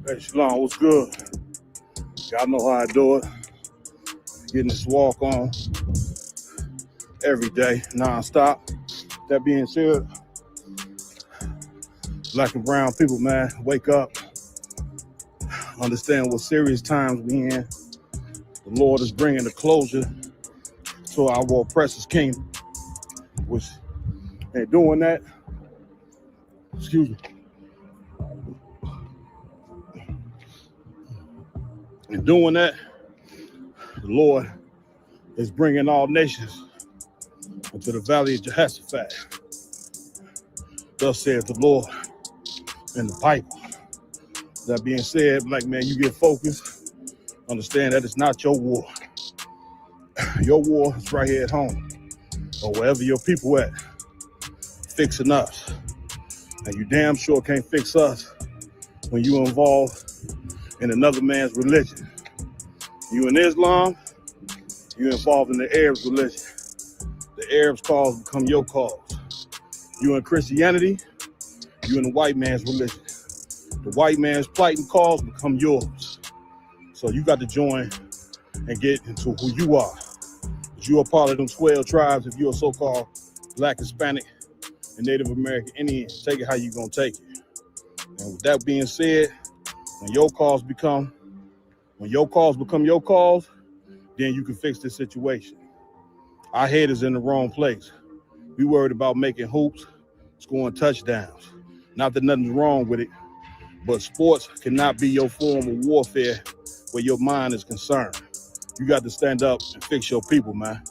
Hey, Shalom, what's good? Y'all know how I do it. Getting this walk on every day, non-stop. That being said, black and brown people, man, wake up. Understand what serious times we in. The Lord is bringing a closure to our oppressor's kingdom. Which, and doing that, excuse me, and doing that, the Lord is bringing all nations into the valley of Jehoshaphat. Thus saith the Lord in the Bible. That being said, black man, you get focused. Understand that it's not your war. Your war is right here at home, or wherever your people at, fixing us. And you damn sure can't fix us when you involved in another man's religion. You in Islam, you involved in the Arabs' religion. The Arabs' cause become your cause. You in Christianity, you in the white man's religion. The white man's plight and cause become yours. So you got to join and get into who you are. If you're a part of them 12 tribes, if you're a so-called Black, Hispanic, and Native American Indian, take it how you gonna take it. And with that being said, when your cause become your cause, then you can fix this situation. Our head is in the wrong place. We worried about making hoops, scoring touchdowns. Not that nothing's wrong with it, but sports cannot be your form of warfare where your mind is concerned. You got to stand up and fix your people, man.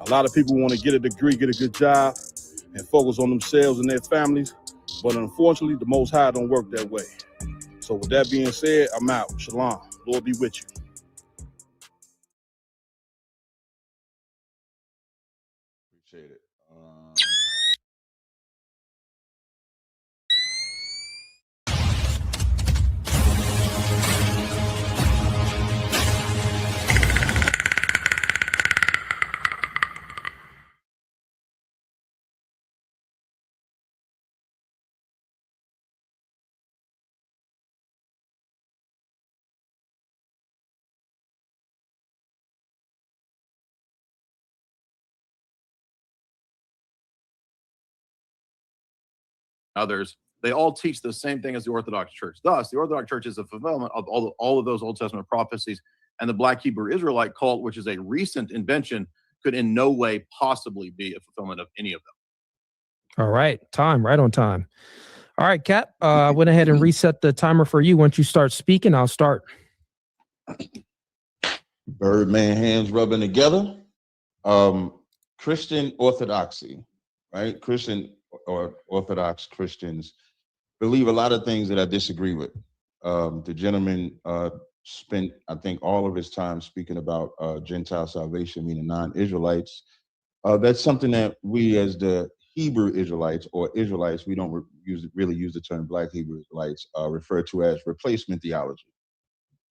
A lot of people want to get a degree, get a good job, and focus on themselves and their families, but unfortunately, the Most High don't work that way. So with that being said, I'm out. Shalom. Lord be with you. Appreciate it. Others, they all teach the same thing as the Orthodox Church. Thus, the Orthodox Church is a fulfillment of all of those Old Testament prophecies, and the Black Hebrew Israelite cult, which is a recent invention, could in no way possibly be a fulfillment of any of them. All right, right on time. All right, Cap, I went ahead and reset the timer for you. Once you start speaking, I'll start. Birdman hands rubbing together. Christian orthodoxy, right? Christian or Orthodox Christians believe a lot of things that I disagree with. The gentleman spent, I think, all of his time speaking about Gentile salvation, meaning non-Israelites. That's something that we as the Hebrew Israelites or Israelites, we don't really use the term Black Hebrew Israelites, refer to as replacement theology.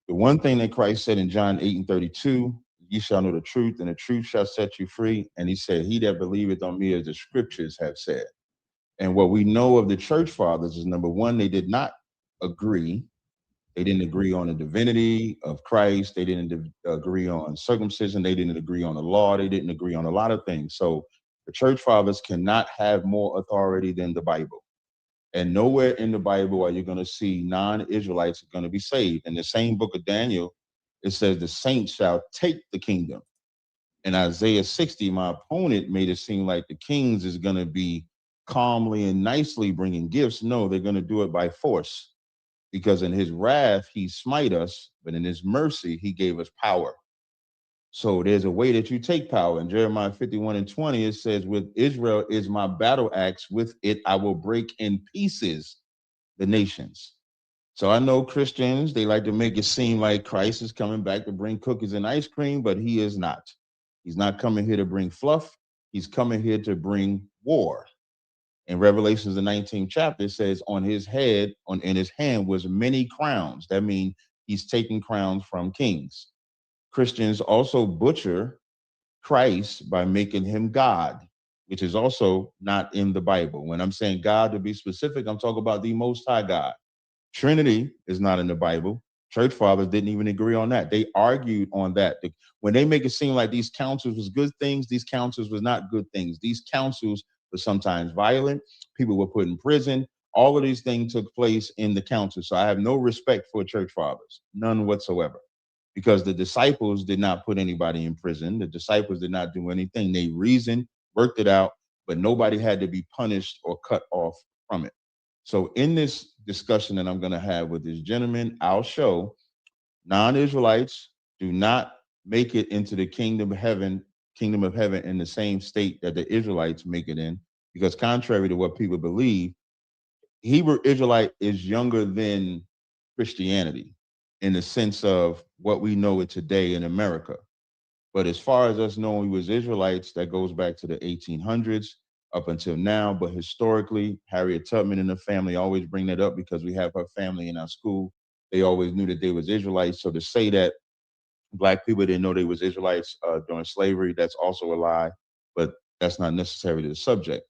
The one thing that Christ said in John 8:32, ye shall know the truth, and the truth shall set you free. And he said, he that believeth on me, as the scriptures have said. And what we know of the church fathers is, number one, they did not agree. They didn't agree on the divinity of Christ. They didn't agree on circumcision. They didn't agree on the law. They didn't agree on a lot of things. So the church fathers cannot have more authority than the Bible. And nowhere in the Bible are you going to see non-Israelites are going to be saved. In the same book of Daniel, it says the saints shall take the kingdom. In Isaiah 60, my opponent made it seem like the kings is going to be calmly and nicely bringing gifts. No, they're going to do it by force, because in his wrath, he smite us, but in his mercy, he gave us power. So there's a way that you take power. In Jeremiah 51:20, it says, with Israel is my battle axe. With it, I will break in pieces the nations. So I know Christians, they like to make it seem like Christ is coming back to bring cookies and ice cream, but he is not. He's not coming here to bring fluff. He's coming here to bring war. In Revelations, the 19th chapter, it says on his head, in his hand was many crowns. That means he's taking crowns from kings. Christians also butcher Christ by making him God. which is also not in the Bible. When I'm saying God, to be specific, I'm talking about the Most High God. Trinity is not in the Bible. Church fathers didn't even agree on that. They argued on that. When they make it seem like these councils was good things, these councils was not good things. These councils were sometimes violent. People were put in prison. All of these things took place in the council. So I have no respect for church fathers, none whatsoever, because the disciples did not put anybody in prison. The disciples did not do anything. They reasoned, worked it out, but nobody had to be punished or cut off from it. So in this discussion that I'm going to have with this gentleman, I'll show non-Israelites do not make it into the kingdom of heaven in the same state that the Israelites make it in, because contrary to what people believe, Hebrew Israelite is younger than Christianity in the sense of what we know it today in America. But as far as us knowing we was Israelites, that goes back to the 1800s up until now. But historically, Harriet Tubman and the family always bring that up because we have her family in our school. They always knew that they was Israelites. So to say that Black people didn't know they was Israelites during slavery, that's also a lie, but that's not necessarily the subject.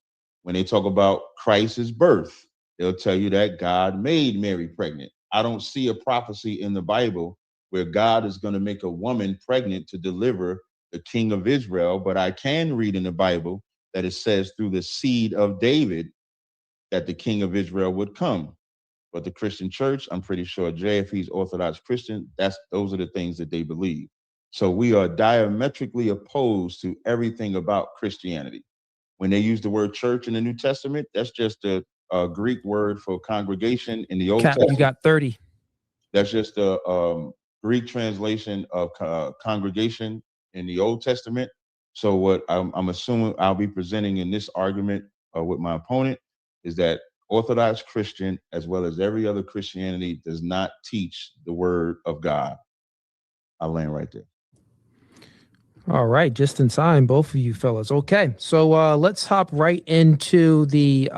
When they talk about Christ's birth, they'll tell you that God made Mary pregnant. I don't see a prophecy in the Bible where God is going to make a woman pregnant to deliver the king of Israel, but I can read in the Bible that it says through the seed of David that the king of Israel would come. But the Christian church, I'm pretty sure Jay, if he's Orthodox Christian, those are the things that they believe. So we are diametrically opposed to everything about Christianity. When they use the word church in the New Testament, that's just a Greek word for congregation in the Old Testament. You got 30. That's just a Greek translation of congregation in the Old Testament. So what I'm assuming I'll be presenting in this argument with my opponent is that Orthodox Christian, as well as every other Christianity, does not teach the word of God. I'll land right there. All right, just in time, both of you fellas. Okay, so let's hop right into the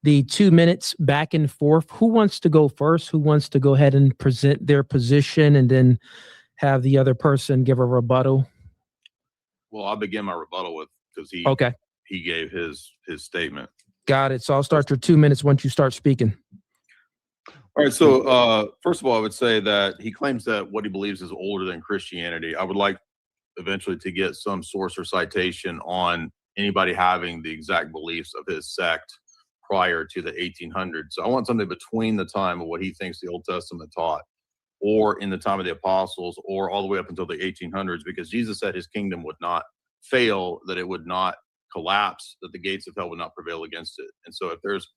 2 minutes back and forth. Who wants to go first? Who wants to go ahead and present their position and then have the other person give a rebuttal? Well, I'll begin my rebuttal with because he gave his statement. Got it. So I'll start your 2 minutes once you start speaking. All right. So first of all, I would say that he claims that what he believes is older than Christianity. I would like eventually to get some source or citation on anybody having the exact beliefs of his sect prior to the 1800s. So I want something between the time of what he thinks the Old Testament taught, or in the time of the apostles, or all the way up until the 1800s, because Jesus said his kingdom would not fail, that it would not collapse, that the gates of hell would not prevail against it. And so if there's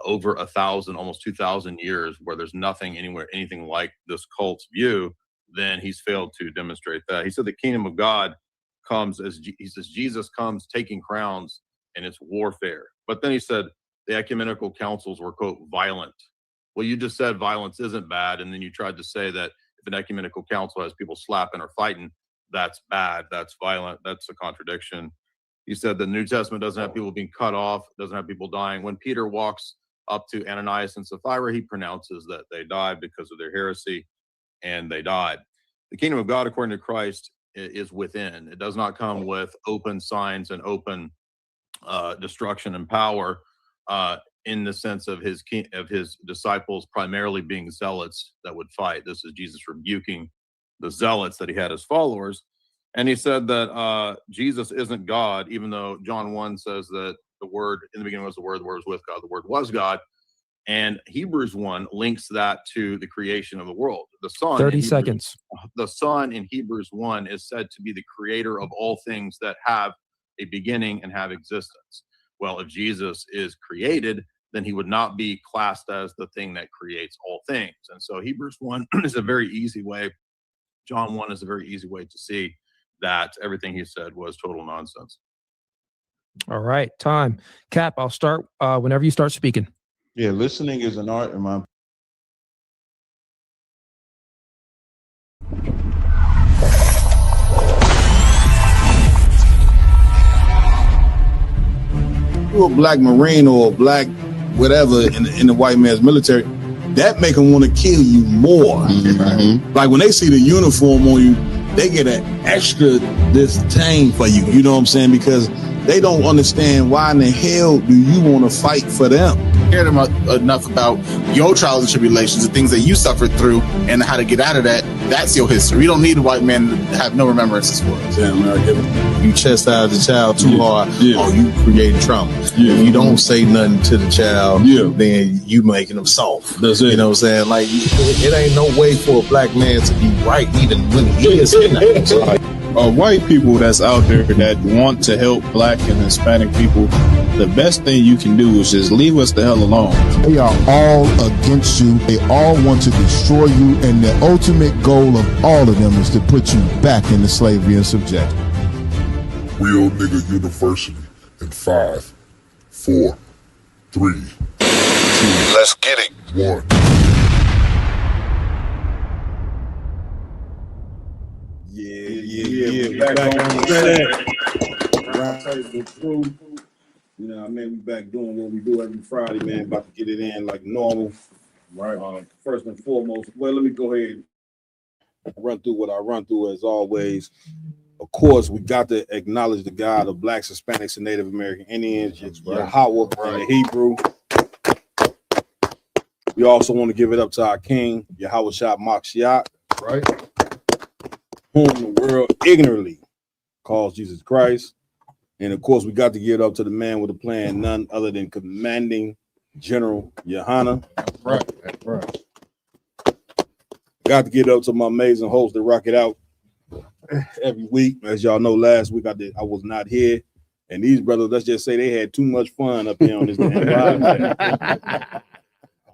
over 1,000, almost 2,000 years where there's nothing anywhere, anything like this cult's view, then he's failed to demonstrate that. He said the kingdom of God comes as he says Jesus comes taking crowns, and it's warfare. But then he said the ecumenical councils were, quote, violent. Well, you just said violence isn't bad, and then you tried to say that if an ecumenical council has people slapping or fighting, that's bad, that's violent, that's a contradiction. He said the New Testament doesn't have people being cut off, doesn't have people dying. When Peter walks up to Ananias and Sapphira, he pronounces that they died because of their heresy, and they died. The kingdom of God, according to Christ, is within. It does not come with open signs and open destruction and power in the sense of his disciples primarily being zealots that would fight. This is Jesus rebuking the zealots that he had as followers. And he said that Jesus isn't God, even though John 1 says that the word, in the beginning was the word was with God, the word was God. And Hebrews 1 links that to the creation of the world. The Son, 30 seconds. The Son in Hebrews 1 is said to be the creator of all things that have a beginning and have existence. Well, if Jesus is created, then he would not be classed as the thing that creates all things. And so Hebrews 1 is a very easy way. John 1 is a very easy way to see that everything he said was total nonsense. All right, time. Cap, I'll start whenever you start speaking. Yeah, listening is an art in my You're a black Marine or a black whatever in the white man's military, that make them want to kill you more. Mm-hmm. Like when they see the uniform on you, they get an extra disdain for you. You know what I'm saying? Because They don't understand why in the hell do you want to fight for them? Cared enough about your trials and tribulations, the things that you suffered through, and how to get out of that. That's your history. We don't need a white man to have no remembrances for us. Yeah, man, you chastise the child too hard, or you create trauma. Yeah. If you don't say nothing to the child, then you making them soft. That's it. You know what I'm saying? Like, it ain't no way for a black man to be right, even when he is not. White people that's out there that want to help black and Hispanic people, the best thing you can do is just leave us the hell alone. They are all against you. They all want to destroy you. And the ultimate goal of all of them is to put you back into slavery and subjection. Real Nigga University in 5, 4, 3, 2. Let's get it. 1. Yeah. Back on the you know, I mean, we back doing what we do every Friday, man. About to get it in like normal. Right. First and foremost, well, let me go ahead and run through what I run through as always. Of course, we got to acknowledge the God of Blacks, Hispanics, and Native American Indians, Yahweh in the Hebrew. We also want to give it up to our King, Yahweh Shah Mashiach, right? Whom the world ignorantly calls Jesus Christ. And of course, we got to give it up to the man with a plan, none other than Commanding General Yohana. Right. Got to get up to my amazing host that rock it out every week. As y'all know, last week I was not here. And these brothers, let's just say they had too much fun up here on this damn podcast.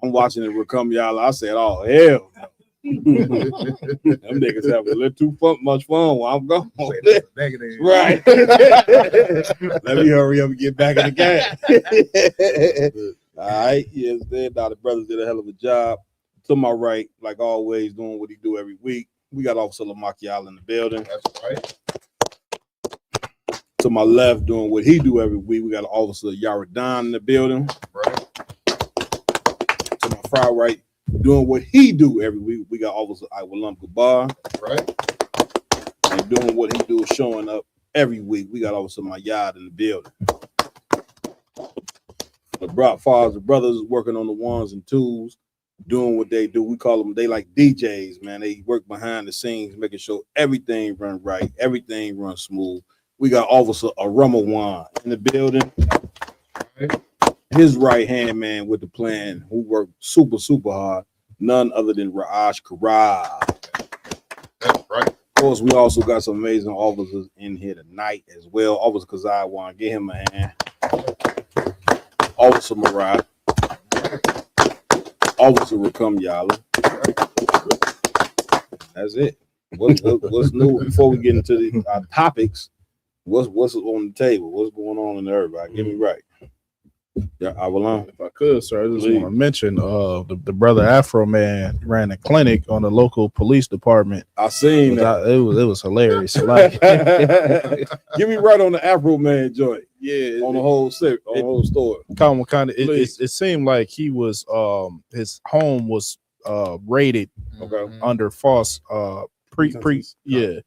I'm watching it come y'all. I said, oh, hell no. Them niggas have a little too much fun while I'm gone. Right. Let me hurry up and get back in the game. All right. Yes, now the brothers did a hell of a job. To my right, like always, doing what he do every week. We got Officer Lamakial in the building. That's right. To my left, doing what he do every week, we got Officer Yaradan in the building. Right. To my far right, doing what he do every week, we got Officer Iwalam Gabar. Right. And doing what he do, showing up every week, we got Officer Mayad in the building. The brothers working on the ones and twos, doing what they do. We call them, they like DJs, man. They work behind the scenes, making sure everything run right, everything runs smooth. We got Officer Aramawan in the building. His right hand man with the plan, who worked super, super hard, none other than Raj Karab. That's right. Of course, we also got some amazing officers in here tonight as well. Officer Kazai want to give him a hand. Officer Marat. Officer Rakam Yala. That's it. What's new before we get into the topics? What's on the table? What's going on in the earth? Get me right. Yeah, I will on. If I could, sir, I just want to mention the brother Afro Man ran a clinic on the local police department. I seen that. It was hilarious. Like, give me right on the Afro Man joint. Yeah, on the whole story. It seemed like he was his home was raided under false and you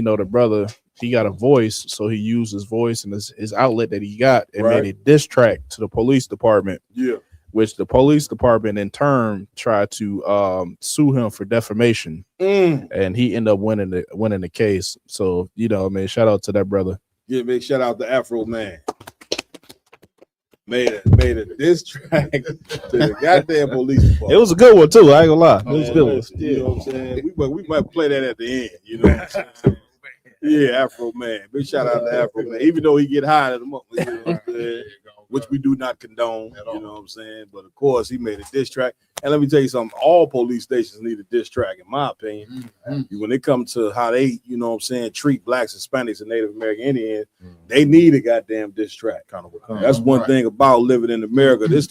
know, the brother, he got a voice, so he used his voice and his outlet that he got and made a diss track to the police department. Yeah, which the police department in turn tried to sue him for defamation, and he ended up winning the case. So, you know, man, shout out to that brother. Yeah, big shout out to Afro Man. Made a diss track to the goddamn police department. It was a good one too. I ain't gonna lie. It was a good one. You know what I'm saying? We might play that at the end. You know what I'm saying? Yeah, Afro Man. Big shout out to Afro Man. Even though he get high at the moment, you know what I'm saying? Which we do not condone. You know what I'm saying? But of course, he made a diss track. And let me tell you something. All police stations need a diss track, in my opinion. When it comes to how they, you know what I'm saying, treat Blacks, Hispanics, and Native American Indians, they need a goddamn diss track. That's one thing about living in America. This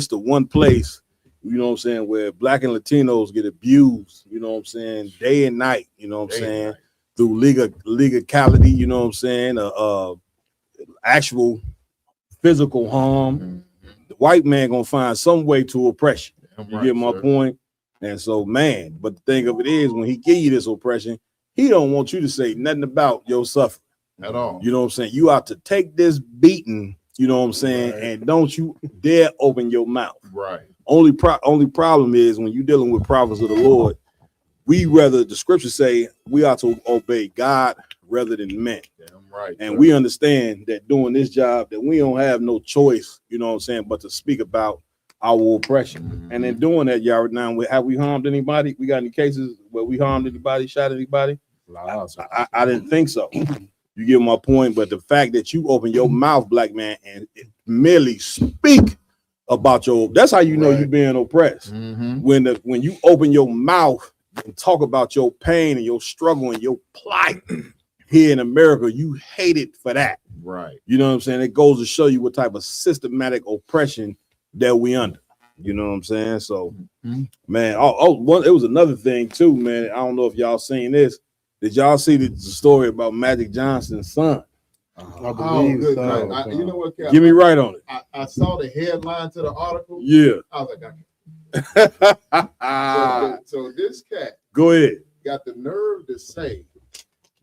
the one place, you know what I'm saying, where Black and Latinos get abused, you know what I'm saying, day and night, you know what I'm saying, through legality, you know what I'm saying, actual physical harm. The white man gonna find some way to oppress you. You get my point? And so, man, but the thing of it is, when he give you this oppression, he don't want you to say nothing about your suffering. at all. You know what I'm saying? You ought to take this beating, you know what I'm saying, and don't you dare open your mouth. Right. Only problem is when you're dealing with prophets of the Lord, the scriptures say we ought to obey God rather than men. Damn right. And we understand that doing this job, that we don't have no choice, you know what I'm saying, but to speak about our oppression. And in doing that, y'all, now, have we harmed anybody? We got any cases where we harmed anybody, shot anybody? I didn't think so. You get my point, but the fact that you open your mouth, black man, and merely speak about that's how you know you're being oppressed. When you open your mouth and talk about your pain and your struggle and your plight here in America, you hate it for that. Right. You know what I'm saying? It goes to show you what type of systematic oppression that we under. You know what I'm saying? So, man, it was another thing too, man. I don't know if y'all seen this. Did y'all see the story about Magic Johnson's son? I believe you know what, Cap? Give me right on it. I saw the headline to the article. Yeah. I was like, so this cat go ahead. Got the nerve to say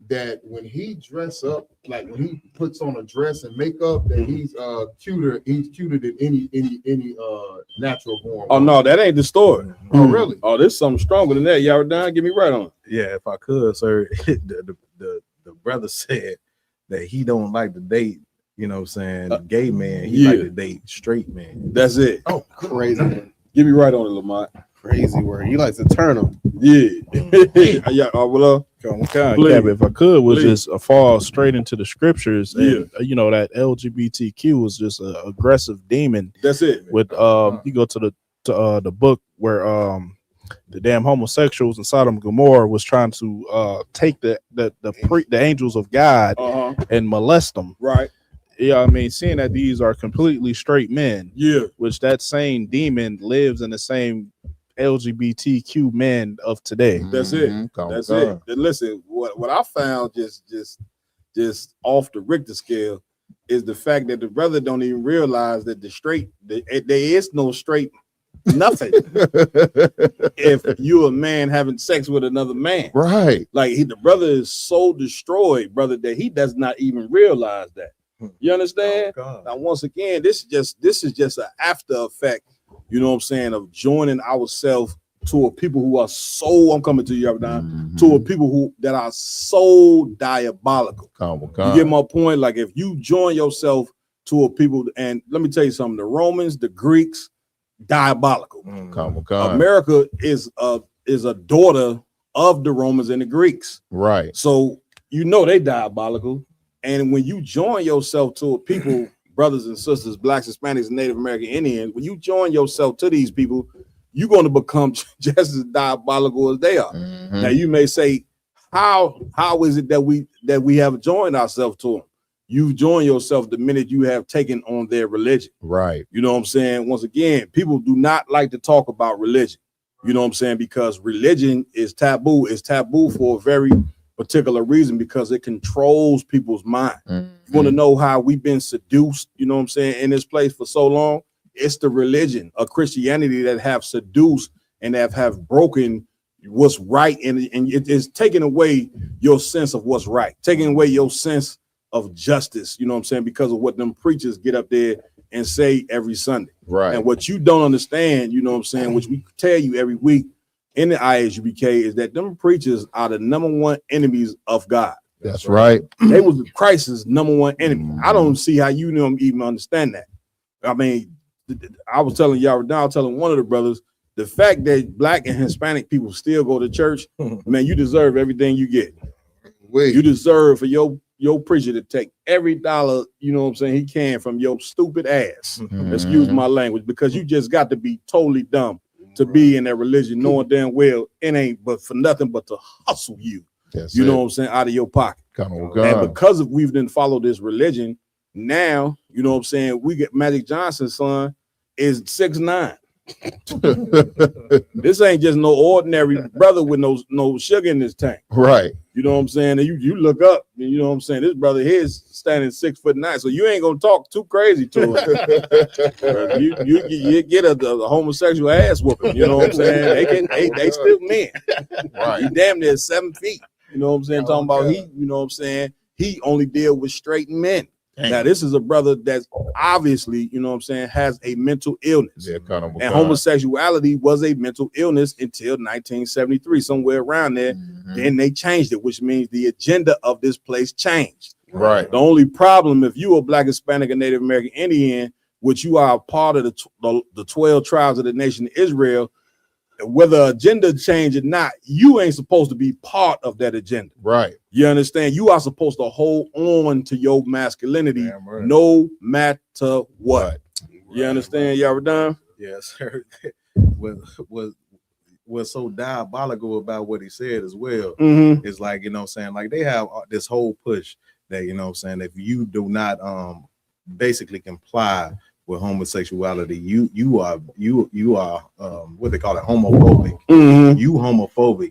that when he dress up, like when he puts on a dress and makeup, that he's cuter than any natural born. Oh no, that ain't the story. Oh really? Oh, there's something stronger than that. Y'all down? Give me right on it. Yeah, if I could, sir. the brother said that he don't like to date, you know what I'm saying, gay man. He like to date straight man. That's it. Oh, crazy. Give me right on it, Lamont. Crazy word. He likes to turn them. Yeah. Yeah. Well, if I could, was just fall straight into the scriptures. And, you know, that LGBTQ was just an aggressive demon. That's it. With you go to the book where the damn homosexuals in Sodom and Gomorrah was trying to take the angels of God and molest them. Right. Yeah, I mean, seeing that these are completely straight men. Yeah. Which that same demon lives in the same LGBTQ men of today. That's it. That's it. And listen, what I found just off the Richter scale is the fact that the brother don't even realize that there is no straight nothing if you're a man having sex with another man. Right. Like the brother is so destroyed, brother, that he does not even realize that. You understand? Now, once again, this is just an after effect, you know what I'm saying, of joining ourselves to a people who are so, I'm coming to you right now, to a people that are so diabolical. You get my point? Like if you join yourself to a people, and let me tell you something, the Romans, the Greeks, diabolical. America is a daughter of the Romans and the Greeks. Right. So you know they diabolical. And when you join yourself to a people, brothers and sisters, blacks, Hispanics, and Native American Indians, when you join yourself to these people, you're going to become just as diabolical as they are. Now you may say, how is it that we have joined ourselves to them? You've joined yourself the minute you have taken on their religion. Right. You know what I'm saying? Once again, people do not like to talk about religion. You know what I'm saying? Because religion is taboo. It's taboo for a very particular reason, because it controls people's mind. You want to know how we've been seduced, you know what I'm saying, in this place for so long? It's the religion of Christianity that have seduced and have broken what's right, and it is taking away your sense of what's right, taking away your sense of justice, you know what I'm saying, because of what them preachers get up there and say every Sunday. Right. And what you don't understand, you know what I'm saying, which we tell you every week in the ISUBK, is that them preachers are the number one enemies of God. That's right. They was Christ's number one enemy. I don't see how you don't even understand that. I mean, I was telling y'all, now telling one of the brothers, the fact that black and Hispanic people still go to church, man, you deserve everything you get. You deserve for your preacher to take every dollar, you know what I'm saying, he can from your stupid ass. Excuse my language, because you just got to be totally dumb to be in that religion, knowing damn well it ain't but for nothing but to hustle you. You know what I'm saying, out of your pocket. And because we've then followed this religion, now, you know what I'm saying, we get Magic Johnson's son is 6'9". This ain't just no ordinary brother with no sugar in his tank. Right. You know what I'm saying? And you look up, and you know what I'm saying, this brother here is standing 6'9", so you ain't gonna talk too crazy to him. you get a homosexual ass whooping. You know what I'm saying? They still men. Right. You damn near 7 feet. You know what I'm saying? Talking about he, you know what I'm saying, he only deal with straight men. Now, this is a brother that's obviously, you know what I'm saying, has a mental illness. And homosexuality was a mental illness until 1973, somewhere around there. Then they changed it, which means the agenda of this place changed. Right. The only problem, if you are Black, Hispanic, and Native American Indian, which you are a part of the 12 tribes of the nation of Israel, whether agenda change or not, you ain't supposed to be part of that agenda. Right. You understand? You are supposed to hold on to your masculinity no matter what. You understand? Y'all done? Yes, sir. What's so diabolical about what he said as well is like, you know what I'm saying, like they have this whole push that, you know what I'm saying, if you do not basically comply with homosexuality, you are what they call it, homophobic. You homophobic.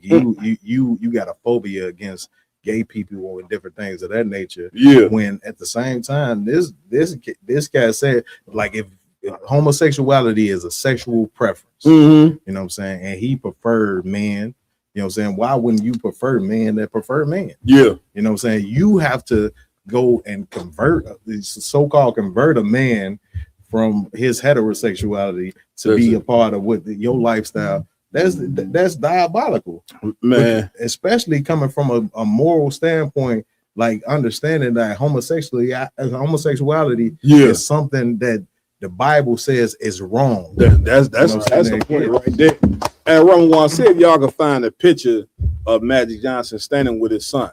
You got a phobia against gay people and different things of that nature. Yeah. When at the same time, this guy said, like, if homosexuality is a sexual preference, you know what I'm saying, and he preferred men, you know what I'm saying, why wouldn't you prefer men that prefer men? Yeah. You know what I'm saying? You have to go and so-called convert a man from his heterosexuality to be a part of what your lifestyle. That's diabolical, man. But especially coming from a moral standpoint, like understanding that homosexuality is something that the Bible says is wrong. That's the point right there. And Roman said, if y'all can find a picture of Magic Johnson standing with his son,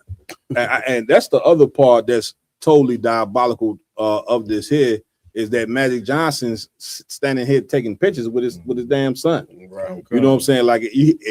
and that's the other part that's totally diabolical of this here, is that Magic Johnson's standing here taking pictures with his damn son. Right. You know what I'm saying? Like,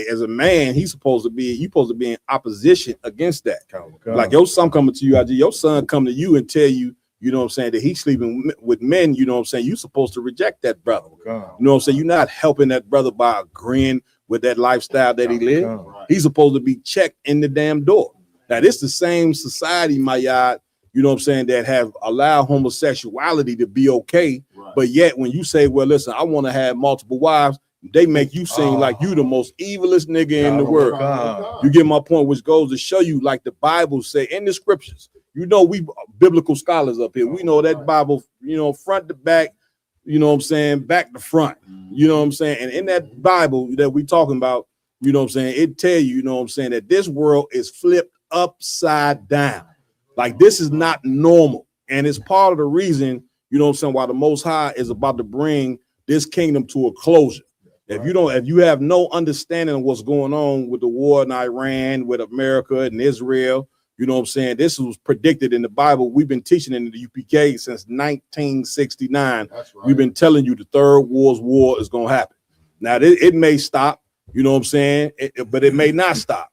as a man, you supposed to be in opposition against that. Like your son coming to you, your son come to you and tell you, you know what I'm saying, that he's sleeping with men, you know what I'm saying, you supposed to reject that brother. You know what I'm saying? You're not helping that brother by agreeing with that lifestyle that he lived. He's supposed to be checked in the damn door. Now, this the same society, my yard, you know what I'm saying, that have allowed homosexuality to be okay. But yet when you say, well, listen, I want to have multiple wives, they make you seem like you the most evilest nigga in the world. You get my point, which goes to show you, like the Bible say in the scriptures, you know, we biblical scholars up here. We know that Bible, you know, front to back, you know what I'm saying, back to front, you know what I'm saying. And in that Bible that we talking about, you know what I'm saying, it tell you, you know what I'm saying, that this world is flipped upside down. Like, this is not normal. And it's part of the reason, you know what I'm saying, why the Most High is about to bring this kingdom to a closure. If you have no understanding of what's going on with the war in Iran, with America and Israel, you know what I'm saying, this was predicted in the Bible. We've been teaching in the UPK since 1969. We've been telling you the third world's war is going to happen. Now, it may stop, you know what I'm saying, but it may not stop.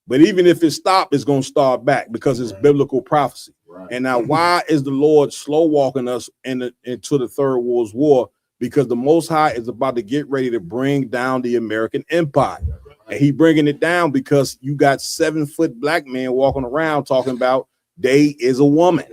But even if it stopped, it's going to start back because it's biblical prophecy. And now, why is the Lord slow walking us into the third world's war? Because the Most High is about to get ready to bring down the American empire. And he bringing it down because you got 7-foot black men walking around talking about they is a woman.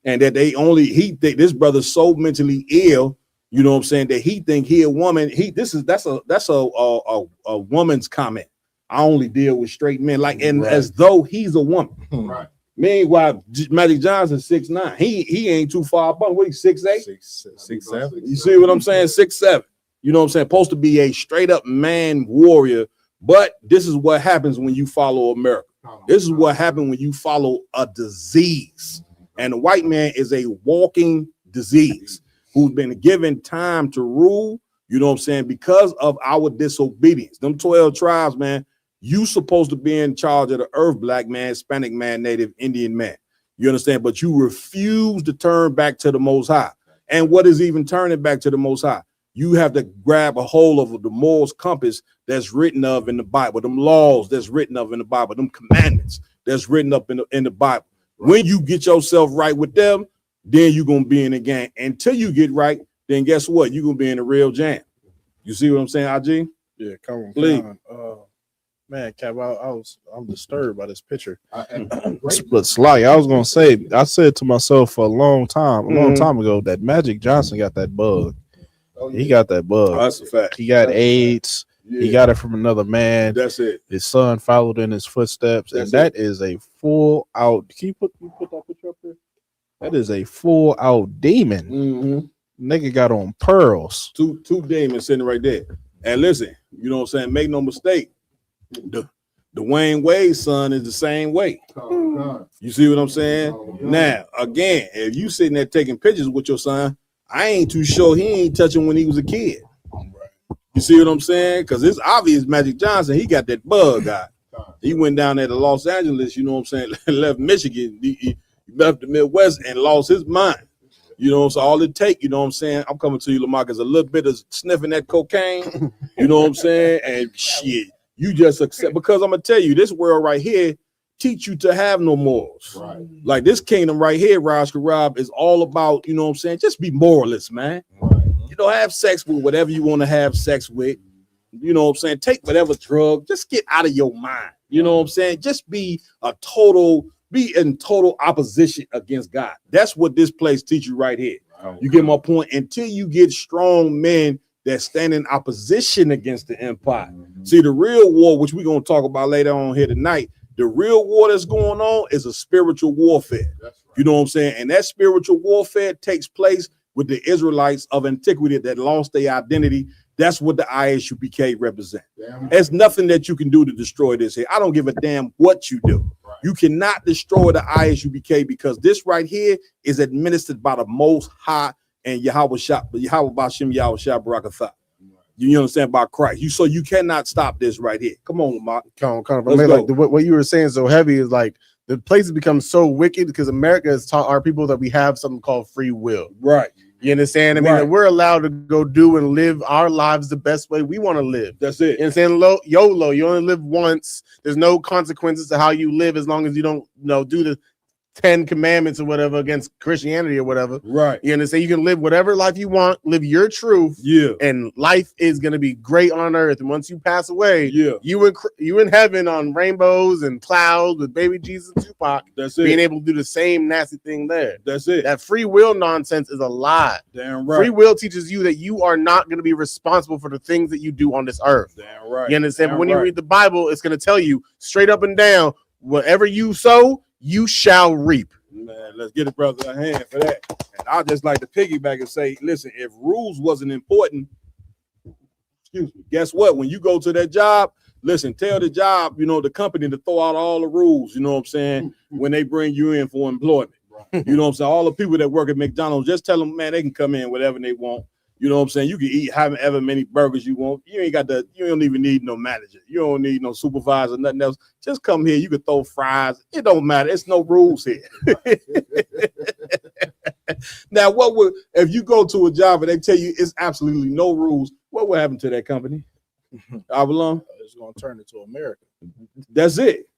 And that this brother's so mentally ill, you know what I'm saying, that he think he a woman. That's a woman's comment. I only deal with straight men, like, and as though he's a woman. Right. Meanwhile, Magic Johnson 6'9". He ain't too far up on what, he's 6'8", 6'7". You see what I'm saying? 6'7". You know what I'm saying? Supposed to be a straight up man warrior, but this is what happens when you follow America. This is what happened when you follow a disease, and the white man is a walking disease who's been given time to rule. You know what I'm saying? Because of our disobedience, them 12 tribes, man. You supposed to be in charge of the earth, black man, Hispanic man, Native Indian man. You understand? But you refuse to turn back to the Most High. And what is even turning back to the Most High? You have to grab a hold of the morals compass that's written of in the Bible, them laws that's written of in the Bible, them commandments that's written up in the Bible. When you get yourself right with them, then you're going to be in the game. Until you get right, then guess what? You're going to be in a real jam. You see what I'm saying, IG? Yeah, come on. Please. Man, Cap, I'm disturbed by this picture. But Sly, I was gonna say, I said to myself for a long time ago, that Magic Johnson got that bug. He got that bug. That's a fact. He got AIDS. He got it from another man. That's it. His son followed in his footsteps, and that is a full out. Can you put that picture up there? That is a full out demon. Mm-hmm. Nigga got on pearls. Two demons sitting right there. And listen, you know what I'm saying? Make no mistake. The Dwayne Wade's son is the same way. You see what I'm saying? Now, again, if you sitting there taking pictures with your son, I ain't too sure he ain't touching when he was a kid. You see what I'm saying? Because it's obvious Magic Johnson, he got that bug out. He went down there to Los Angeles, you know what I'm saying, left Michigan, he left the Midwest and lost his mind. You know, so all it take, you know what I'm saying? I'm coming to you, Lamar, is a little bit of sniffing that cocaine, you know what I'm saying? And shit, you just accept, because I'm going to tell you, this world right here teach you to have no morals. Right. Like this kingdom right here, Raj Karab, is all about, you know what I'm saying? Just be moralist, man. Right. You know, have sex with whatever you want to have sex with. You know what I'm saying? Take whatever drug, just get out of your mind. You know what I'm saying? Just be in total opposition against God. That's what this place teach you right here. Wow. You get my point? Until you get strong men that stand in opposition against the empire. Mm-hmm. See, the real war, which we're going to talk about later on here tonight, the real war that's going on is a spiritual warfare. Right. You know what I'm saying? And that spiritual warfare takes place with the Israelites of antiquity that lost their identity. That's what the ISUPK represent. There's nothing that you can do to destroy this here. I don't give a damn what you do. Right. You cannot destroy the ISUPK because this right here is administered by the Most High and Yahweh Bashem Yahweh Barakatha. You understand, by Christ. So you cannot stop this right here. Come on, Lamar. Like what you were saying so heavy is like the place has become so wicked because America has taught our people that we have something called free will. Right. You understand? I mean, that we're allowed to go do and live our lives the best way we want to live. That's it. You understand? YOLO. You only live once. There's no consequences to how you live as long as you don't, do the 10 commandments or whatever against Christianity or whatever. Right. You understand? You can live whatever life you want, live your truth. Yeah. And life is going to be great on earth. And once you pass away, you in heaven on rainbows and clouds with baby Jesus and Tupac. That's it. Being able to do the same nasty thing there. That's it. That free will nonsense is a lie. Damn right. Free will teaches you that you are not going to be responsible for the things that you do on this earth. Damn right. You understand? Damn But when right. you read the Bible, it's going to tell you straight up and down, whatever you sow, you shall reap. Man, let's get a brother a hand for that. And I just like to piggyback and say, listen, if rules wasn't important, guess what? When you go to that job, listen, tell the job, the company to throw out all the rules, you know what I'm saying, when they bring you in for employment. Right. You know what I'm saying? All the people that work at McDonald's, just tell them, man, they can come in whatever they want. You know what I'm saying? You can eat however many burgers you want. You don't even need no manager. You don't need no supervisor, nothing else. Just come here. You can throw fries. It don't matter. It's no rules here. Now, if you go to a job and they tell you it's absolutely no rules, what will happen to that company? Avalon? It's going to turn into America. That's it.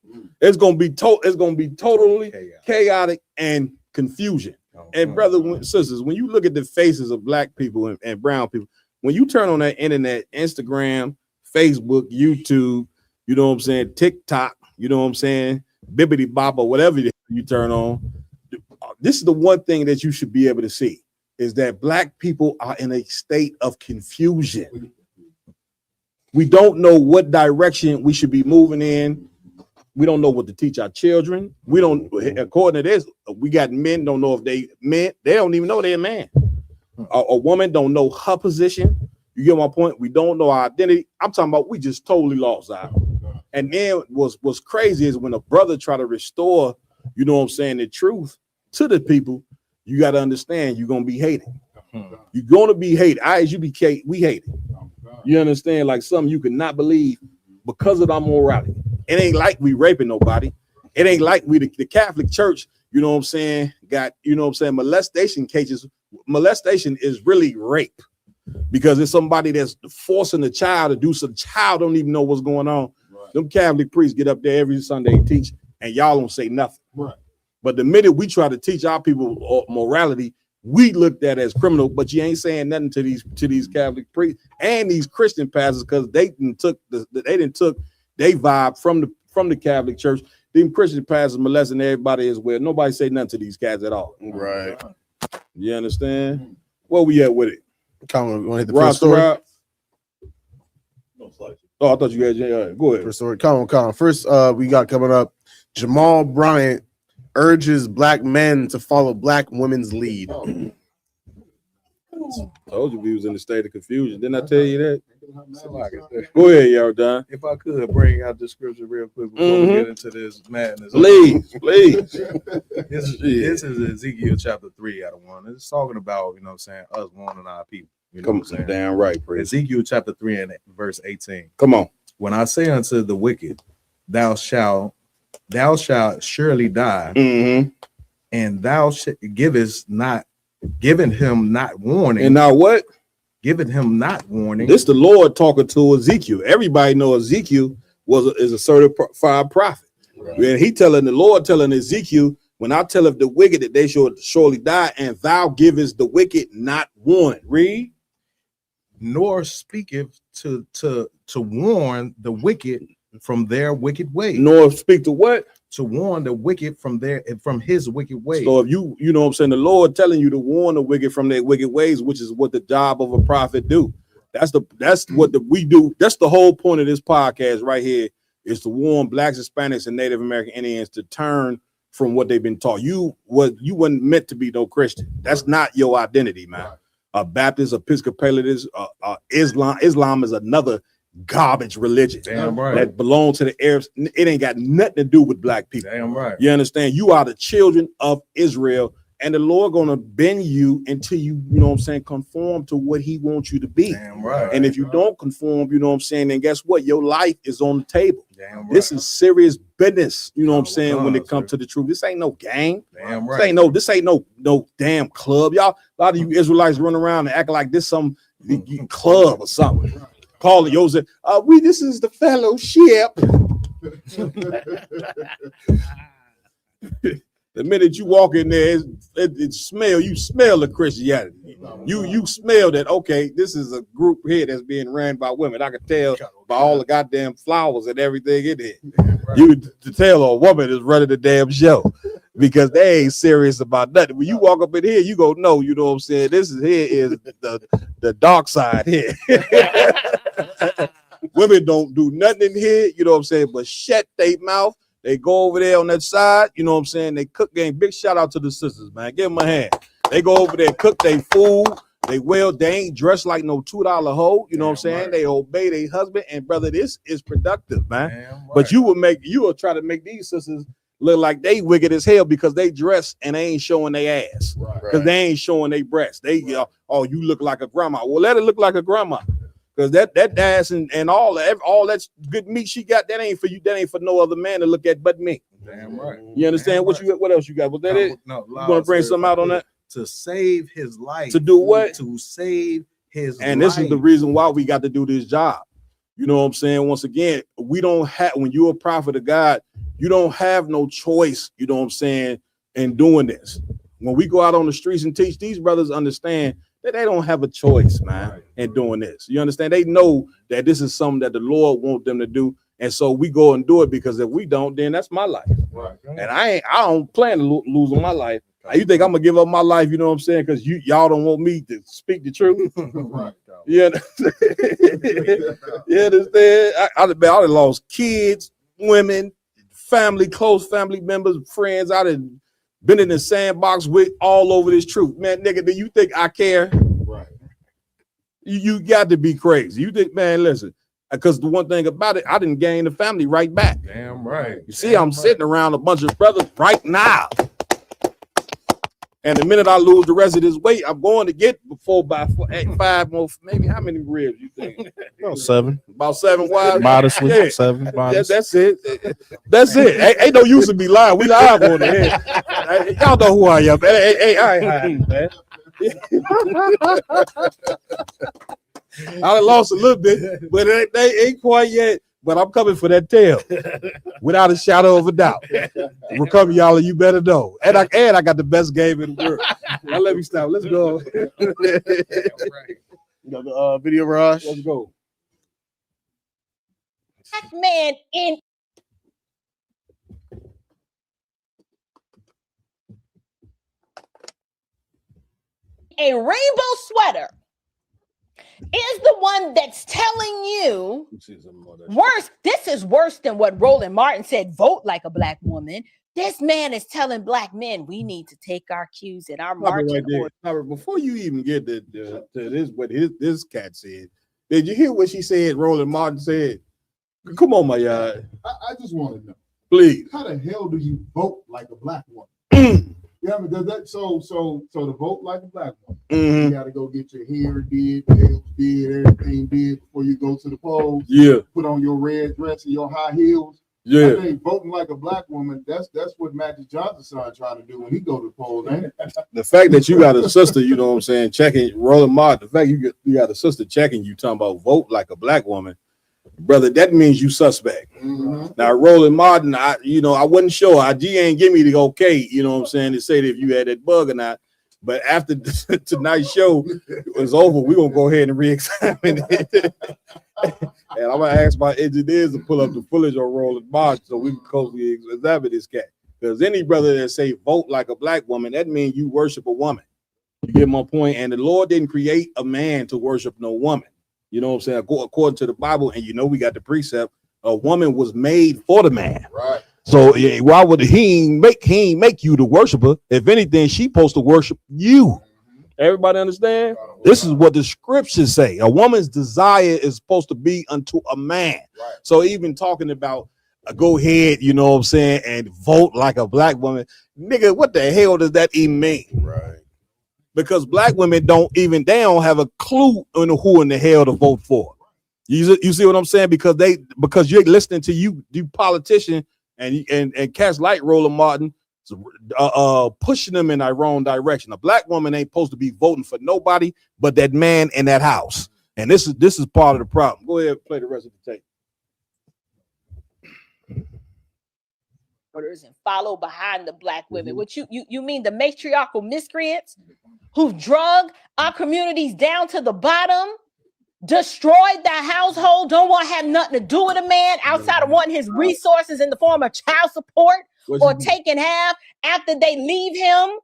It's going to be totally chaotic and confusion. And sisters, when you look at the faces of black people and brown people, when you turn on that internet, Instagram, Facebook, YouTube, you know what I'm saying, TikTok, you know what I'm saying, Bibbidi Bop or whatever you turn on, this is the one thing that you should be able to see is that black people are in a state of confusion. We don't know what direction we should be moving in. We don't know what to teach our children. We don't, according to this, we got men don't know if they men. They don't even know they're a man. A woman don't know her position. You get my point? We don't know our identity. I'm talking about we just totally lost out. And then what's crazy is when a brother try to restore, you know what I'm saying, the truth to the people, you got to understand you're going to be hated. You're going to be hated. ISUPK, we hate it. You understand? Like something you cannot believe because of our morality. It ain't like we raping nobody. It ain't like we the Catholic Church, you know what I'm saying, got, you know what I'm saying, molestation cases. Molestation is really rape because it's somebody that's forcing the child to do so. The child don't even know what's going on. Right. Them Catholic priests get up there every Sunday and teach, and y'all don't say nothing. Right. But the minute we try to teach our people morality, we looked at as criminal, but you ain't saying nothing to these Catholic priests and these Christian pastors because they didn't took they vibe from the Catholic Church. Them Christian pastors molesting everybody as well. Nobody say nothing to these cats at all. Right. You understand? Where we at with it? Come on, want to hit the first story? Oh, I thought you had. Go ahead. First story. Come on. First, we got coming up. Jamal Bryant urges black men to follow black women's lead. Told you we was in the state of confusion. Didn't I tell you that? Go ahead, Yardan. If I could bring out the scripture real quick before we get into this madness. Please. This is Ezekiel chapter 3 out of 1. It's talking about, us warning our people. Come on, damn right, praise. Ezekiel chapter 3 and verse 18. Come on. When I say unto the wicked, thou shalt surely die, and thou giving him not warning. And now what? Giving him not warning. This the Lord talking to Ezekiel. Everybody know Ezekiel is a certified prophet. Right. And the Lord telling Ezekiel, when I tell of the wicked that they shall surely die, and thou givest the wicked not warning. Read. Nor speaketh to warn the wicked from their wicked ways. Nor speak to what? To warn the wicked from his wicked ways. So if you know what I'm saying, the Lord telling you to warn the wicked from their wicked ways, which is what the job of a prophet do. That's what we do. That's the whole point of this podcast right here, is to warn blacks, Hispanics, and Native American Indians to turn from what they've been taught. You wasn't meant to be no Christian. That's not your identity, man. Baptist, Episcopalians, Islam is another garbage religion. Damn right. That belongs to the Arabs. It ain't got nothing to do with black people. Damn right. You understand? You are the children of Israel, and the Lord gonna bend you until you know what I'm saying, conform to what he wants you to be. Damn right. And if you don't conform, you know what I'm saying, then guess what? Your life is on the table. Damn right. This is serious business, you know what I'm saying, when it comes to the truth. This ain't no game. Damn right. This ain't no damn club. Y'all, a lot of you Israelites run around and act like this some club or something. Call it yours. This is the fellowship. The minute you walk in there, you smell the Christianity. You smell that, okay, this is a group here that's being ran by women. I can tell by all the goddamn flowers and everything in it. You to tell a woman is running the damn show because they ain't serious about nothing. When you walk up in here, you go, no, you know what I'm saying? This is the dark side here. Women don't do nothing in here, you know what I'm saying, but shut their mouth. They go over there on that side, you know what I'm saying? They cook game. Big shout out to the sisters, man. Give them a hand. They go over there, cook their food. They ain't dressed like no $2 hoe, you know what I'm saying? Right. They obey their husband, and brother, this is productive, man. Right. But you will try to make these sisters look like they wicked as hell because they dress and they ain't showing their ass. Because they ain't showing their breasts. You look like a grandma. Well, let it look like a grandma. Because that ass and all that good meat she got, that ain't for you. That ain't for no other man to look at but me. Damn right. You understand? Damn What else you got? Was that it? No. You want to bring something out on that? To save his life. To do what? To save his life. And this is the reason why we got to do this job. You know what I'm saying? Once again, we don't have, when you're a prophet of God, you don't have no choice, you know what I'm saying, in doing this. When we go out on the streets and teach, these brothers understand that they don't have a choice, man, in doing this. You understand? They know that this is something that the Lord wants them to do. And so we go and do it, because if we don't, then that's my life. Right. And I don't plan to lose on my life. You think I'm gonna give up my life, you know what I'm saying? Because y'all don't want me to speak the truth. Right. You understand? I done lost kids, women, family, close family members, friends. I done been in the sandbox with all over this truth. Man, nigga, do you think I care? Right. You got to be crazy. You think, man, listen, because the one thing about it, I didn't gain the family right back. Damn right. You see, I'm sitting around a bunch of brothers right now. And the minute I lose the rest of this weight, I'm going to get 5 more. Maybe how many ribs you think? About 7. About 7 wide. Modestly, yeah. 7. Modestly. That's it. That's it. Ain't no use to be lying. We live on the head. Y'all know who I am. Hey, I ain't hiding, man. I done lost a little bit, but they ain't quite yet. But I'm coming for that tail, without a shadow of a doubt. We're coming, y'all, and you better know. And I got the best game in the world. Now let me stop. Let's go. You got the video, Raj? Let's go. Man in a rainbow sweater is the one that's telling you worse. This is worse than what Roland Martin said, vote like a black woman. This man is telling black men we need to take our cues and our marching orders. Before you even get to this, what this cat said, did you hear what she said? Roland Martin said, "Come on, my yard. I just want to know, Please. how the hell do you vote like a black woman? Yeah, because that so to vote like a black woman, you got to go get your hair did, nails did, everything did before you go to the polls. Yeah. Put on your red dress and your high heels. Yeah. I think voting like a black woman, that's what Magic Johnson's son trying to do when he go to the polls, ain't it? The fact that you got a sister, you know what I'm saying, checking Roland Martin, the fact you got a sister checking you talking about vote like a black woman, brother, that means you suspect. Now, Roland Martin, I wasn't sure. IG ain't give me the okay, you know what I'm saying, to say that if you had that bug or not. But after tonight's show was over, we're gonna go ahead and re-examine it. And I'm gonna ask my engineers to pull up the footage on Roland Martin so we can closely examine this cat. Because any brother that say vote like a black woman, that means you worship a woman. You get my point? And the Lord didn't create a man to worship no woman. You know what I'm saying? According to the Bible, and we got the precept, a woman was made for the man. Right. So why would he ain't make you the worshiper? If anything, she supposed to worship you. Everybody understand? This is what the scriptures say. A woman's desire is supposed to be unto a man. Right. So even talking about go ahead, you know what I'm saying, and vote like a black woman, nigga, what the hell does that even mean? Right. Because black women don't have a clue on who in the hell to vote for. You see what I'm saying? Because you're listening to you politician and cats like Roland Martin pushing them in the wrong direction. A black woman ain't supposed to be voting for nobody but that man in that house. And this is part of the problem. Go ahead, play the rest of the tape. Orders and follow behind the black women. What you mean the matriarchal miscreants who've drug our communities down to the bottom, destroyed their household, don't want to have nothing to do with a man outside of wanting his resources in the form of child support or taking half after they leave him?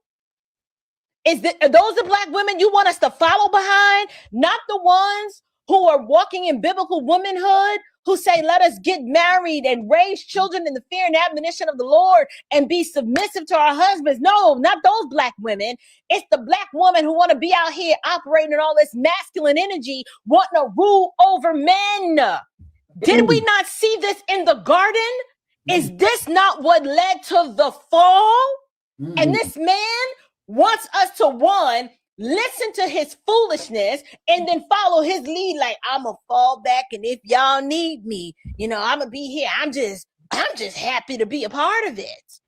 Are those the black women you want us to follow behind? Not the ones who are walking in biblical womanhood, who say, let us get married and raise children in the fear and admonition of the Lord and be submissive to our husbands. No, not those black women. It's the black woman who want to be out here operating in all this masculine energy, wanting to rule over men. Did we not see this in the garden? Is this not what led to the fall? And this man wants us to, one, listen to his foolishness and then follow his lead, like I'm gonna fall back, and if y'all need me, I'm gonna be here. I'm just happy to be a part of it.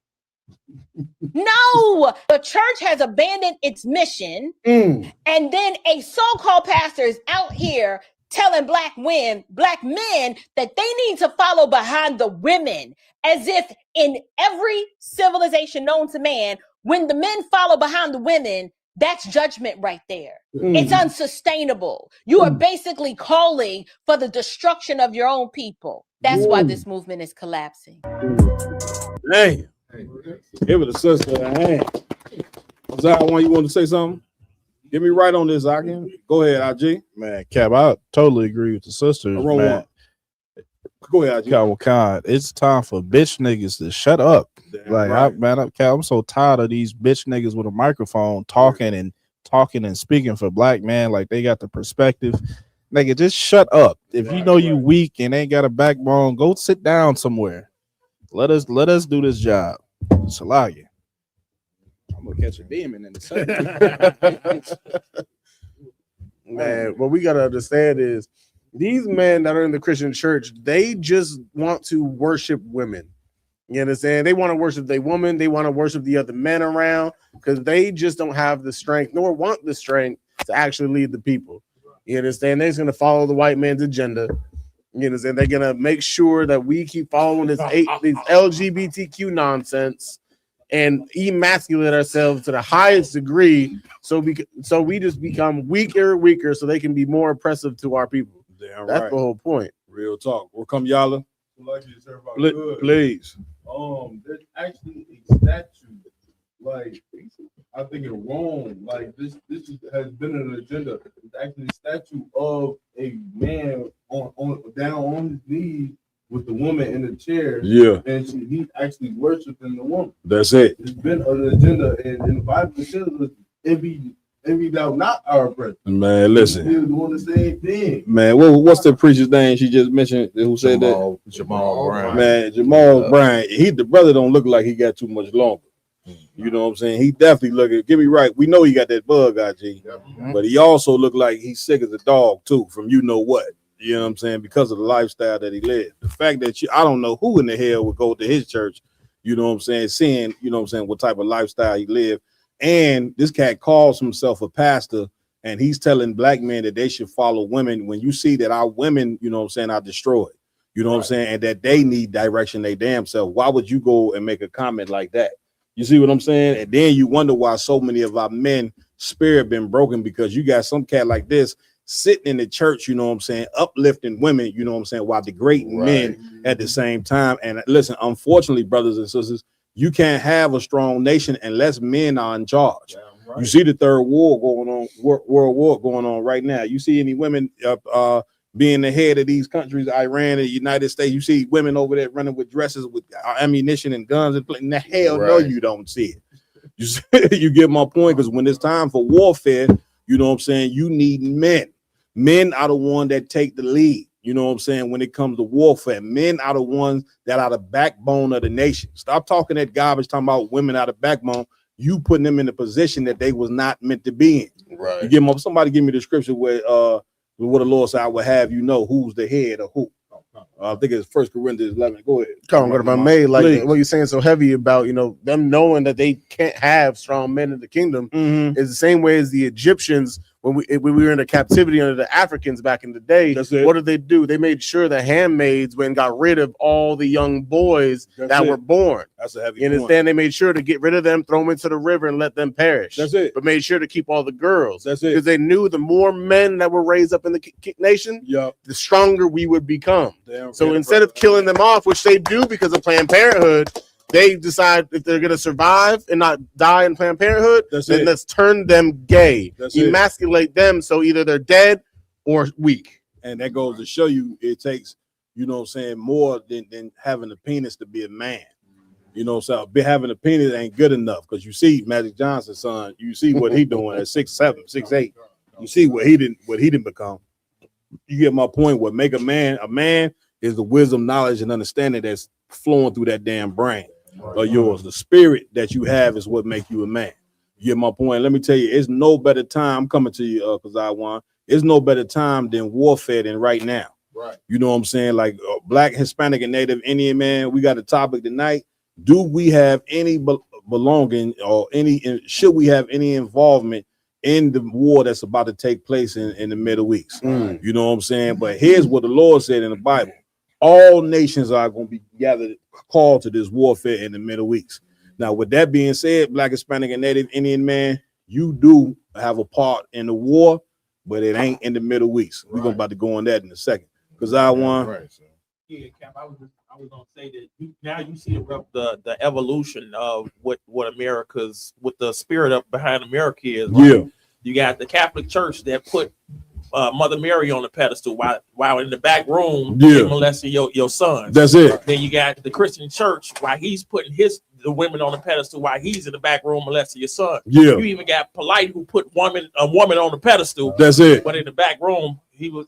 No, the church has abandoned its mission, and then a so-called pastor is out here telling black men that they need to follow behind the women, as if in every civilization known to man, when the men follow behind the women, that's judgment right there. It's unsustainable. You are basically calling for the destruction of your own people. That's why this movement is collapsing. Hey, give it a sister a hand. Zach, you want to say something? Get me right on this, Akin. Go ahead, IG. Man, Cap, I totally agree with the sisters, man. Go ahead, Cap, it's time for bitch niggas to shut up. Damn like, right. I'm so tired of these bitch niggas with a microphone talking and speaking for black men like they got the perspective. Nigga, just shut up. If you know you weak and ain't got a backbone, go sit down somewhere. Let us do this job. Salaya. I'm gonna catch a demon in the second. Man, what we gotta understand is these men that are in the Christian church, they just want to worship women. You understand? They want to worship the woman. They want to worship the other men around because they just don't have the strength nor want the strength to actually lead the people. You understand? They're just going to follow the white man's agenda. You understand? They're going to make sure that we keep following these LGBTQ nonsense and emasculate ourselves to the highest degree. So we just become weaker so they can be more oppressive to our people. Damn That's right. the whole point. Real talk. We'll come, Yala. Please. There's actually a statute, like I think in Rome, like this has been an agenda. It's actually a statue of a man on down on his knees with the woman in the chair. Yeah. And he's actually worshiping the woman. That's it. It's been an agenda, and the Bible says envy thou not our brethren. Man, listen. He was doing the same thing. Man, what's the preacher's name she just mentioned? Who said that? Jamal Brown. Man, Jamal Brown. The brother don't look like he got too much longer. You know what I'm saying? He definitely look. Get me right. We know he got that bug, IG, but he also look like he's sick as a dog too. From you know what? You know what I'm saying? Because of the lifestyle that he lived. The fact that I don't know who in the hell would go to his church. You know what I'm saying? Seeing, you know what I'm saying, what type of lifestyle he lived. And this cat calls himself a pastor, and he's telling black men that they should follow women. When you see that our women, you know what I'm saying, are destroyed, you know what I'm saying, and that they need direction they damn self. Why would you go and make a comment like that? You see what I'm saying? And then you wonder why so many of our men spirit been broken, because you got some cat like this sitting in the church, you know what I'm saying, uplifting women, you know what I'm saying, while degrading men at the same time. And listen, unfortunately, brothers and sisters, you can't have a strong nation unless men are in charge. You see the third war going on, world war going on right now. You see any women being the head of these countries, Iran and the United States? You see women over there running with dresses with ammunition and guns and playing. The hell no, you don't see it. You get my point? Because when it's time for warfare, you know what I'm saying, you need men. Men are the ones that take the lead. You know what I'm saying? When it comes to warfare, men are the ones that are the backbone of the nation. Stop talking that garbage, talking about women are the backbone. You putting them in a position that they was not meant to be in. Right. You give them, somebody give me the scripture where what the Lord said, I will have you know who's the head of who. I think it's 1 Corinthians 11. Go ahead. Come on, if I may, like Please. what you're saying so heavy about, you know, them knowing that they can't have strong men in the kingdom is the same way as the Egyptians when we were in the captivity under the Africans back in the day. What did they do? They made sure the handmaids went and got rid of all the young boys that were born. That's a heavy You understand? They made sure to get rid of them, throw them into the river, and let them perish. That's it. But made sure to keep all the girls. That's it. Because they knew the more men that were raised up in the nation, the stronger we would become. So instead of killing them off, which they do because of Planned Parenthood, they decide if they're going to survive and not die in Planned Parenthood, then let's turn them gay, emasculate them so either they're dead or weak. And that goes to show you it takes, you know what I'm saying, more than having a penis to be a man. You know, so having a penis ain't good enough, because you see Magic Johnson's son, you see what he doing at 6'7", 6'8". You see what he didn't become. You get my point. What make a man is the wisdom, knowledge, and understanding that's flowing through that damn brain of yours. The spirit that you have is what make you a man. You get my point? Let me tell you, it's no better time. I'm coming to you, because I want. It's no better time than warfare than right now. Right. You know what I'm saying? Like Black, Hispanic, and Native Indian man. We got a topic tonight. Do we have any belonging or should we have any involvement in the war that's about to take place in the Middle East? You know what I'm saying? But here's what the Lord said in the Bible. All nations are going to be gathered, called to this warfare in the Middle East. Now, with that being said, Black, Hispanic, and Native Indian man, you do have a part in the war, but it ain't in the Middle East. We're about to go on that in a second. Because I want. Yeah, Cap, I was gonna say that now you see the evolution of what what the spirit up behind America is. Right? You got the Catholic Church that put Mother Mary on the pedestal while in the back room molesting your son. That's it. Then you got the Christian Church while he's putting the women on the pedestal while he's in the back room molesting your son. You even got Polite who put a woman on the pedestal. That's it. But in the back room he was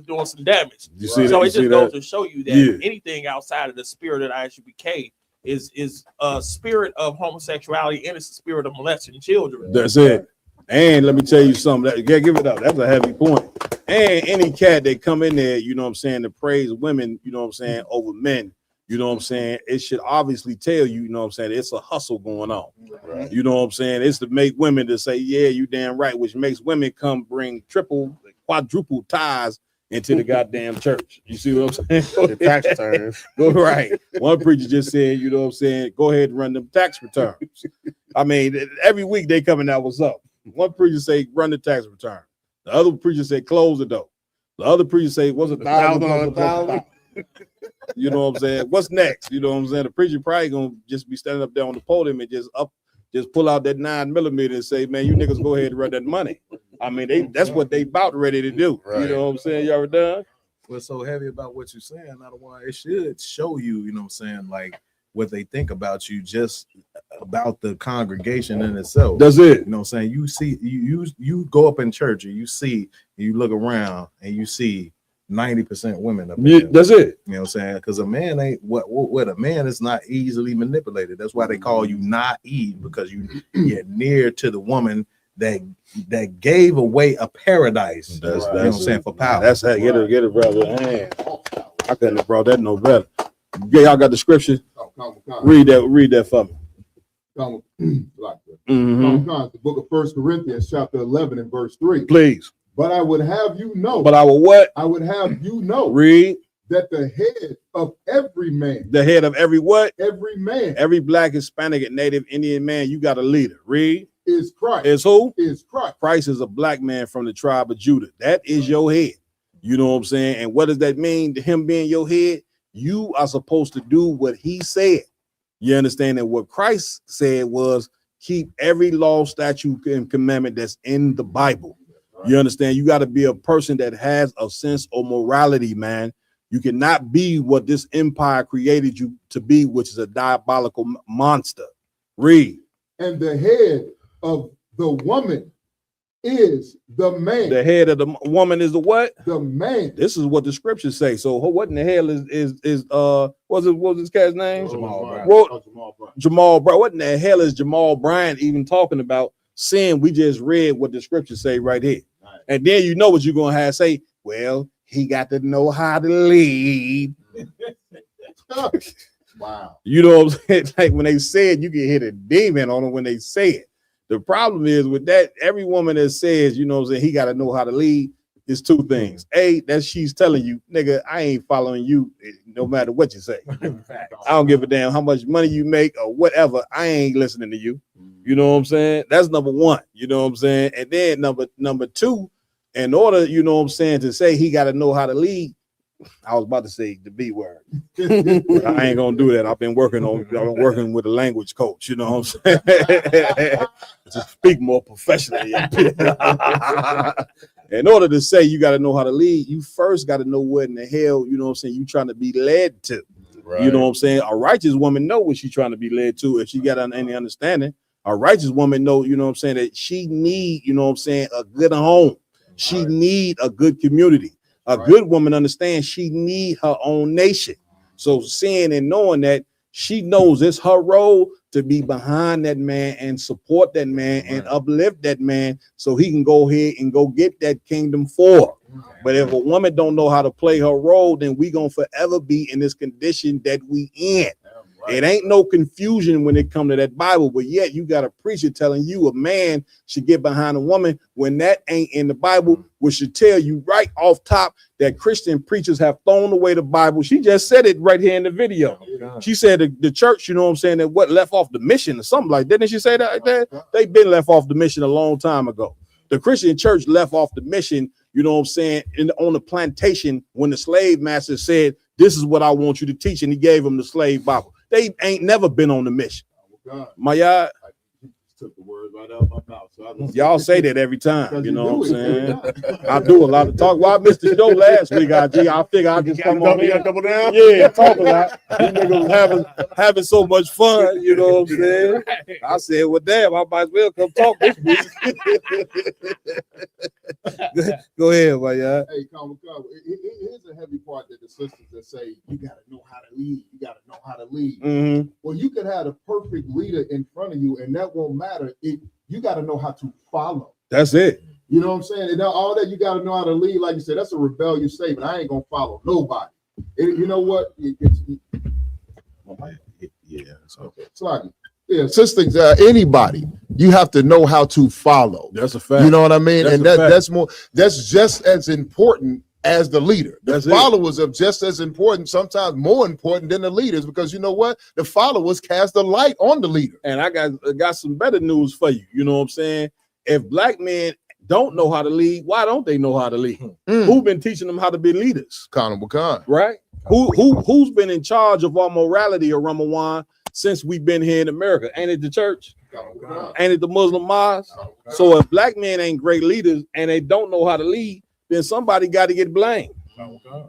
doing some damage. You see so that? it just goes to show you that anything outside of the spirit of ISUPK is a spirit of homosexuality, and it's a spirit of molesting children. That's it. And let me tell you something. Give it up. That's a heavy point. And any cat that come in there, you know what I'm saying, to praise women, you know what I'm saying, over men, you know what I'm saying, it should obviously tell you, you know what I'm saying, it's a hustle going on. Right. You know what I'm saying? It's to make women to say, yeah, you damn right, which makes women come bring triple, quadruple ties into the goddamn church. You see what I'm saying? The tax returns. Go right. One preacher just said, you know what I'm saying, go ahead and run them tax returns. I mean, every week they coming out, what's up? One preacher say, run the tax return. The other preacher say, close the door. The other preacher say, what's $1,000? You know what I'm saying? What's next? You know what I'm saying? The preacher probably gonna just be standing up there on the podium and just pull out that 9mm and say, man, you niggas go ahead and run that money. I mean, that's what they about ready to do. You know what I'm saying? You ever done? What's so heavy about what you're saying, not why it should show you, you know what I'm saying, like what they think about you, just about the congregation in itself. That's it. You know what I'm saying? You see, you go up in church and you look around and you see 90% women up there. That's it. You know what I'm saying? Because a man ain't what a man is not easily manipulated. That's why they call you naive, because you get near to the woman that gave away a paradise. You know what I'm saying, for power. That's how get it, brother. Man, I couldn't have brought that no better. Yeah, y'all got the scripture. Read that for me. The book of 1 Corinthians, chapter 11 and verse 3. Please. But I would have you know. But I will what? I would have you know. Read. That the head of every man. The head of every what? Every man. Every Black, Hispanic, and Native Indian man, you got a leader. Read. Is Christ. Is who? Is Christ. Christ is a Black man from the tribe of Judah. That is your head. You know what I'm saying? And what does that mean? Him being your head, you are supposed to do what he said. You understand that what Christ said was keep every law, statute, and commandment that's in the Bible. You understand? You got to be a person that has a sense of morality, man. You cannot be what this empire created you to be, which is a diabolical monster. Read. And the head of the woman is the man. The head of the woman is the what? The man. This is what the scriptures say. So what in the hell is what was this cat's name? Jamal Bryant. Well, Jamal Bryant. What in the hell is Jamal Bryant even talking about? Saying we just read what the scriptures say right here. Right. And then you know what you're gonna have to say. Well, he got to know how to lead. Wow. You know what I'm saying? Like when they say it, you can hit a demon on them when they say it. The problem is with that, every woman that says, you know what I'm saying, he got to know how to lead, is two things. A, that she's telling you, nigga, I ain't following you no matter what you say. I don't give a damn how much money you make or whatever. I ain't listening to you. You know what I'm saying? That's number one. You know what I'm saying? And then number two, in order, you know what I'm saying, to say he got to know how to lead, I was about to say the B word. I ain't gonna do that. I've been working with a language coach, you know what I'm saying? To speak more professionally. In order to say you got to know how to lead, you first got to know what in the hell, you know what I'm saying, you trying to be led to. Right. You know what I'm saying? A righteous woman know what she's trying to be led to. If she got any understanding, a righteous woman know, you know what I'm saying, that she need, you know what I'm saying, a good home. She need a good community. A good woman understands she need her own nation. So seeing and knowing that, she knows it's her role to be behind that man and support that man and uplift that man so he can go ahead and go get that kingdom forward. But if a woman don't know how to play her role, then we gonna forever be in this condition that we in. It ain't no confusion when it come to that Bible, but yet you got a preacher telling you a man should get behind a woman when that ain't in the Bible, which should tell you right off top that Christian preachers have thrown away the Bible. She just said it right here in the video. She said the church, you know what I'm saying, that what left off the mission or something like that. Didn't she say that? They've been left off the mission a long time ago. The Christian church left off the mission, you know what I'm saying, on the plantation when the slave master said, this is what I want you to teach, and he gave them the slave Bible. They ain't never been on the mission. My y'all took the words right out of my mouth. So y'all say that every time, you know what I'm saying? I do a lot of talk. Well, I missed the show last week, IG. I figure I just come on here. Double down? Yeah, talk a lot. These niggas having so much fun, you know what I'm saying? I said, well, damn, I might as well come talk this week. Go ahead, my y'all. Hey, here's a heavy part that the sisters that say you gotta know how to lead. You gotta know how to lead. Mm-hmm. Well, you could have a perfect leader in front of you, and that won't matter. You gotta know how to follow. That's it. You know what I'm saying? And all that you gotta know how to lead, like you said, that's a rebellious statement. I ain't gonna follow nobody. You know what? It's like, yeah, sisters, anybody, you have to know how to follow. That's a fact. You know what I mean? That's and that's just as important as the leader. The followers are just as important, sometimes more important than the leaders, because you know what? The followers cast a light on the leader. And I got some better news for you. You know what I'm saying? If black men don't know how to lead, why don't they know how to lead? Who's been teaching them how to be leaders? Khan Bukan. Right? Who's been in charge of our morality around Ramawan since we've been here in America. Ain't it the church? Ain't it the Muslim mosque? So if black men ain't great leaders and they don't know how to lead, then somebody got to get blamed.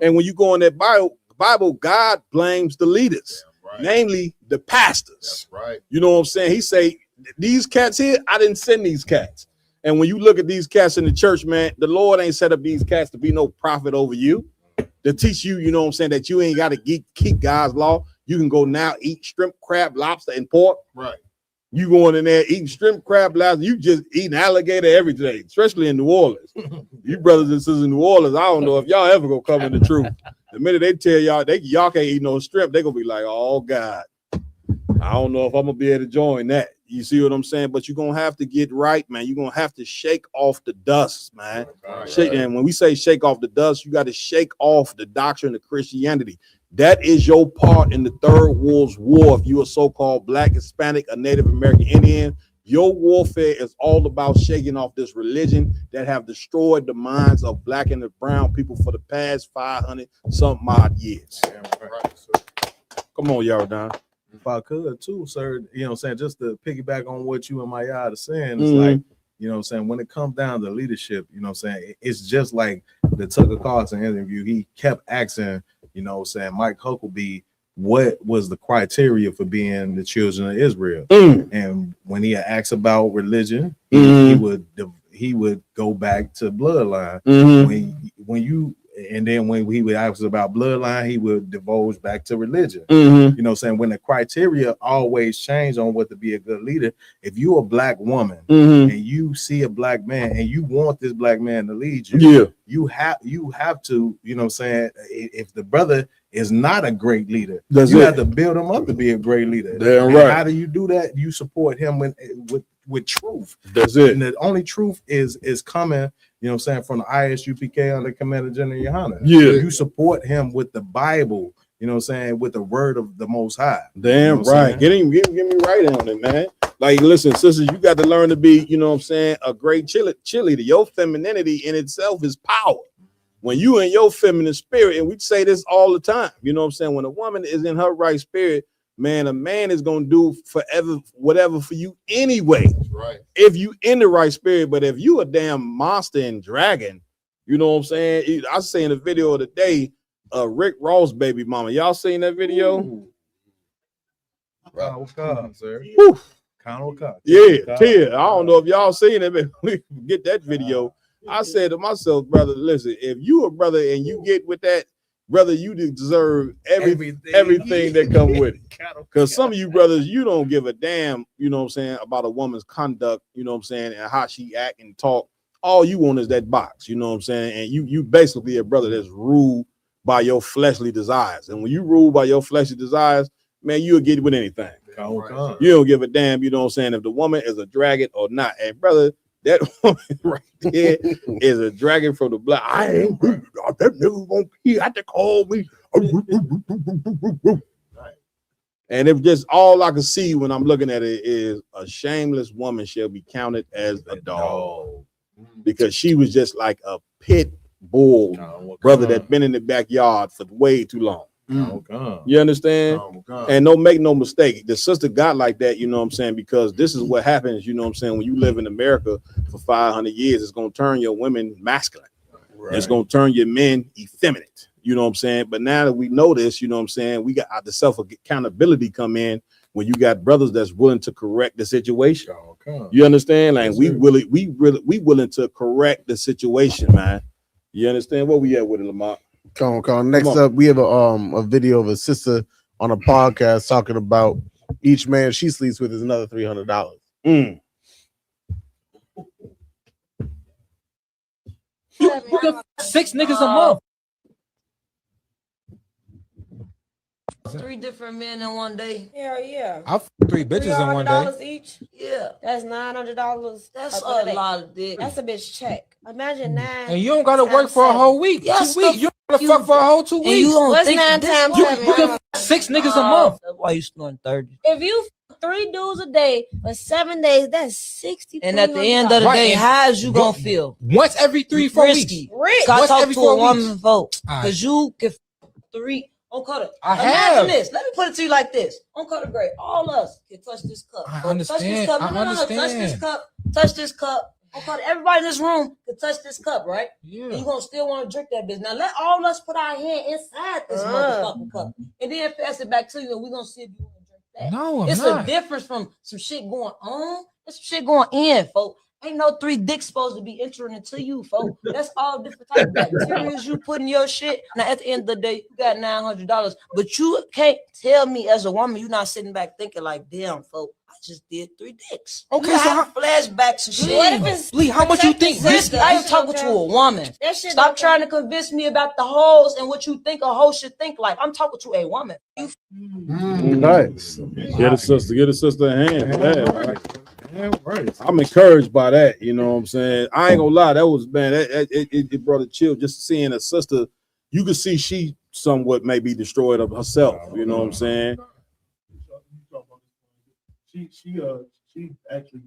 And when you go in that Bible, God blames the leaders, namely the pastors. Right. You know what I'm saying? He say, these cats here, I didn't send these cats. And when you look at these cats in the church, man, the Lord ain't set up these cats to be no prophet over you, to teach you, you know what I'm saying, that you ain't got to keep God's law. You can go now eat shrimp, crab, lobster, and pork. Right. You going in there eating shrimp, crab, lobster, you just eating alligator every day, especially in New Orleans. You brothers and sisters in New Orleans, I don't know if y'all ever gonna come in the truth. The minute they tell y'all y'all can't eat no shrimp, they gonna be like, oh God, I don't know if I'm gonna be able to join that. You see what I'm saying? But you're gonna have to get right, man. You're gonna have to shake off the dust, man. And when we say shake off the dust, you got to shake off the doctrine of Christianity. That is your part in the Third World War. If you're a so-called Black, Hispanic, or Native American Indian, your warfare is all about shaking off this religion that have destroyed the minds of Black and the brown people for the past 500 something odd years. Come on, y'all, Don. If I could too, sir, you know what I'm saying, just to piggyback on what you and my yard are saying, it's like, you know what I'm saying, when it comes down to leadership, you know what I'm saying, it's just like the Tucker Carlson interview. He kept asking, you know what I'm saying, Mike Huckabee, what was the criteria for being the children of Israel? And when he asked about religion, he would go back to bloodline. And then when he would ask about bloodline, he would divulge back to religion. You know what I'm saying? When the criteria always change on what to be a good leader, if you're a Black woman and you see a Black man and you want this Black man to lead you, you have to, you know what I'm saying, if the brother is not a great leader, you have to build him up to be a great leader. Damn right. How do you do that? You support him with truth. That's it. And the only truth is coming, you know what I'm saying, from the ISUPK under Commander General Yohana. You support him with the Bible, you know what I'm saying, with the word of the Most High. Damn you know right. Get me right on it, man. Like, listen, sisters, you got to learn to be, you know what I'm saying, a great cheerleader. Your femininity in itself is power. When you in your feminine spirit, and we say this all the time, you know what I'm saying, when a woman is in her right spirit, man, a man is gonna do forever whatever for you anyway. Right. If you in the right spirit, but if you a damn monster and dragon, you know what I'm saying. I was saying the video of the day, Rick Ross baby mama. Y'all seen that video? Sir. Yeah, I don't know if y'all seen it, but we get that video. I said to myself, brother, listen, if you a brother and you get with that, brother, you deserve everything that come with it. Because some of you brothers, you don't give a damn, you know what I'm saying, about a woman's conduct, you know what I'm saying, and how she act and talk. All you want is that box, you know what I'm saying? And you basically a brother that's ruled by your fleshly desires. And when you rule by your fleshly desires, man, you'll get with anything. You don't give a damn, you know what I'm saying, if the woman is a dragon or not. And brother, that woman right there is a dragon from the block. I ain't that nigga won't he had to call me. And if just all I can see when I'm looking at it is a shameless woman shall be counted as a dog. Because she was just like a pit bull brother that been in the backyard for way too long. You understand? And don't make no mistake, the sister got like that, you know what I'm saying, because this is what happens, you know what I'm saying, when you live in America for 500 years, it's going to turn your women masculine. It's going to turn your men effeminate, you know what I'm saying. But now that we know this, you know what I'm saying, we got the self accountability come in when you got brothers that's willing to correct the situation. You understand? Like we willing to correct the situation, man. You understand? Where we at with it, Lamont? Come on. Next up, we have a video of a sister on a podcast talking about each man she sleeps with is another $300. You can 6 niggas a month. 3 different men in one day. Hell yeah. I 3 bitches in one day. $300 each. Yeah, that's $900. That's a lot of dick. That's a bitch check. Imagine 9. And you don't gotta work for a whole week. 2 weeks. You don't gotta fuck for a whole 2 weeks. You don't What's think 9 times 7? You can 6 niggas a month. That's why you snoring 30. If you 3 dudes a day for 7 days, that's 60. And at the end of the day, how's you gonna feel? Once every 3-4 weeks. Rich. Gotta Once talk every to 4 a woman weeks. vote. All right. Because you can 3 On Cutter. I Imagine have. this. Let me put it to you like this. On Cutter Gray, all us can touch this cup. I Touch this understand. cup. I No, touch this understand. cup. Touch this cup. On Cutter, everybody in this room can touch this cup, right? Yeah. And you're gonna still want to drink that bitch. Now let all us put our hand inside this motherfucking cup. And then pass it back to you, and we're gonna see if you want to drink that. No, I'm it's not. a difference from some shit going on and some shit going in, folks. Ain't no 3 dicks supposed to be entering into you, folks. That's all different type of bacteria you put in your shit. Now, at the end of the day, you got $900, but you can't tell me as a woman you're not sitting back thinking like, damn, folks, I just did 3 dicks. Okay, You so have flashbacks and shit. What if it's Lee, how much you think Listen, I am talking to a woman. That shit Stop don't trying to convince me about the hoes and what you think a hoe should think like. I'm talking to a woman. Nice. Get a sister a hand. Yeah, right. I'm encouraged by that. You know what I'm saying? I ain't gonna lie. That was, man, it brought a chill just seeing a sister. You could see she somewhat may be destroyed of herself. You know what I'm saying? She actually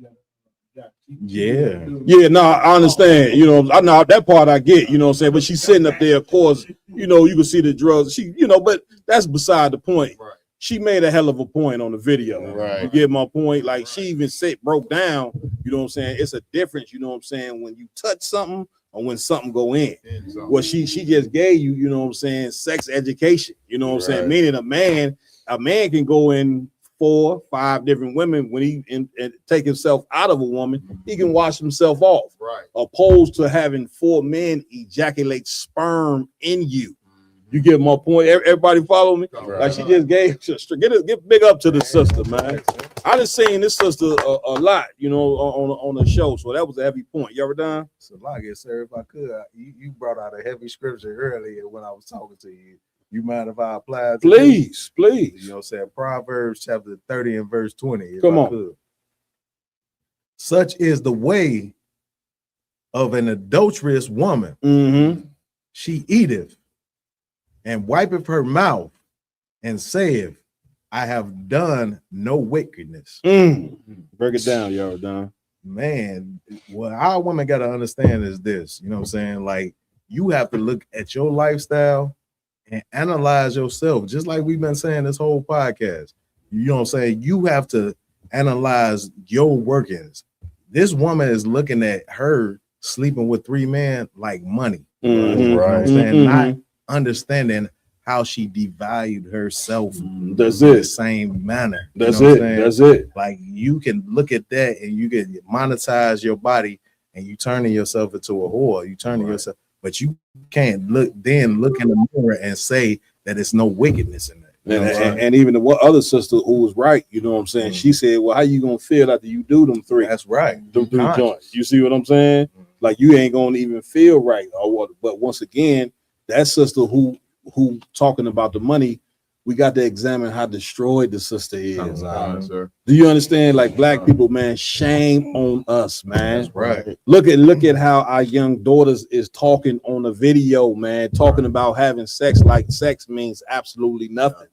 got. Yeah, no, I understand. You know, I know that part I get, you know what I'm saying? But she's sitting up there, of course, you know, you can see the drugs. She, you know, but that's beside the point. Right. She made a hell of a point on the video. Right. You get my point? Like she even broke down, you know what I'm saying? It's a difference, you know what I'm saying, when you touch something or when something go in. Exactly. Well, she just gave you, you know what I'm saying, sex education. You know what I'm saying? Meaning a man can go in 4, 5 different women when he and take himself out of a woman, he can wash himself off. Right. Opposed to having 4 men ejaculate sperm in you. You get my point. Everybody follow me? Right. Like she just gave, get big up to the sister, man. I done seen this sister a lot, you know, on the show. So that was a heavy point. You ever done? So like it, sir, if I could, you brought out a heavy scripture earlier when I was talking to you. You mind if I apply it? Please. You know what I'm saying? Proverbs chapter 30 and verse 20. Come on. Could. Such is the way of an adulterous woman. Mm-hmm. She eateth and wipeth her mouth and saith, I have done no wickedness. Break it down, y'all done. Man, what our women got to understand is this, you know what I'm saying? Like, you have to look at your lifestyle and analyze yourself, just like we've been saying this whole podcast. You know what I'm saying? You have to analyze your workings. This woman is looking at her sleeping with 3 men like money. Mm-hmm. You know what I'm saying? Mm-hmm. Not understanding how she devalued herself That's in it. the same manner. You That's know what it. I'm saying? That's it. Like, you can look at that and you can monetize your body and you turning yourself into a whore. You turning yourself, but you can't look in the mirror and say that it's no wickedness in that. You know what I'm saying? And even the other sister who was right, you know what I'm saying? She said, well, how you gonna feel after you do them 3? That's right. Them 3 Conscious. joints. You see what I'm saying? Like you ain't gonna even feel right or what. But once again, that sister who talking about the money, we got to examine how destroyed the sister is. Sir. Do you understand? Like black people, man, shame on us, man. That's right. Look at how our young daughters is talking on the video, man, talking about having sex like sex means absolutely nothing.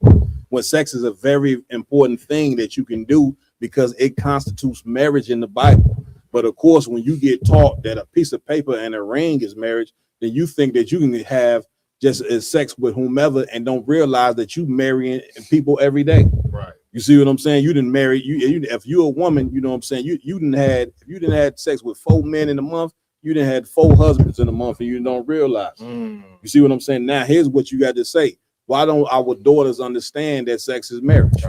When sex is a very important thing that you can do because it constitutes marriage in the Bible. But of course, when you get taught that a piece of paper and a ring is marriage, then you think that you can have just as sex with whomever and don't realize that you marrying people every day. Right. You see what I'm saying? You didn't marry you if you're a woman, you know what I'm saying? You didn't had sex with 4 men in a month, you didn't had 4 husbands in a month and you don't realize. You see what I'm saying? Now here's what you got to say. Why don't our daughters understand that sex is marriage?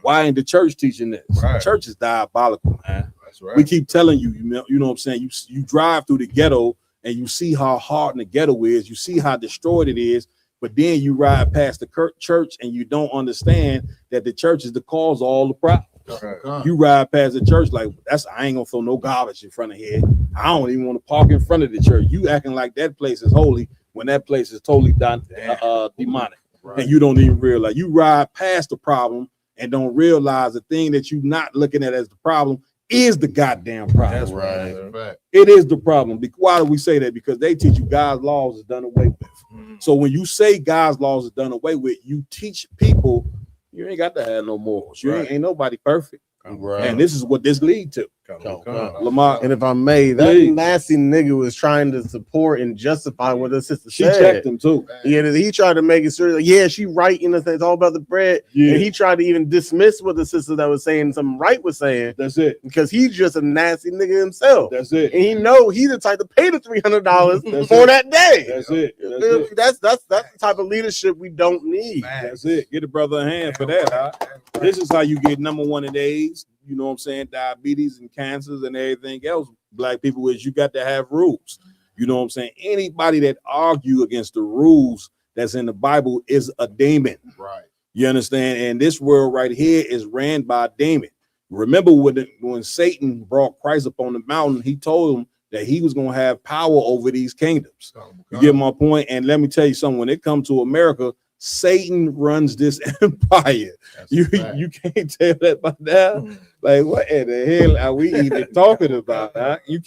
Why ain't the church teaching this? The church is diabolical, man. That's right. We keep telling you, you know what I'm saying? You drive through the ghetto and you see how hard the ghetto is, you see how destroyed it is, but then you ride past the church and you don't understand that the church is the cause of all the problems. You ride past the church like, I ain't gonna throw no garbage in front of here. I don't even want to park in front of the church. You acting like that place is holy when that place is totally demonic. And you don't even realize. You ride past the problem and don't realize the thing that you're not looking at as the problem is the goddamn problem. That's right. It is the problem. Why do we say that? Because they teach you God's laws is done away with. So when you say God's laws is done away with, you teach people you ain't got to have no morals. You ain't nobody perfect. And this is what this lead to. Lamar, and if I may, that please. nasty nigga was trying to support and justify what the sister She said. checked him too. Yeah, he tried to make it sure, like, yeah, she right, you know, it's all about the bread. Yeah. And he tried to even dismiss what the sister that was saying something right was saying. That's it. Because he's just a nasty nigga himself. That's it. And he know he's the type to pay the $300 for it. that day. That's it. That's the type of leadership we don't need. That's it. Get a brother a hand for that, huh? This is how you get number one in AIDS, you know what I'm saying? Diabetes and cancers and everything else. Black people is you got to have rules. You know what I'm saying? Anybody that argue against the rules that's in the Bible is a demon. Right. You understand? And this world right here is ran by a demon. Remember when Satan brought Christ up on the mountain, he told him that he was going to have power over these kingdoms. You get my point? And let me tell you something, when it comes to America, Satan runs this empire. You can't tell that by now. Like, what in the hell are we even talking about? Huh? You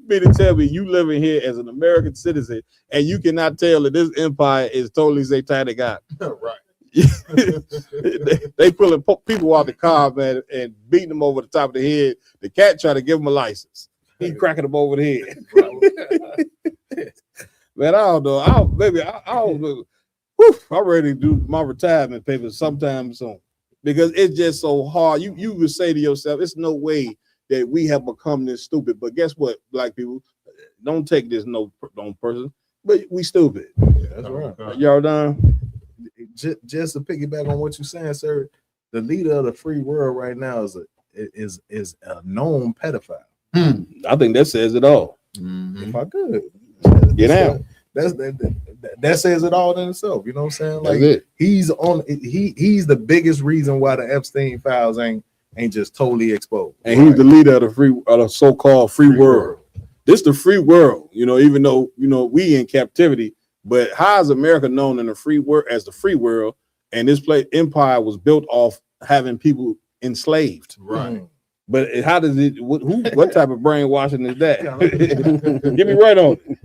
mean to tell me you living here as an American citizen and you cannot tell that this empire is totally satanic out? Right. they pulling people out the car, man, and beating them over the top of the head. The cat trying to give him a license. He cracking them over the head. Man, I don't know. I don't know. Whew, I'm ready to do my retirement papers sometime soon because it's just so hard. You would say to yourself, it's no way that we have become this stupid. But guess what, black people? Don't take this no person, but we stupid. Yeah, that's right. Y'all done? Just to piggyback on what you're saying, sir, the leader of the free world right now is a known pedophile. I think that says it all. If I could get out. That says it all in itself. You know what I'm saying? Like That's it. He's the biggest reason why the Epstein files ain't just totally exposed. And he's the leader of the so-called free world. This the free world, you know, even though we in captivity, but how is America known in the free world as the free world? And this empire was built off having people enslaved. Right. But how does it what type of brainwashing is that? Get me right on it.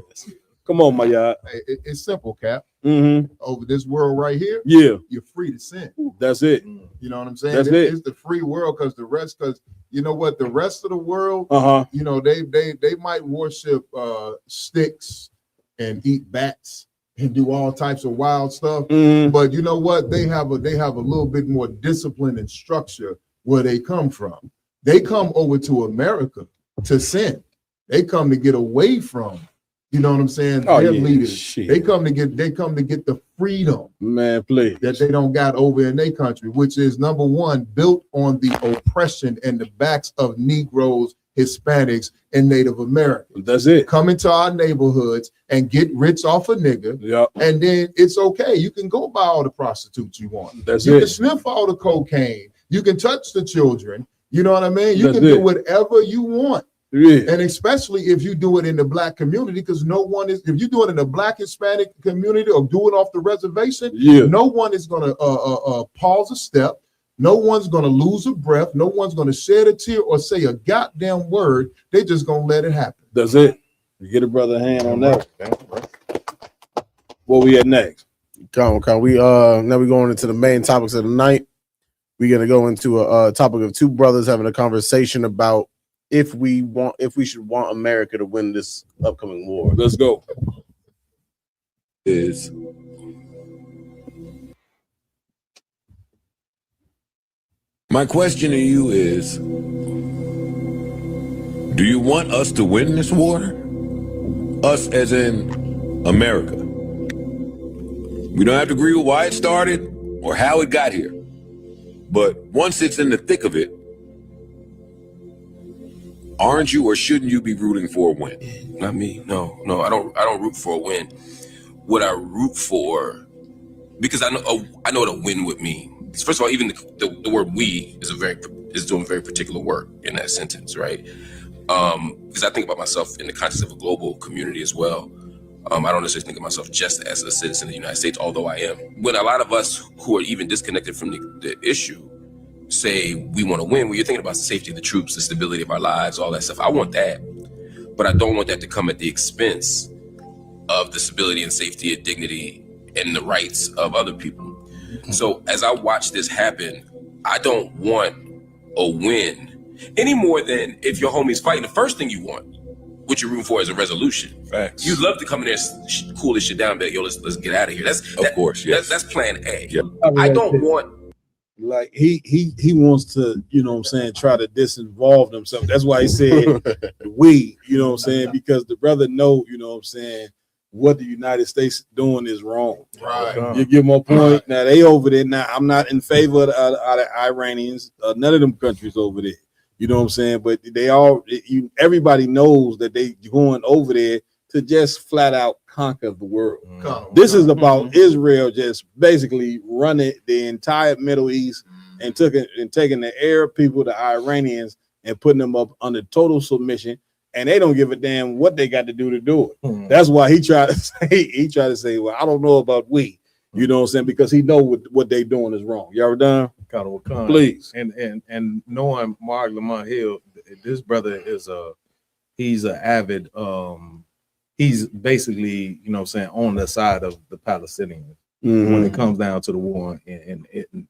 Come on, my y'all. It's simple, Cap. Mm-hmm. Over this world right here, you're free to sin. That's it. You know what I'm saying? That's it. It's the free world because you know what, the rest of the world, you know, they might worship sticks and eat bats and do all types of wild stuff. But you know what? They have a little bit more discipline and structure where they come from. They come over to America to sin. They come to get away from, you know what I'm saying? Their leaders. Shit. They come to get the freedom, man, please, that they don't got over in their country, which is number one, built on the oppression and the backs of Negroes, Hispanics, and Native Americans. That's it. Come into our neighborhoods and get rich off a nigga. Yep. And then it's okay. You can go buy all the prostitutes you want. That's you it. can sniff all the cocaine. You can touch the children. You know what I mean? You That's can do it. whatever you want. Yeah. And especially if you do it in the black community, because if you do it in the black Hispanic community or do it off the reservation, no one is going to pause a step. No one's going to lose a breath. No one's going to shed a tear or say a goddamn word. They just going to let it happen. That's it. You get a brother a hand on that. What we at next? Come. We now we going into the main topics of the night. We're gonna go into a topic of two brothers having a conversation about if we should want America to win this upcoming war. Let's go. My question to you is, do you want us to win this war? Us as in America. We don't have to agree with why it started or how it got here. But once it's in the thick of it, aren't you or shouldn't you be rooting for a win? Not me. No, I don't root for a win. What I root for, because I know what a win would mean. First of all, even the word "we" is doing very particular work in that sentence, right? Because I think about myself in the context of a global community as well. I don't necessarily think of myself just as a citizen of the United States, although I am. When a lot of us who are even disconnected from the issue say we want to win, well, you're thinking about the safety of the troops, the stability of our lives, all that stuff. I want that, but I don't want that to come at the expense of the stability and safety and dignity and the rights of other people. So as I watch this happen, I don't want a win any more than if your homie's fighting. The first thing you want, what you're rooting for, is a resolution. Facts. You'd love to come in there and cool this shit down, but yo, let's get out of here. That's Of course, yes. That's plan A. Yep. I don't want. Like he wants to, you know what I'm saying, try to disinvolve himself. That's why he said we, you know what I'm saying, because the brother know, you know what I'm saying, what the United States doing is wrong. Right. You get my point. Now they over there. Now I'm not in favor of the Iranians, none of them countries over there. You know what I'm saying? But they all, everybody knows that they going over there to just flat out conquer the world. This is about Israel just basically running the entire Middle East and taking the Arab people, the Iranians, and putting them up under total submission. And they don't give a damn what they got to do it. That's why he tried to say, well, I don't know about we. You know what I'm saying? Because he know what they doing is wrong. You ever done? Please. And knowing Mark Lamont Hill, this brother is he's an avid he's basically, you know what I'm saying, on the side of the Palestinians when it comes down to the war in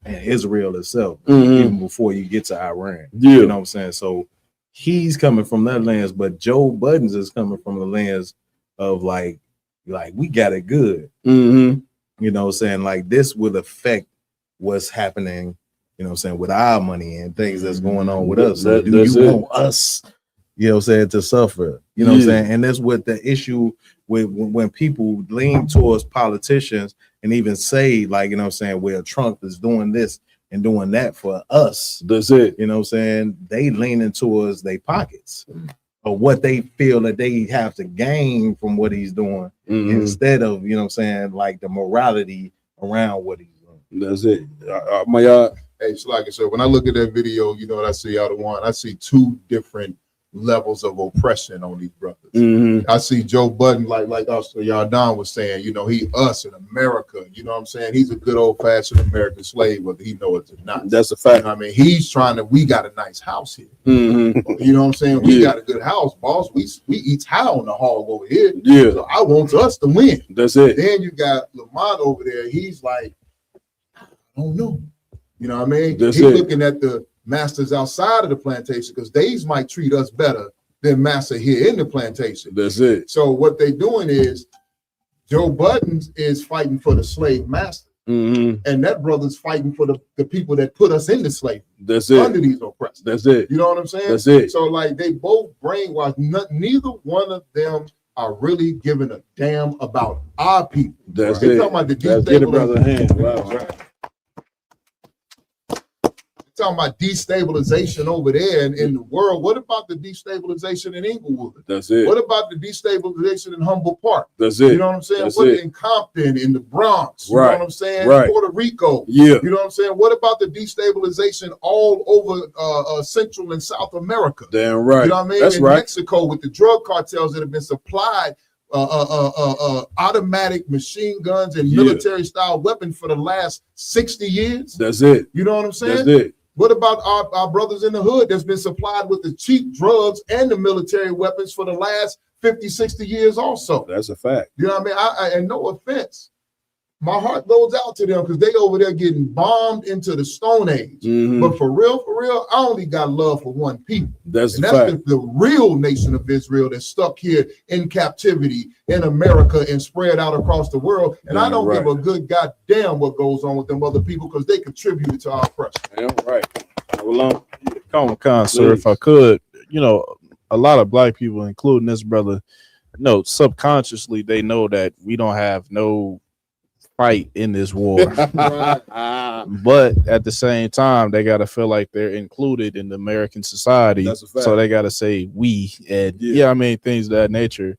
Israel itself, even before you get to Iran. You know what I'm saying? So he's coming from that lens, but Joe Buttons is coming from the lens of like we got it good. You know what I'm saying? Like this will affect what's happening, you know what I'm saying, with our money and things that's going on with us. So do you want us, you know what I'm saying, to suffer? You know what I'm saying? And that's what the issue with when people lean towards politicians and even say, like, you know what I'm saying, well, Trump is doing this and doing that for us. That's it. You know what I'm saying? They leaning towards their pockets or what they feel that they have to gain from what he's doing instead of, you know what I'm saying, like the morality around what he's doing. That's it. My Hey, so like I said, when I look at that video, you know what I see out of one? I see two different levels of oppression on these brothers. I see Joe Budden, like us, Yardan was saying, you know, he us in America, you know what I'm saying? He's a good old-fashioned American slave, whether he know it or not. That's a fact. You know what I mean, he's trying to, we got a nice house here. You know what I'm saying? We got a good house, boss. We eat high on the hog over here. So I want us to win. That's it. Then you got Lamont over there. He's like, I don't know. You know what I mean? He's looking at the masters outside of the plantation because they might treat us better than master here in the plantation. That's it. So what they doing is Joe Budden is fighting for the slave master. And that brother's fighting for the people that put us into slavery. That's it. Under these oppressors. That's it. You know what I'm saying? That's it. So like they both brainwashed. Neither one of them are really giving a damn about our people. That's They're it. talking about the That's get a brother hand. Wow. Talking about destabilization over there in the world. What about the destabilization in Inglewood? That's it. What about the destabilization in Humboldt Park? That's it. You know what I'm saying? That's What it. in Compton, in the Bronx? You Right. know what I'm saying? Right. Puerto Rico. Yeah. You know what I'm saying? What about the destabilization all over Central and South America? Damn right. You know what I mean? That's in right. Mexico with the drug cartels that have been supplied automatic machine guns and military style weapons for the last 60 years. That's it. You know what I'm saying? That's it. What about our brothers in the hood that's been supplied with the cheap drugs and the military weapons for the last 50, 60 years also? That's a fact. You know what I mean? And no offense, my heart goes out to them because they over there getting bombed into the Stone Age. But for real, I only got love for one people. That's and a that's fact. the real nation of Israel that's stuck here in captivity in America and spread out across the world. And I Damn don't right. give a good goddamn what goes on with them other people because they contributed to our oppression. Damn right. Well, Con, sir, if I could, you know, a lot of black people, including this brother, subconsciously they know that we don't have no fight in this war. But at the same time, they gotta feel like they're included in the American society. That's a fact. So they gotta say we and I mean things of that nature,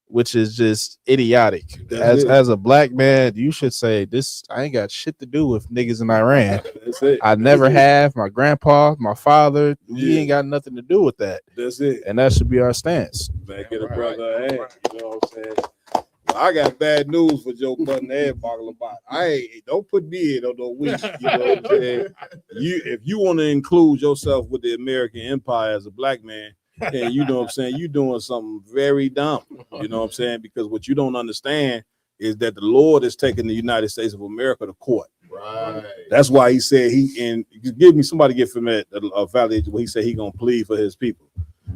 which is just idiotic. That's it. As a black man, you should say this. I ain't got shit to do with niggas in Iran. That's it. I never That's it. have. My grandpa, my father, we ain't got nothing to do with that. That's it. And that should be our stance. Man, get a brother a hand. You know what I'm saying? Well, I got bad news for Joe Budden and Mark Lamont. Don't put me in on no week. You know what I'm saying? If you want to include yourself with the American empire as a black man, and you know what I'm saying, you're doing something very dumb. You know what I'm saying? Because what you don't understand is that the Lord is taking the United States of America to court. Right. That's why he said somebody get from that valley where he said he gonna plead for his people.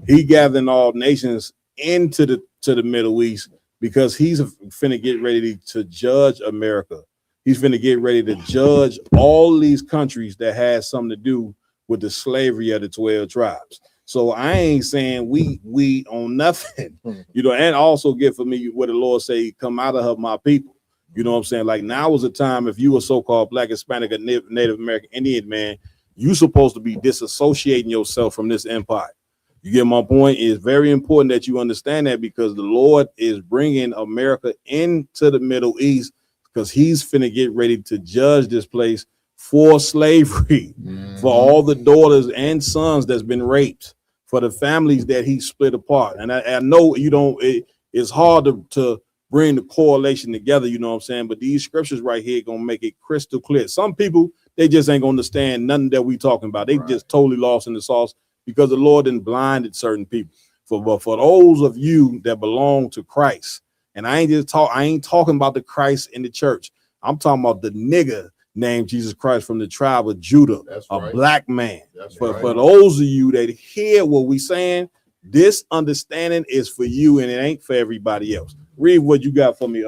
He gathering all nations into the Middle East because he's finna get ready to judge America. He's finna get ready to judge all these countries that has something to do with the slavery of the 12 tribes. So I ain't saying we on nothing, and also get for me what the Lord say, come out of her, my people. You know what I'm saying? Like now is a time, if you a so-called Black, Hispanic, or Native American Indian man, you supposed to be disassociating yourself from this empire. You get my point? It's very important that you understand that because the Lord is bringing America into the Middle East because he's finna get ready to judge this place for slavery, for all the daughters and sons that's been raped, for the families that he split apart. And I know it's hard to bring the correlation together, you know what I'm saying? But these scriptures right here gonna make it crystal clear. Some people, they just ain't gonna understand nothing that we talking about. They just totally lost in the sauce because the Lord done blinded certain people. But for those of you that belong to Christ, and I ain't talking about the Christ in the church. I'm talking about the nigga named Jesus Christ from the tribe of Judah, black man. For those of you that hear what we saying, this understanding is for you and it ain't for everybody else. Read what you got for me,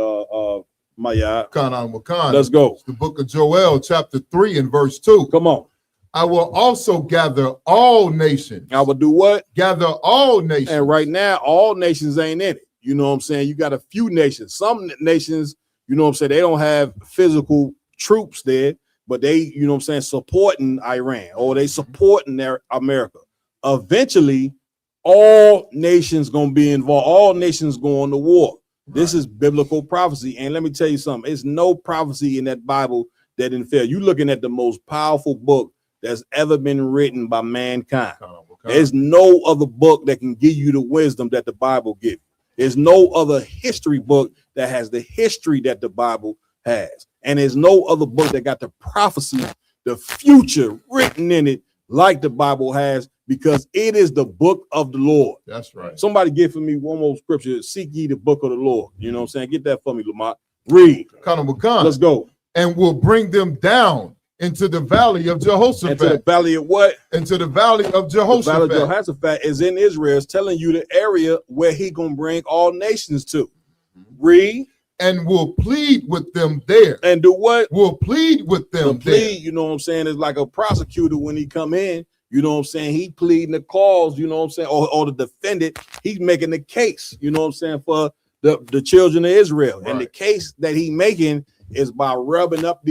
Maya. Let's go. It's the book of Joel, chapter 3 and verse 2. Come on. I will also gather all nations. I will do what? Gather all nations. And right now, all nations ain't in it. You know what I'm saying? You got a few nations. Some nations, you know what I'm saying, they don't have physical troops there, but they, you know what I'm saying, supporting Iran or they supporting their America. Eventually, all nations gonna be involved. All nations going to war. This is biblical prophecy. And let me tell you something. It's no prophecy in that Bible that didn't fail. You looking at the most powerful book that's ever been written by mankind. There's no other book that can give you the wisdom that the Bible gives. There's no other history book that has the history that the Bible has. And there's no other book that got the prophecy, the future written in it like the Bible has, because it is the book of the Lord. That's right. Somebody give for me one more scripture. Seek ye the book of the Lord. You know what I'm saying? Get that for me, Lamont. Read. Let's go. And will bring them down into the valley of Jehoshaphat. Into the valley of what? Into the valley of Jehoshaphat. The valley of Jehoshaphat is in Israel. It's telling you the area where he gonna bring all nations to. Read. And will plead with them there. And do what? Will plead with them plead, there. You know what I'm saying? It's like a prosecutor when he come in. You know what I'm saying? He pleading the cause, you know what I'm saying? Or the defendant, he's making the case, you know what I'm saying, for the children of Israel. Right. And the case that he making is by revving up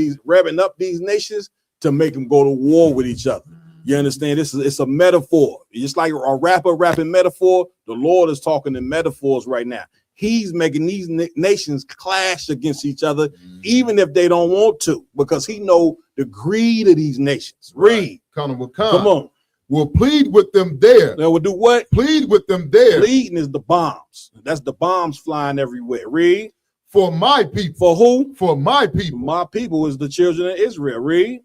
these nations to make them go to war with each other. You understand? It's a metaphor. Just like a rapper rapping metaphor, the Lord is talking in metaphors right now. He's making these nations clash against each other, even if they don't want to, because he know the greed of these nations. Read. Come on. We'll plead with them there. Now we'll do what? Plead with them there. Pleading is the bombs. That's the bombs flying everywhere. Read. For my people. For who? For my people. My people is the children of Israel. Read.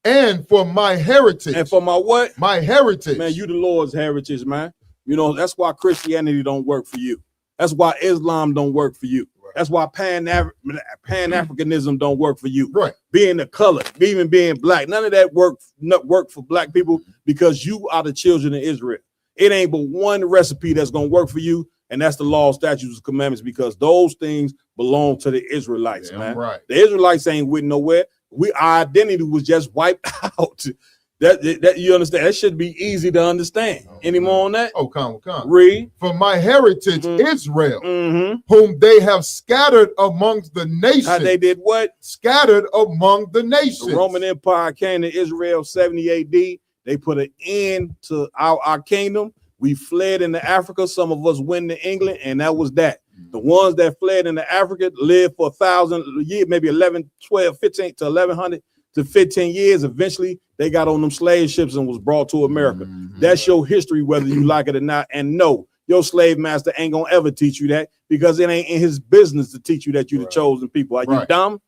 And for my heritage. And for my what? My heritage. Man, you the Lord's heritage, man. You know, that's why Christianity don't work for you. That's why Islam don't work for you. That's why Pan-Africanism don't work for you. Right. Being the color, even being black, none of that work for black people because you are the children of Israel. It ain't but one recipe that's gonna work for you, and that's the law, statutes, and commandments, because those things belong to the Israelites, man. Right. The Israelites ain't with nowhere. Our identity was just wiped out. That you understand? That should be easy to understand. Any more on that? Oh, come. Read. For my heritage, Israel, whom they have scattered amongst the nations. How they did what? Scattered among the nations. The Roman Empire came to Israel 70 AD. They put an end to our kingdom. We fled into Africa. Some of us went to England, and that was that. The ones that fled into Africa lived for 1,000 years, maybe 11, 12, 15 to 1,100 to 15 years. Eventually, they got on them slave ships and was brought to America. That's your history, whether you like it or not. And no, your slave master ain't gonna ever teach you that, because it ain't in his business to teach you that you're the chosen people. Are you dumb?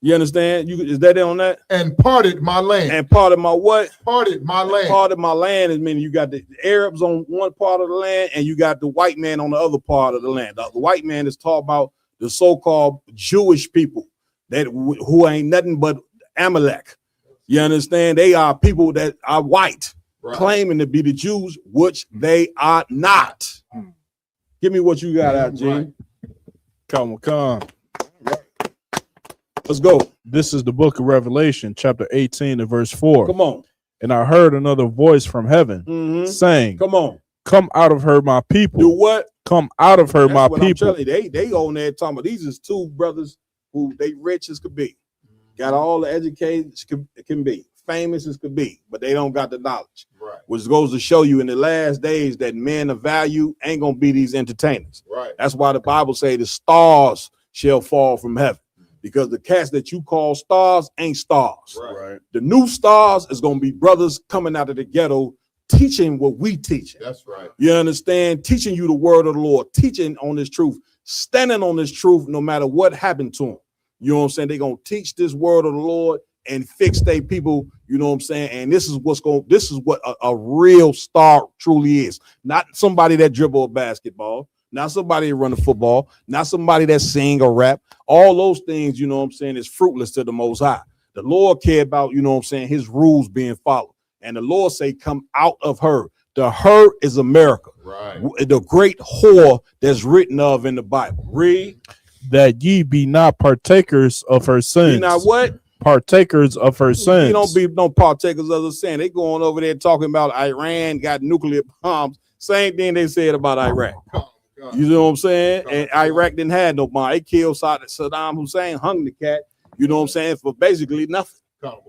You understand? Is that it on that? And parted my land. And parted my what? Parted my land. Parted my land is meaning you got the Arabs on one part of the land and you got the white man on the other part of the land. The white man is talking about the so-called Jewish people who ain't nothing but Amalek. You understand? They are people that are white, Right. claiming to be the Jews, which they are not. Give me what you got out, Gene. Come. Let's go. This is the book of Revelation, chapter 18 and verse 4. Come on. And I heard another voice from heaven Mhm. saying, Come on. come out of her, my people. Do what? Come out of her, That's my what I'm people. telling you. They on there talking about these is two brothers who they rich as could be. Got all the education can be, famous as could be, but they don't got the knowledge. Right. Which goes to show you in the last days that men of value ain't gonna be these entertainers. Right. That's why the Bible say the stars shall fall from heaven. Because the cats that you call stars ain't stars. Right. The new stars is gonna be brothers coming out of the ghetto teaching what we teaching. That's right. You understand? Teaching you the word of the Lord, teaching on this truth, standing on this truth no matter what happened to them. You know what I'm saying? They're gonna teach this word of the Lord and fix their people, you know what I'm saying? And this is what a real star truly is. Not somebody that dribble a basketball, not somebody that run a football, not somebody that sing or rap. All those things, you know what I'm saying, is fruitless to the Most High. The Lord care about, you know what I'm saying, his rules being followed. And the Lord say, come out of her. The her is America. Right. The great whore that's written of in the Bible. Read. That ye be not partakers of her sins. You know what? Partakers of her sins. You don't be no partakers of the sin. They going over there talking about Iran got nuclear bombs. Same thing they said about Iraq. You know what I'm saying? And Iraq didn't have no bomb. They killed Saddam Hussein, hung the cat, you know what I'm saying, for basically nothing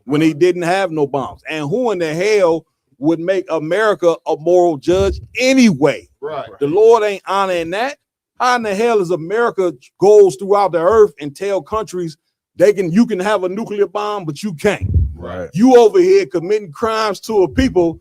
when he didn't have no bombs. And who in the hell would make America a moral judge anyway? Right. The Lord ain't honoring that. How in the hell is America goes throughout the earth and tell countries you can have a nuclear bomb, but you can't? Right. You over here committing crimes to a people.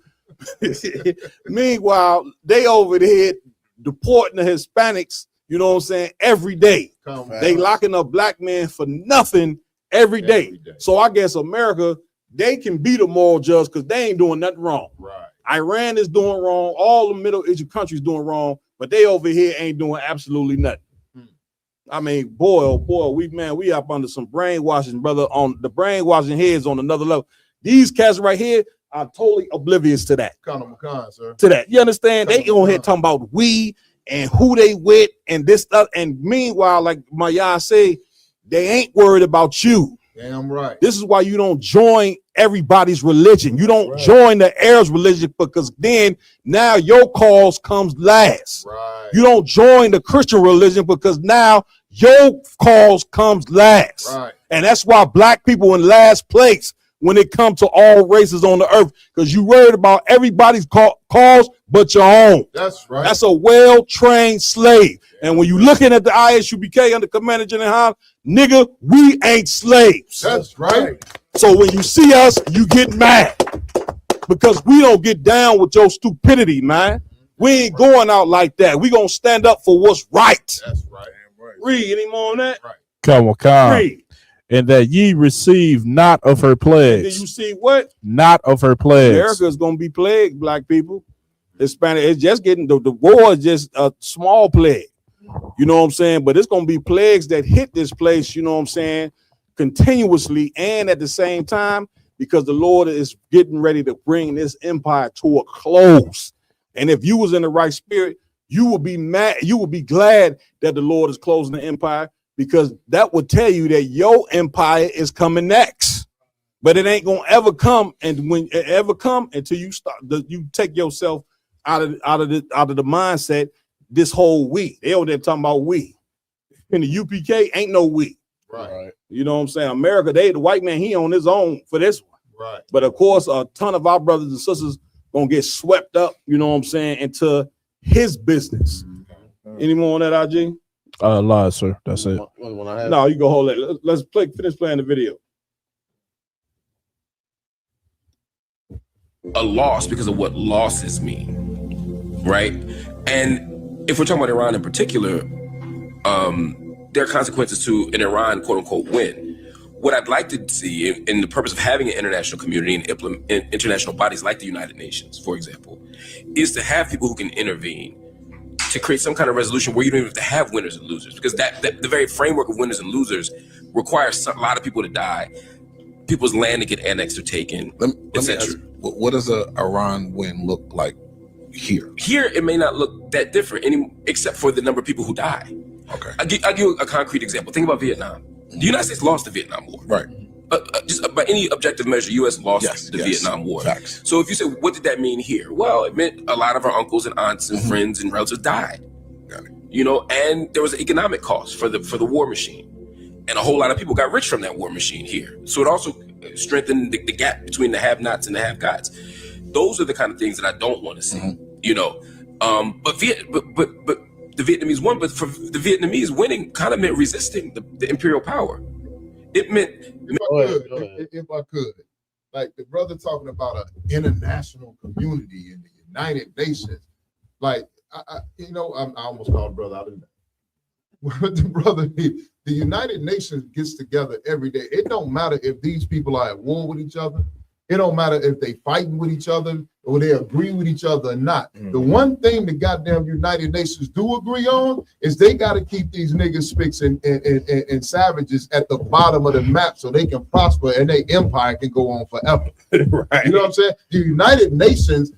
Meanwhile, they over there deporting the Hispanics, you know what I'm saying, every day. They locking up black men for nothing every day. So I guess America, they can be the moral judge because they ain't doing nothing wrong. Right. Iran is doing wrong. All the Middle Eastern countries doing wrong, but they over here ain't doing absolutely nothing. I mean, boy, oh boy, we up under some brainwashing, brother. On the brainwashing heads on another level. These cats right here are totally oblivious to that. Sir. To that, you understand? They on here talking about we and who they with and this stuff. And meanwhile, like Maya say, they ain't worried about you. Damn right. This is why you don't join everybody's religion. You don't join the Arabs' religion because then now your cause comes last. Right. You don't join the Christian religion because now your cause comes last. Right. And that's why black people in last place when it comes to all races on the earth, because you worried about everybody's cause but your own. That's right. That's a well-trained slave. And when you looking at the ISUBK under Commander General, nigga, we ain't slaves. That's right. So when you see us, you get mad because we don't get down with your stupidity, man. We ain't going out like that. We gonna stand up for what's right. That's right. Read any more on that? Come. Read. And that ye receive not of her And plagues. then you see what? Not of her plagues. America is gonna be plagued, black people. Hispanic, it's just getting the war is just a small plague. You know what I'm saying? But it's gonna be plagues that hit this place, you know what I'm saying, continuously and at the same time, because the Lord is getting ready to bring this empire to a close. And if you was in the right spirit, you would be mad, you would be glad that the Lord is closing the empire, because that would tell you that your empire is coming next. But it ain't gonna ever come, and when it ever come until you start, you take yourself out of the mindset. This whole we, they over there talking about we. In the UPK, ain't no we. Right. You know what I'm saying? America, the white man, he on his own for this one. Right. But of course, a ton of our brothers and sisters gonna get swept up, you know what I'm saying, into his business. Any more on that, IG? Lies, sir. That's it. No, you go hold it. Let's finish playing the video. A loss because of what losses mean, right? And if we're talking about Iran in particular, there are consequences to an Iran quote unquote win. What I'd like to see in the purpose of having an international community and implement international bodies like the United Nations, for example, is to have people who can intervene to create some kind of resolution where you don't even have to have winners and losers, because that the very framework of winners and losers requires a lot of people to die. people's land to get annexed or taken, etc. What does a Iran win look like here? Here, it may not look that different, except for the number of people who die. Okay. I'll give you a concrete example. Think about Vietnam. The United States lost the Vietnam War. Right. Just by any objective measure, U.S. lost the Vietnam War. Facts. So if you say, what did that mean here? Well, it meant a lot of our uncles and aunts and friends and relatives died. Got it. You know, and there was an economic cost for the war machine. And a whole lot of people got rich from that war machine here. So it also strengthened the gap between the have-nots and the have-gots. Those are the kind of things that I don't want to see. You know, but the Vietnamese won. But for the Vietnamese, winning kind of meant resisting the imperial power. It meant. If I could, like the brother talking about an international community in the United Nations, like I almost called brother out of that. The brother, the United Nations gets together every day. It don't matter if these people are at war with each other. It don't matter if they fighting with each other or they agree with each other or not. The one thing the goddamn United Nations do agree on is they got to keep these niggas, spicks, and savages at the bottom of the map so they can prosper and their empire can go on forever. Right. You know what I'm saying? The United Nations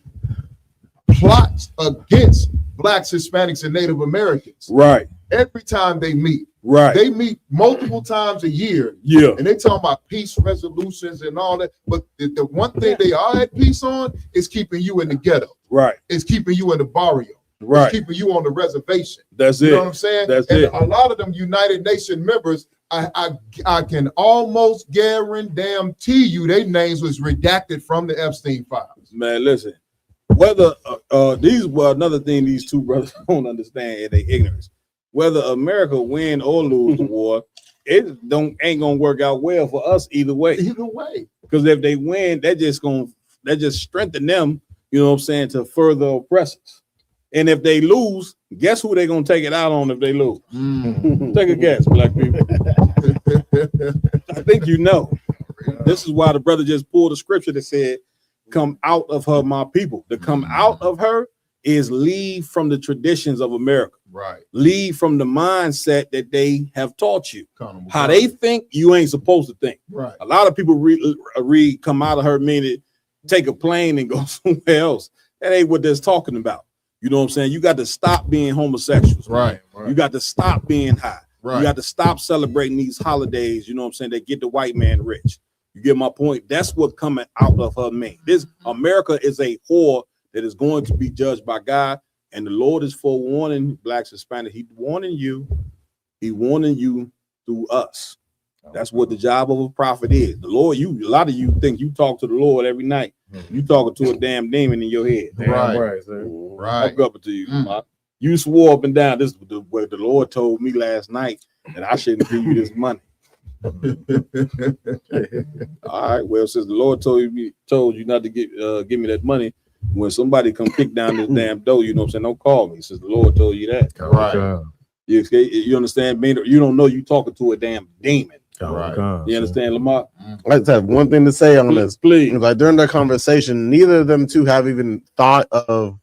plots against Blacks, Hispanics, and Native Americans. Right. Every time they meet. Right. They meet multiple times a year. Yeah. And they talk about peace resolutions and all that. But the one thing they are at peace on is keeping you in the ghetto. Right. It's keeping you in the barrio. Right. It's keeping you on the reservation. That's You it. know what I'm saying? That's and it. a lot of them United Nations members, I can almost guarantee you their names was redacted from the Epstein files. Man, listen. Whether another thing these two brothers don't understand is their ignorance. Whether America win or lose the war, it ain't gonna work out well for us either way. Either way. Because if they win, that just strengthen them, you know what I'm saying, to further oppress us. And if they lose, guess who they gonna take it out on if they lose? Take a guess, black people. I think you know. This is why the brother just pulled a scripture that said, come out of her, my people. To come out of her is leave from the traditions of America. Right. Leave from the mindset that they have taught you. How they think, you ain't supposed to think. Right. A lot of people read come out of her meaning take a plane and go somewhere else. That ain't what they're talking about. You know what I'm saying? You got to stop being homosexuals. Right. You got to stop being high. Right. You got to stop celebrating these holidays, you know what I'm saying, that get the white man rich. You get my point? That's what coming out of her mean. This America is a whore that is going to be judged by God, and the Lord is forewarning Blacks, Hispanics. He's warning you. He warning you through us. That's what the job of a prophet is. The Lord, a lot of you think you talk to the Lord every night. You talking to a damn demon in your head. Right. I'll go up to you. You swore up and down. This is what the Lord told me last night, that I shouldn't give you this money. All right. Well, since the Lord told you not to give me that money, when somebody come kick down this damn door, you know what I'm saying, don't call me. Since the Lord told you that. Right. You understand? You don't know you talking to a damn demon. Right. You understand, Lamar? I just have one thing to say on this. Please. Like during their conversation, neither of them two have even thought of.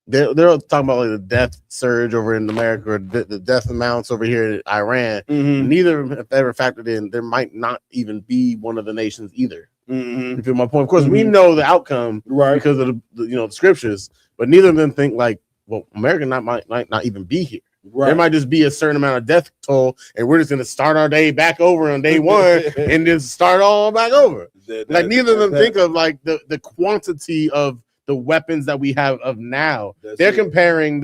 They're talking about like the death surge over in America or the death amounts over here in Iran. Neither of them have ever factored in there might not even be one of the nations either. You feel my point? Of course, we know the outcome because of the scriptures, but neither of them think like, well, America might not even be here. Right. There might just be a certain amount of death toll, and we're just going to start our day back over on day one and just start all back over. Like neither of them think of like the quantity of the weapons that we have of now. They're comparing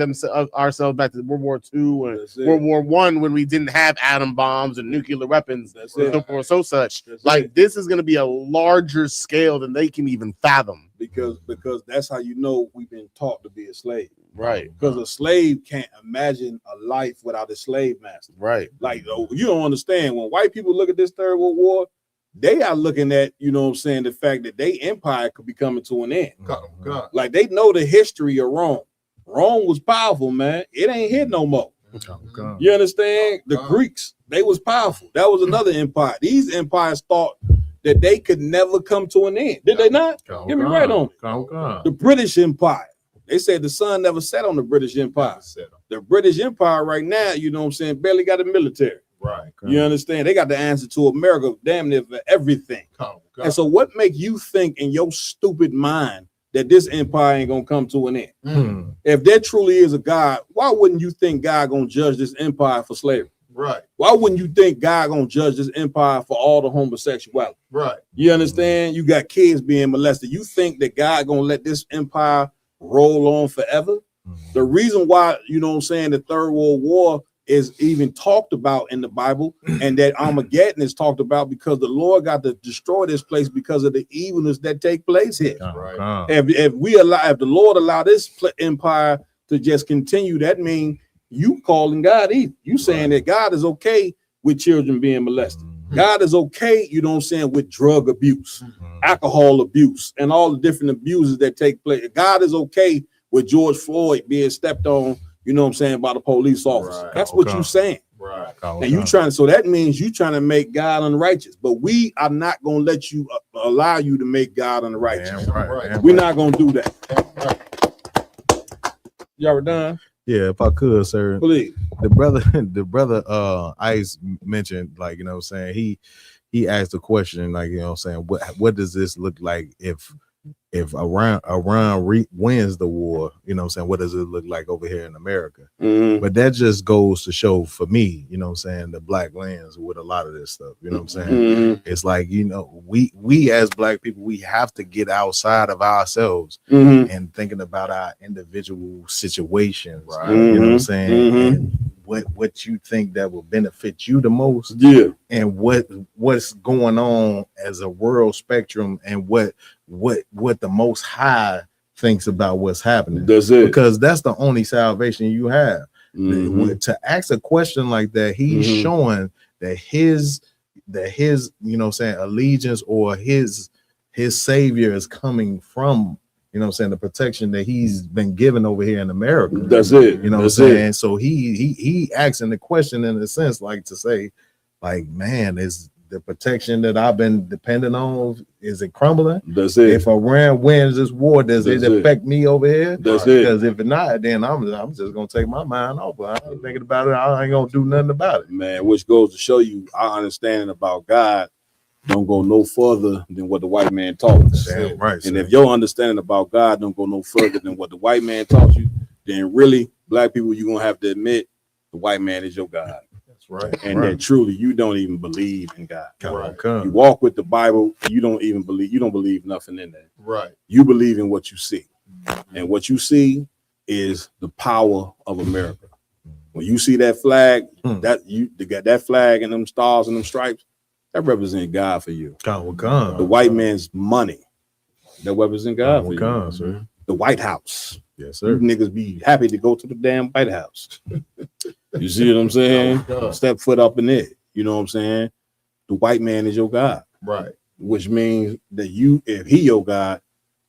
ourselves back to World War II and World War I when we didn't have atom bombs and nuclear weapons and so forth, so such. Like this is going to be a larger scale than they can even fathom. Because that's how you know we've been taught to be a slave. Right. Because a slave can't imagine a life without a slave master. Right. Like, you don't understand. When white people look at this Third World War, they are looking at, you know what I'm saying, the fact that their empire could be coming to an end. God. Like, they know the history of Rome. Rome was powerful, man. It ain't here no more. You understand? The Greeks, they was powerful. That was another empire. These empires thought that they could never come to an end. Did they not? Get me right on it. The British Empire. They said the sun never set on the British Empire. The British Empire right now, you know what I'm saying, barely got a military. Right. You understand? They got the answer to America damn near for everything. And so what make you think in your stupid mind that this empire ain't gonna come to an end? If there truly is a God, why wouldn't you think God gonna judge this empire for slavery? Right. Why wouldn't you think God gonna judge this empire for all the homosexuality? Right. You understand? You got kids being molested. You think that God gonna let this empire roll on forever? The reason why, you know what I'm saying, the Third World War is even talked about in the Bible, and that Armageddon is talked about because the Lord got to destroy this place because of the evilness that take place here. Right. If the Lord allow this empire to just continue, that means you calling God evil. You saying that God is okay with children being molested. God is okay, you know what I'm saying, with drug abuse, alcohol abuse, and all the different abuses that take place. God is okay with George Floyd being stepped on, you know what I'm saying, by the police officer. Right. That's what you saying. Right. And you trying, so that means you trying to make God unrighteous. But we are not going to let you allow you to make God unrighteous. We're not going to do that. Y'all done? Yeah, if I could, sir. Please. The brother Ice mentioned, like, you know what I'm saying, he asked a question, like, you know what I'm saying, what does this look like if Iran wins the war, you know what I'm saying, what does it look like over here in America? But that just goes to show, for me, you know what I'm saying, the black lens with a lot of this stuff, you know what I'm saying? It's like, you know, we as black people, we have to get outside of ourselves and thinking about our individual situations, you know what I'm saying, and what you think that will benefit you the most, and what's going on as a world spectrum, and what the Most High thinks about what's happening. That's it. Because that's the only salvation you have. To ask a question like that, he's showing that his you know what I'm saying, allegiance or his savior is coming from, you know what I'm saying, the protection that he's been given over here in America. That's it. You know what I'm saying? So he asking the question in a sense, like to say, like, man, is the protection that I've been dependent on, is it crumbling? That's it. If Iran wins this war, does it affect me over here? That's it. Because if not, then I'm just gonna take my mind off. I ain't thinking about it. I ain't gonna do nothing about it. Man, which goes to show you our understanding about God don't go no further than what the white man taught us. Damn right. And if your understanding about God don't go no further than what the white man taught you, then really, black people, you're gonna have to admit the white man is your God. That's right. And that truly you don't even believe in God. Right. You walk with the Bible, you don't believe nothing in that. Right. You believe in what you see. And what you see is the power of America. When you see that flag, that flag and them stars and them stripes, that represent God for you. The white man's money, that represent God for you. Sir. The White House. Yes, You sir. niggas be happy to go to the damn White House. You see what I'm saying? Step foot up in it. You know what I'm saying? The white man is your God. Right. Which means that you, if he your God,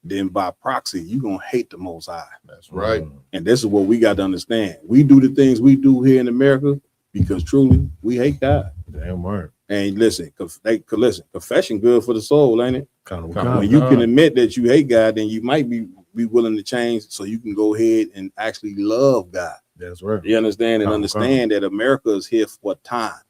then by proxy, you gonna hate the Most High. That's right. And this is what we got to understand. We do the things we do here in America because truly we hate God. Damn right. And listen, confession good for the soul, ain't it? When When you can admit that you hate God, then you might be willing to change so you can go ahead and actually love God. That's right. You understand and understand that America is here for a time.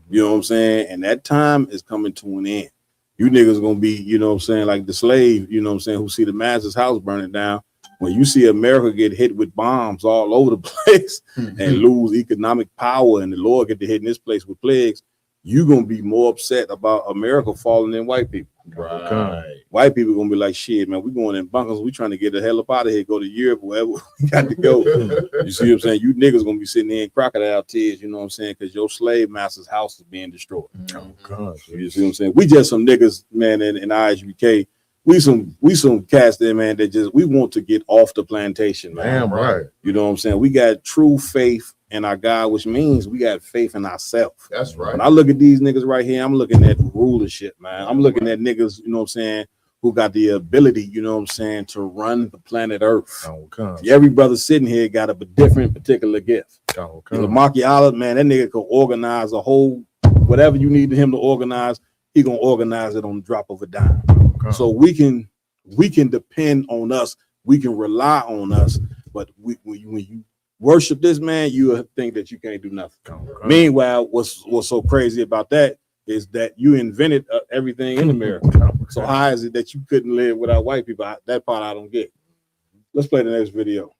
You know what I'm saying? And that time is coming to an end. You niggas gonna be, you know what I'm saying, like the slave, you know what I'm saying, who see the master's house burning down. When you see America get hit with bombs all over the place and lose economic power, and the Lord get to hit in this place with plagues, you're gonna be more upset about America falling than white people. Right. White people gonna be like, shit, man, we going in bunkers, we trying to get the hell up out of here, go to Europe, wherever we got to go. You see what I'm saying? You niggas gonna be sitting there in crocodile tears, you know what I'm saying, because your slave master's house is being destroyed. You see what I'm saying? We just some niggas, man, in ISUK. We some cats there, man, that just, we want to get off the plantation, man. Damn right. You know what I'm saying? We got true faith in our God, which means we got faith in ourselves. That's right. When I look at these niggas right here, I'm looking at rulership, man. I'm looking at niggas, you know what I'm saying, who got the ability, you know what I'm saying, to run the planet Earth. Every brother sitting here got a different particular gift. Machiavelli, man, that nigga can organize a whole, whatever you need him to organize, he gonna organize it on the drop of a dime. So we can depend on us, we can rely on us, but when you worship this man, you will think that you can't do nothing. Meanwhile, what's so crazy about that is that you invented everything in America. So how is it that you couldn't live without white people? That part I don't get. Let's play the next video.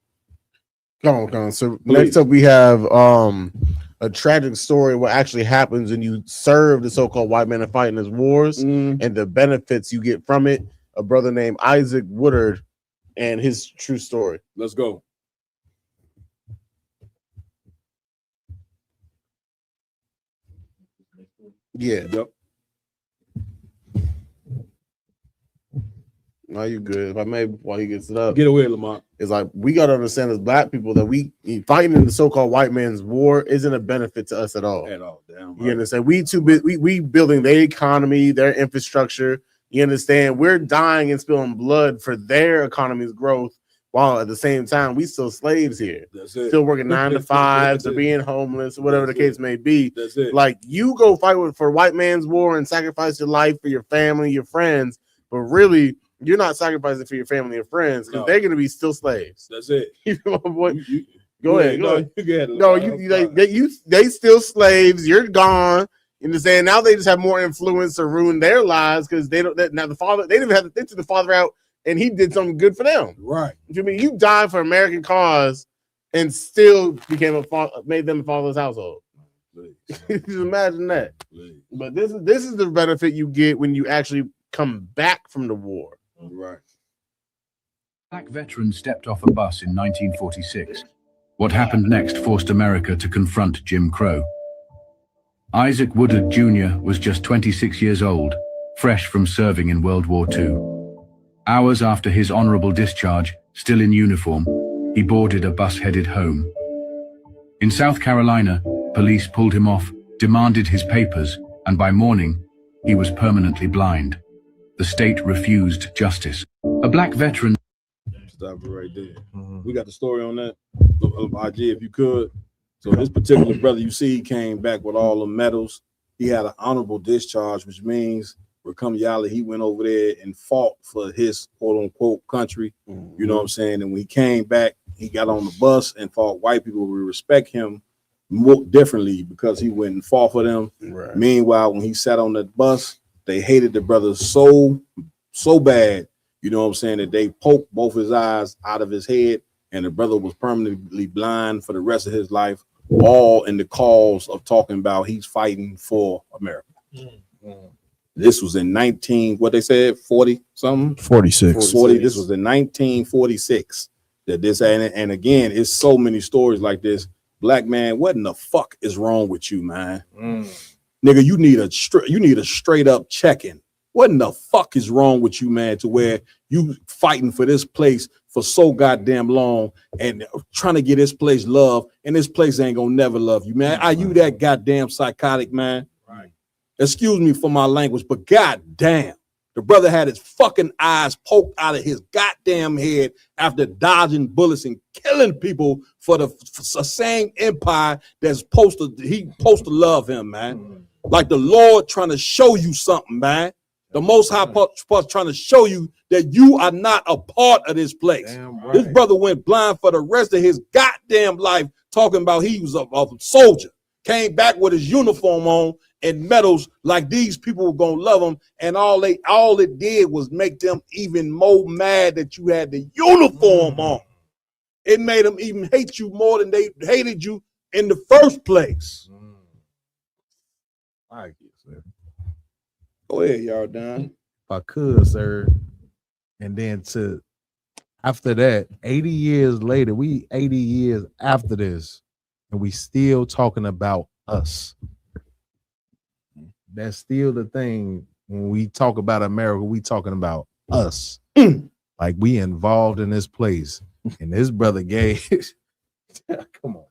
Come on. So next up we have a tragic story what actually happens when you serve the so-called white man and fight in his wars and the benefits you get from it. A brother named Isaac Woodard and his true story. Let's go. Yeah. Yep. No, you good. If I may, while he gets it up, get away, Lamont. It's like we got to understand as black people that we fighting in the so-called white man's war isn't a benefit to us at all. At all, damn. Right. You understand? We building their economy, their infrastructure. You understand? We're dying and spilling blood for their economy's growth, while at the same time we still slaves here. That's it. Still working 9 to 5s or being homeless or whatever the case may be. That's it. Like you go fight for white man's war and sacrifice your life for your family, your friends, but really you're not sacrificing for your family and friends because they're gonna be still slaves. That's it. You know what? Go ahead. They still slaves. You're gone. You understand? Now they just have more influence to ruin their lives because they don't. Now the father, they took the father out and he did something good for them. Right. You mean you died for American cause and still became made them a father's household? Just imagine that. But this is the benefit you get when you actually come back from the war. Right. Black veteran stepped off a bus in 1946. What happened next forced America to confront Jim Crow. Isaac Woodard Jr. was just 26 years old, fresh from serving in World War II. Hours after his honorable discharge, still in uniform, he boarded a bus headed home. In South Carolina, police pulled him off, demanded his papers, and by morning, he was permanently blind. The state refused justice. A black veteran. Stop it right there. We got the story on that. IG, if you could. So this particular brother, you see, he came back with all the medals. He had an honorable discharge, which means Yali, he went over there and fought for his quote unquote country. You know what I'm saying? And when he came back, he got on the bus and fought white people. We respect him more differently because he went and fought for them. Right. Meanwhile, when he sat on that bus, they hated the brother so bad, you know what I'm saying, that they poked both his eyes out of his head, and the brother was permanently blind for the rest of his life, all in the cause of talking about he's fighting for America. This was in 40 something? 46. 40. This was in 1946 that this, and again, it's so many stories like this. Black man, what in the fuck is wrong with you, man? Nigga, you need a straight up check-in. What in the fuck is wrong with you, man, to where you fighting for this place for so goddamn long and trying to get this place love, and this place ain't gonna never love you, man. Are you that goddamn psychotic, man? Right. Excuse me for my language, but goddamn, the brother had his fucking eyes poked out of his goddamn head after dodging bullets and killing people for the same empire that's supposed to love him, man. Like the Lord trying to show you something, man. The Most High trying to show you that you are not a part of this place. Right. This brother went blind for the rest of his goddamn life talking about he was a soldier. Came back with his uniform on and medals like these people were gonna love him, and all it did was make them even more mad that you had the uniform on. It made them even hate you more than they hated you in the first place. I get, sir. Go ahead, y'all done. If I could, sir. And then after that, 80 years later, 80 years after this, and we still talking about us. That's still the thing. When we talk about America, we talking about us. Like we involved in this place. And this brother gave. Come on.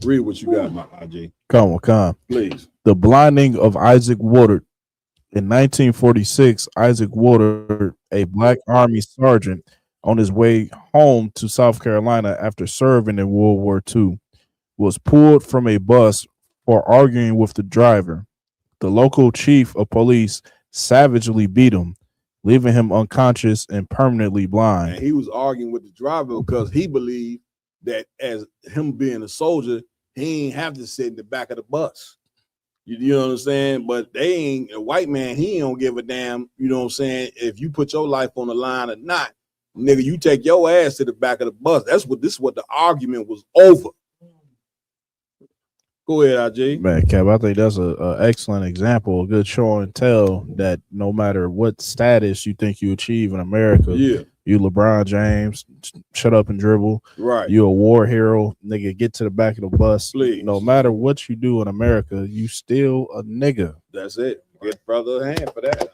Read what you got, my IG. Come on. Please. The blinding of Isaac Woodard. In 1946, Isaac Woodard, a black army sergeant, on his way home to South Carolina after serving in World War II, was pulled from a bus for arguing with the driver. The local chief of police savagely beat him, leaving him unconscious and permanently blind. And he was arguing with the driver because he believed that as him being a soldier, he ain't have to sit in the back of the bus. You know what I'm saying? But they ain't a white man, he don't give a damn, you know what I'm saying, if you put your life on the line or not. Nigga, you take your ass to the back of the bus. This is what the argument was over. Go ahead, IJ. Man, Cap, I think that's a excellent example, a good show and tell that no matter what status you think you achieve in America, you LeBron James, shut up and dribble. Right. You a war hero, nigga, get to the back of the bus. Please. No matter what you do in America, you still a nigga. That's it. Get brother a hand for that.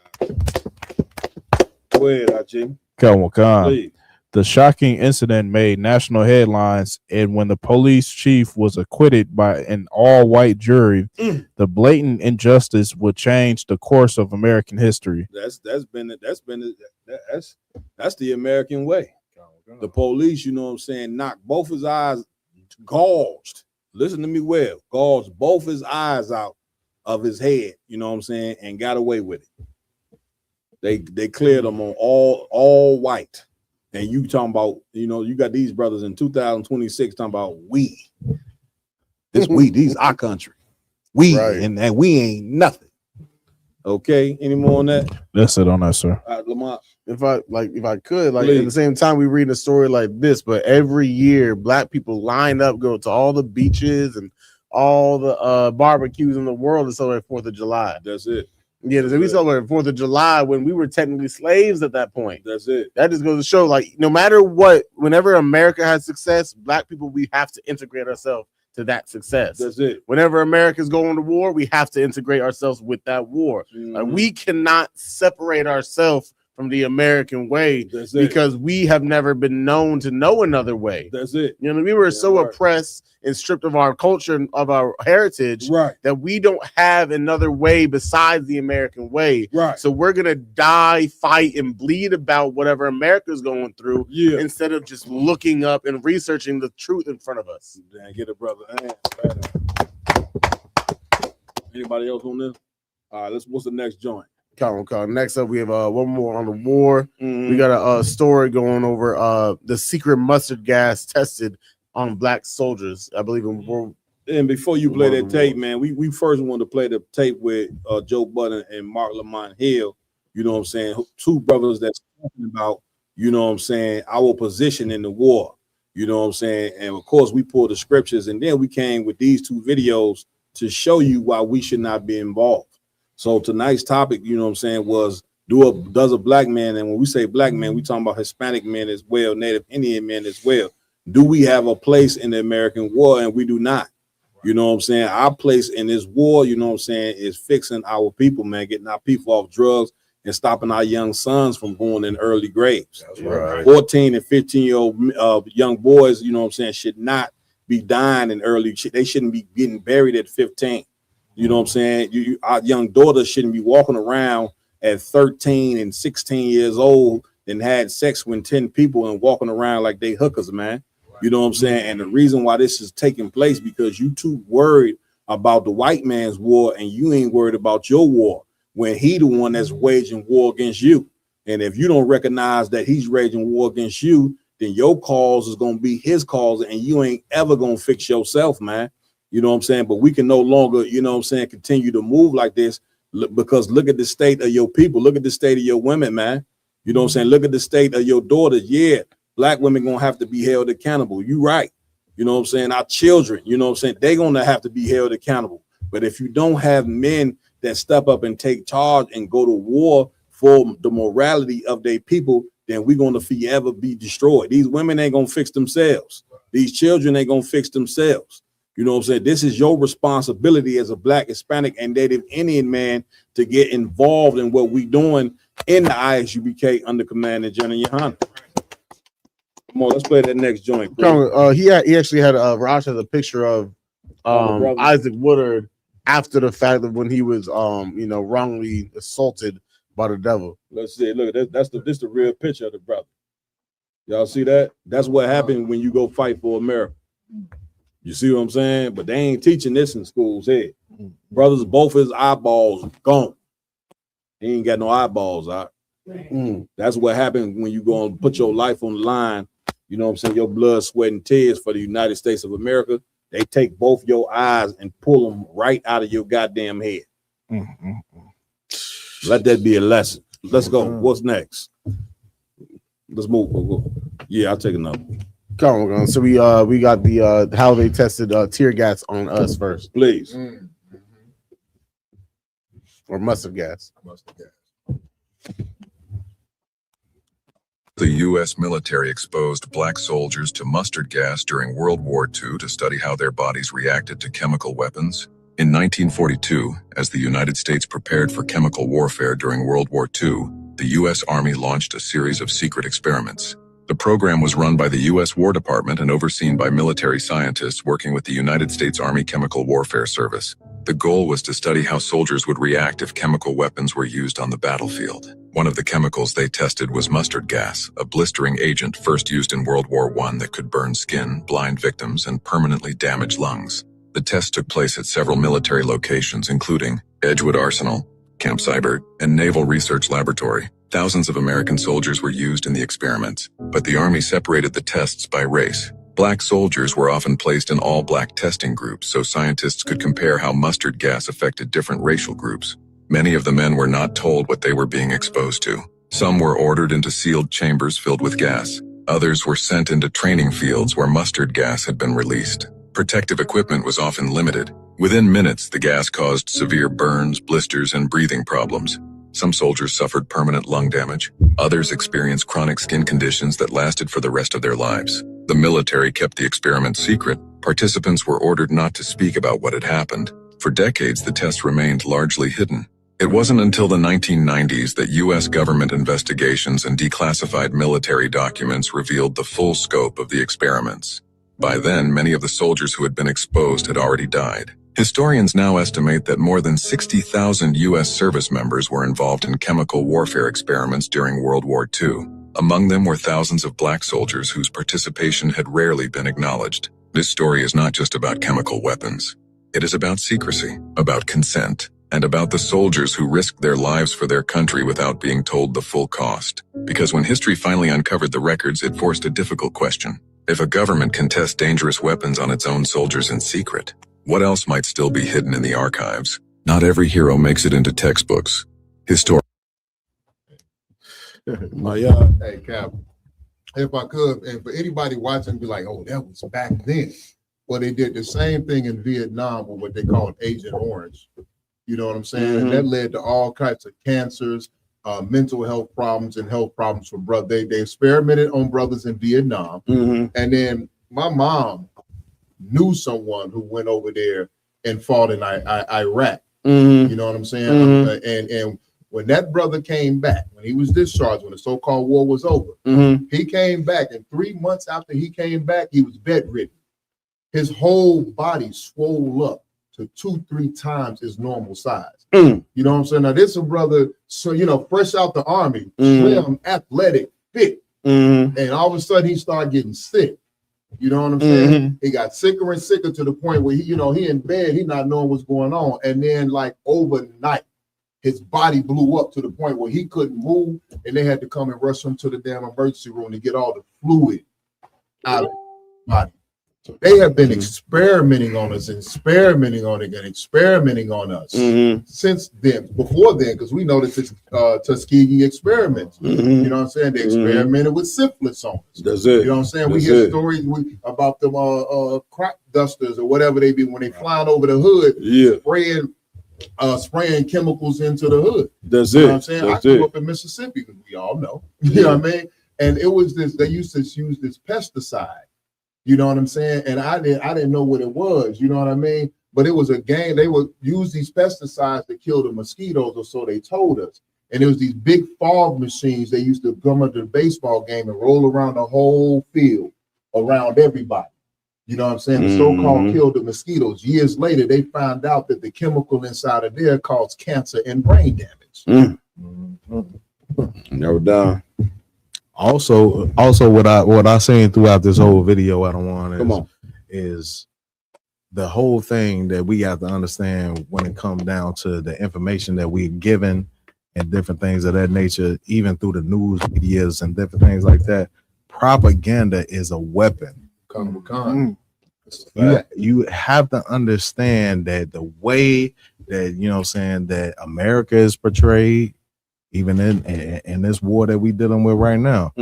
Go ahead, IJ. Come on, Please. The shocking incident made national headlines, and when the police chief was acquitted by an all-white jury, the blatant injustice would change the course of American history. That's the American way. The police, you know what I'm saying, knocked both his eyes, gouged. Listen to me well, gouged both his eyes out of his head, you know what I'm saying, and got away with it. They cleared them on all white. And you talking about, you know, you got these brothers in 2026 talking about we. These our country. We Right. and we ain't nothing. Okay, any more on that? That's it on that, sir. Lamont. If I could, at Please. the same time, we read a story like this, but every year black people line up, go to all the beaches and all the barbecues in the world to celebrate 4th of July. That's it. Yeah, we celebrated 4th of July when we were technically slaves at that point. That's it. That just goes to show, like, no matter what, whenever America has success, black people, we have to integrate ourselves to that success. That's it. Whenever America's going to war, we have to integrate ourselves with that war. Like, we cannot separate ourselves from the American way because we have never been known to know another way. That's it. You know, we were so oppressed and stripped of our culture and of our heritage that we don't have another way besides the American way. Right. So we're gonna die, fight, and bleed about whatever America's going through instead of just looking up and researching the truth in front of us. Damn, get a brother. Anybody else on this? All right, what's the next joint? Next up, we have one more on the war. We got a story going over the secret mustard gas tested on black soldiers. I believe in World. And before you play that tape, man, we first want to play the tape with Joe Budden and Mark Lamont Hill. You know what I'm saying? Two brothers that's talking about, you know what I'm saying, our position in the war. You know what I'm saying? And of course, we pulled the scriptures, and then we came with these two videos to show you why we should not be involved. So tonight's topic, you know what I'm saying, was does a black man, and when we say black man, we talking about Hispanic men as well, Native Indian men as well. Do we have a place in the American war? And we do not. You know what I'm saying? Our place in this war, you know what I'm saying, is fixing our people, man, getting our people off drugs and stopping our young sons from going in early graves. That's right. 14 and 15-year-old young boys, you know what I'm saying, should not be dying in early. They shouldn't be getting buried at 15. You know what I'm saying? Our young daughters shouldn't be walking around at 13 and 16 years old and had sex with 10 people and walking around like they hookers, man. You know what I'm saying? And the reason why this is taking place because you too worried about the white man's war and you ain't worried about your war when he the one that's waging war against you. And if you don't recognize that he's waging war against you, then your cause is going to be his cause and you ain't ever going to fix yourself, man. You know what I'm saying? But we can no longer, you know what I'm saying, continue to move like this because look at the state of your people. Look at the state of your women, man. You know what I'm saying? Look at the state of your daughters. Yeah, black women going to have to be held accountable. You right. You know what I'm saying? Our children, you know what I'm saying? They're going to have to be held accountable. But if you don't have men that step up and take charge and go to war for the morality of their people, then we're going to forever be destroyed. These women ain't going to fix themselves. These children ain't going to fix themselves. You know what I'm saying? This is your responsibility as a black, Hispanic, and Native Indian man to get involved in what we doing in the ISUBK under command of General Yohana. Come on, let's play that next joint. He actually had Raj has a picture of Isaac Woodard after the fact of when he was wrongly assaulted by the devil. Let's see. Look, this the real picture of the brother. Y'all see that? That's what happened when you go fight for America. You see what I'm saying? But they ain't teaching this in schools here. Brothers, both his eyeballs gone. He ain't got no eyeballs out. That's what happened when you go and put your life on the line you know what I'm saying, your blood, sweat, and tears for the United States of America, they take both your eyes and pull them right out of your goddamn head. Let that be a lesson. Let's go. What's next? Let's move. Yeah, I'll take another. Come on, so we got the how they tested tear gas on us first, please, or mustard gas. The U.S. military exposed black soldiers to mustard gas during World War II to study how their bodies reacted to chemical weapons. In 1942, as the United States prepared for chemical warfare during World War II, the U.S. Army launched a series of secret experiments. The program was run by the U.S. War Department and overseen by military scientists working with the United States Army Chemical Warfare Service. The goal was to study how soldiers would react if chemical weapons were used on the battlefield. One of the chemicals they tested was mustard gas, a blistering agent first used in World War I that could burn skin, blind victims, and permanently damage lungs. The test took place at several military locations, including Edgewood Arsenal, Camp Seibert, and Naval Research Laboratory. Thousands of American soldiers were used in the experiments, but the Army separated the tests by race. Black soldiers were often placed in all-black testing groups so scientists could compare how mustard gas affected different racial groups. Many of the men were not told what they were being exposed to. Some were ordered into sealed chambers filled with gas. Others were sent into training fields where mustard gas had been released. Protective equipment was often limited. Within minutes, the gas caused severe burns, blisters, and breathing problems. Some soldiers suffered permanent lung damage. Others experienced chronic skin conditions that lasted for the rest of their lives. The military kept the experiment secret. Participants were ordered not to speak about what had happened. For decades, the test remained largely hidden. It wasn't until the 1990s that U.S. government investigations and declassified military documents revealed the full scope of the experiments. By then, many of the soldiers who had been exposed had already died. Historians now estimate that more than 60,000 U.S. service members were involved in chemical warfare experiments during World War II. Among them were thousands of black soldiers whose participation had rarely been acknowledged. This story is not just about chemical weapons. It is about secrecy, about consent, and about the soldiers who risked their lives for their country without being told the full cost. Because when history finally uncovered the records, it forced a difficult question. If a government can test dangerous weapons on its own soldiers in secret, what else might still be hidden in the archives? Not every hero makes it into textbooks. Hey, Cap, if I could, and for anybody watching, be like, oh, that was back then. Well, they did the same thing in Vietnam with what they called Agent Orange. You know what I'm saying? And that led to all kinds of cancers, mental health problems, and health problems for brothers. They experimented on brothers in Vietnam. And then my mom knew someone who went over there and fought in Iraq. You know what I'm saying? And when that brother came back, when he was discharged, when the so-called war was over, he came back, and 3 months after he came back, he was bedridden. His whole body swole up to 2-3 times his normal size. You know what I'm saying? Now, this is a brother, so fresh out the army, slim, athletic, fit, and all of a sudden he started getting sick. You know what I'm saying? He got sicker and sicker to the point where he in bed, he not knowing what's going on, and then like overnight, his body blew up to the point where he couldn't move, and they had to come and rush him to the damn emergency room to get all the fluid out of his body. They have been experimenting on us, experimenting on it, and experimenting on us since then. Before then, because we know that it's Tuskegee experiments. You know what I'm saying? They experimented with syphilis on us. That's it. You know what I'm saying? We hear stories about them crop dusters or whatever they be when they flying over the hood, spraying chemicals into the hood. That's you it. know what I'm saying? That's I grew it. up in Mississippi, because we all know. You know what I mean? And it was this. They used to use this pesticide. You know what I'm saying? And I didn't know what it was, you know what I mean? But it was a game. They would use these pesticides to kill the mosquitoes, or so they told us. And it was these big fog machines they used to come into the baseball game and roll around the whole field around everybody. You know what I'm saying? The so-called killed the mosquitoes. Years later, they found out that the chemical inside of there caused cancer and brain damage. Never done. Also, what I seen throughout this whole video, I don't want is the whole thing that we have to understand when it comes down to the information that we're given and different things of that nature, even through the news medias and different things like that. propaganda is a weapon. You have to understand that the way that, you know what I'm saying, that America is portrayed, even in this war that we dealing with right now,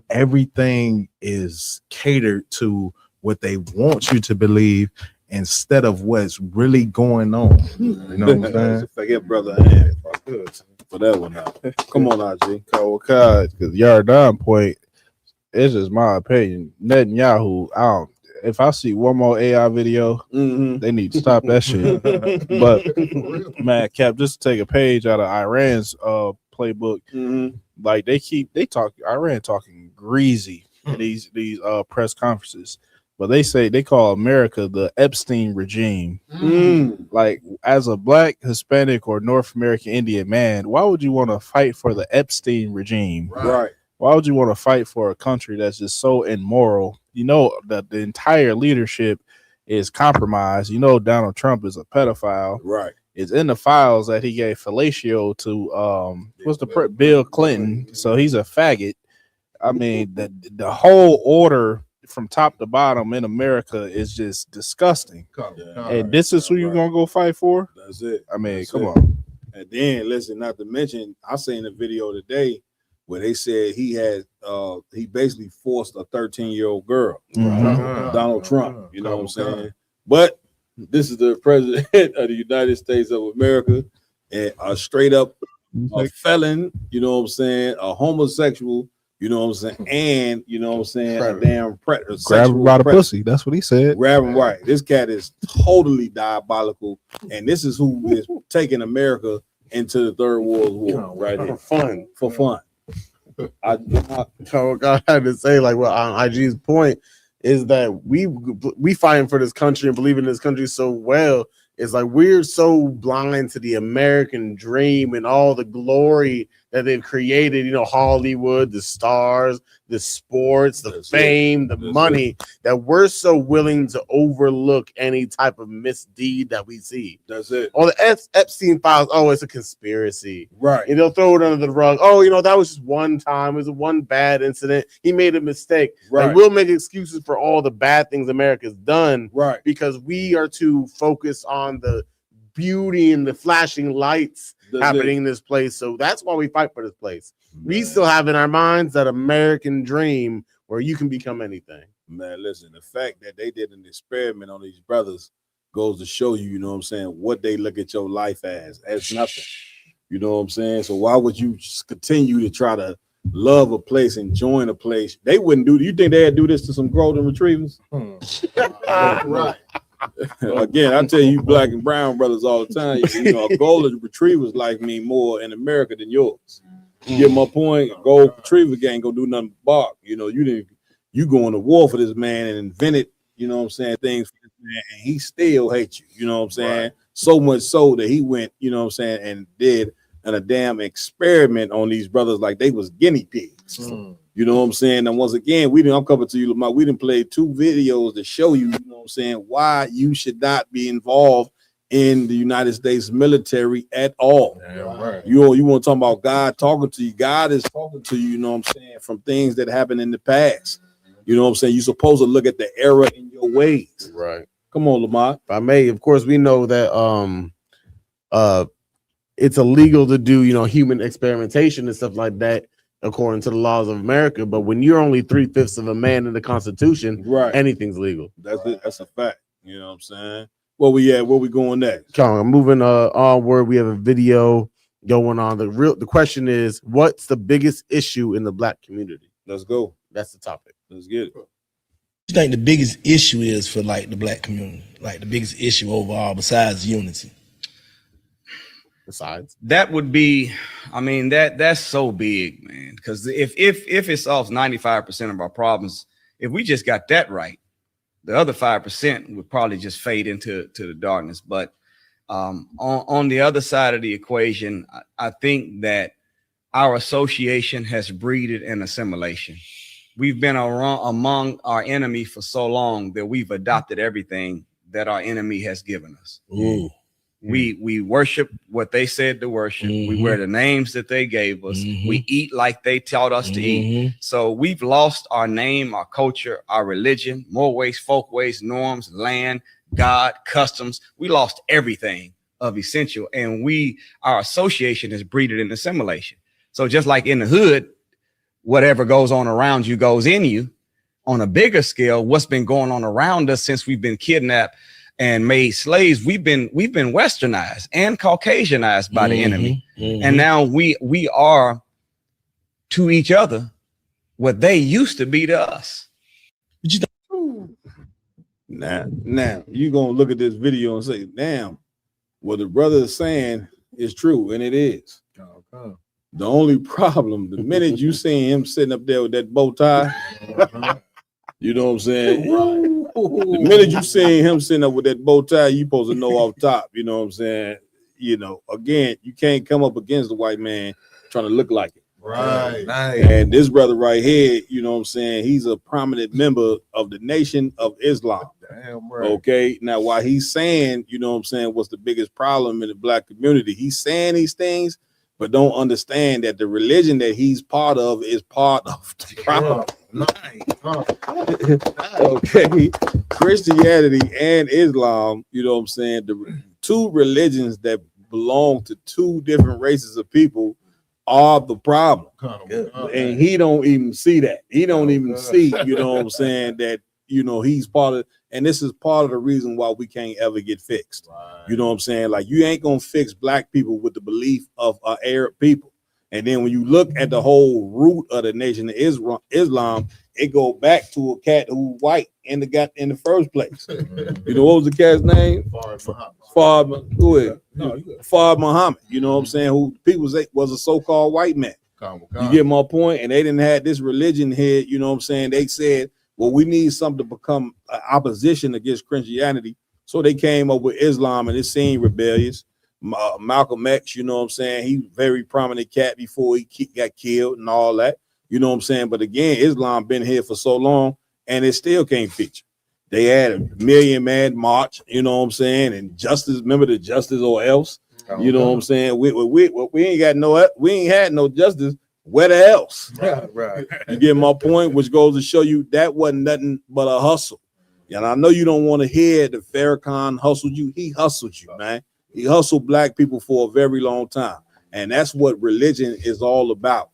everything is catered to what they want you to believe instead of what's really going on. You know what I'm saying? Forget brother hand for that one now. Come on, IG. Because Yardan point, it's just my opinion. Netanyahu, if I see one more AI video, they need to stop that shit. But man, Cap, just take a page out of Iran's playbook. Like Iran talking greasy in these press conferences. But they call America the Epstein regime. Like, as a Black, Hispanic, or North American Indian man, why would you want to fight for the Epstein regime? Right. Why would you want to fight for a country that's just so immoral? You know that the entire leadership is compromised. You know Donald Trump is a pedophile. Right. It's in the files that he gave fellatio to Bill Clinton. So he's a faggot. I mean, the whole order from top to bottom in America is just disgusting. And this is who you're gonna go fight for? That's it. I mean, That's come it. on. And then listen, not to mention, I seen a video today where they said he basically forced a 13-year-old girl, Donald Trump. You know what I'm saying? But this is the president of the United States of America, and a straight up a felon. You know what I'm saying? A homosexual. You know what I'm saying? And you know what I'm saying? A damn predator. Grab him by the pussy. That's what he said. Grab him right. This cat is totally diabolical, and this is who is taking America into the Third World War right here. For fun. I had to say, like, well, on IG's point is that we fighting for this country and believe in this country so well. It's like we're so blind to the American dream and all the glory that they've created, you know, Hollywood, the stars, the sports, the fame, the money, that we're so willing to overlook any type of misdeed that we see. That's it. All the Epstein files, oh, it's a conspiracy. Right. And they'll throw it under the rug. Oh, you know, that was just one time. It was one bad incident. He made a mistake. Right. Like, we'll make excuses for all the bad things America's done. Right. Because we are too focused on the beauty and the flashing lights happening in this place. So that's why we fight for this place. We still have in our minds that American dream where you can become anything. Man, listen, the fact that they did an experiment on these brothers goes to show you, you know what I'm saying, what they look at your life as nothing. You know what I'm saying? So why would you just continue to try to love a place and join a place? They wouldn't do. You think they'd do this to some golden retrievers? Right. Again, I tell you, Black and brown brothers all the time, you know, a golden retrievers like me more in America than yours. You get my point? A gold retriever gang go do nothing but bark. You know, you going to war for this man and invented, you know what I'm saying, things for this man, and he still hates you. You know what I'm saying? Right. So much so that he went, you know what I'm saying, and did a damn experiment on these brothers like they was guinea pigs. You know what I'm saying? And once again, I'm coming to you, Lamar. We didn't play 2 videos to show you, you know what I'm saying, why you should not be involved in the United States military at all. Right. You want to talk about God talking to you. God is talking to you, you know what I'm saying, from things that happened in the past. You know what I'm saying? You're supposed to look at the error in your ways. Right. Come on, Lamar. If I may, of course, we know that it's illegal to do, you know, human experimentation and stuff like that, according to the laws of America. But when you're only 3/5 of a man in the Constitution, right, anything's legal. That's it. That's a fact. You know what I'm saying? Where we at? Where we going next? Come on, I'm moving onward. We have a video going on. The question is, what's the biggest issue in the Black community? Let's go. That's the topic. Let's get it. You think the biggest issue is for like the Black community? Like the biggest issue overall besides unity? Besides that would be, I mean, that's so big, man. Because if it solves 95% of our problems, if we just got that right, the other 5% would probably just fade into the darkness. But on the other side of the equation, I think that our association has breeded an assimilation. We've been among our enemy for so long that we've adopted everything that our enemy has given us. Ooh. We worship what they said to worship. We wear the names that they gave us. We eat like they taught us to eat. So we've lost our name, our culture, our religion, more ways, folk ways, norms, land, God, customs. We lost everything of essential, and our association is breeded in assimilation. So just like in the hood, whatever goes on around you goes in you. On a bigger scale, what's been going on around us since we've been kidnapped and made slaves, we've been westernized and Caucasianized by the enemy. And now we are to each other what they used to be to us. Now you gonna look at this video and say, damn, what the brother is saying is true, and it is. The only problem, the minute you see him sitting up there with that bow tie, you know what I'm saying? The minute you see him sitting up with that bow tie, you supposed to know off top, you know what I'm saying? You know, again, you can't come up against the white man trying to look like it. Right. And this brother right here, you know what I'm saying? He's a prominent member of the Nation of Islam. Damn right. Okay. Now, while he's saying, you know what I'm saying, what's the biggest problem in the black community, he's saying these things, but don't understand that the religion that he's part of is part of the problem. Okay. Christianity and Islam, you know what I'm saying, the two religions that belong to two different races of people are the problem. And he don't even see that. He don't even see, you know what I'm saying, that, you know, he's part of, and this is part of the reason why we can't ever get fixed. You know what I'm saying? Like, you ain't gonna fix black people with the belief of Arab people. And then when you look at the whole root of the Nation of Islam, it go back to a cat who white in the first place. You know, what was the cat's name? Fard Muhammad. You know what I'm saying? Who people say was a so-called white man. You get my point? And they didn't have this religion here. You know what I'm saying? They said, well, we need something to become opposition against Christianity. So they came up with Islam, and it seemed rebellious. Malcolm X, you know what I'm saying? He very prominent cat before he got killed and all that. You know what I'm saying? But again, Islam been here for so long, and it still can't feature. They had a $1 Million Man March, you know what I'm saying? And justice, remember the justice or else? You know what I'm saying? We ain't got no, we ain't had no justice. Where the else? Right. You get my point, which goes to show you that wasn't nothing but a hustle. And I know you don't want to hear that Farrakhan hustled you. He hustled you, man. He hustled black people for a very long time. And that's what religion is all about.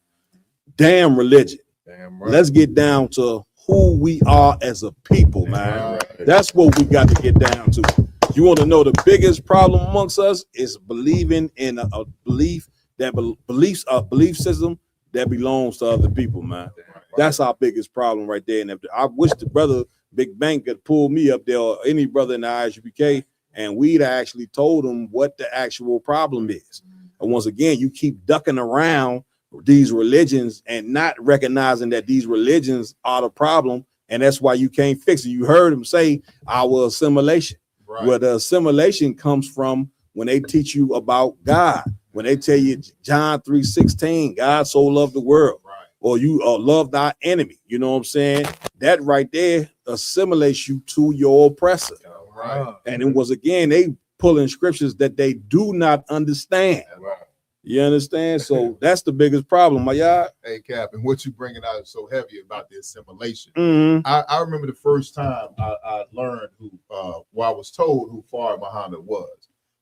Damn religion. Damn right. Let's get down to who we are as a people, man. Right. That's what we got to get down to. You want to know the biggest problem amongst us is believing in a belief that belief system that belongs to other people, man. That's our biggest problem right there. And if I wish the brother Big Bang could pull me up there, or any brother in the ISUPK, and we'd actually told them what the actual problem is. And once again, you keep ducking around these religions and not recognizing that these religions are the problem, and that's why you can't fix it. You heard him say our assimilation. Right. Where the assimilation comes from when they teach you about God. When they tell you John 3:16, God so loved the world, right, or you love thy enemy, you know what I'm saying? That right there assimilates you to your oppressor. Right. And it was, again, they pulling scriptures that they do not understand. Right. You understand? So that's the biggest problem, my y'all. Hey, Cap, and what you bringing out is so heavy about the assimilation. Mm-hmm. I remember the first time I learned who, I was told who Fard Muhammad was.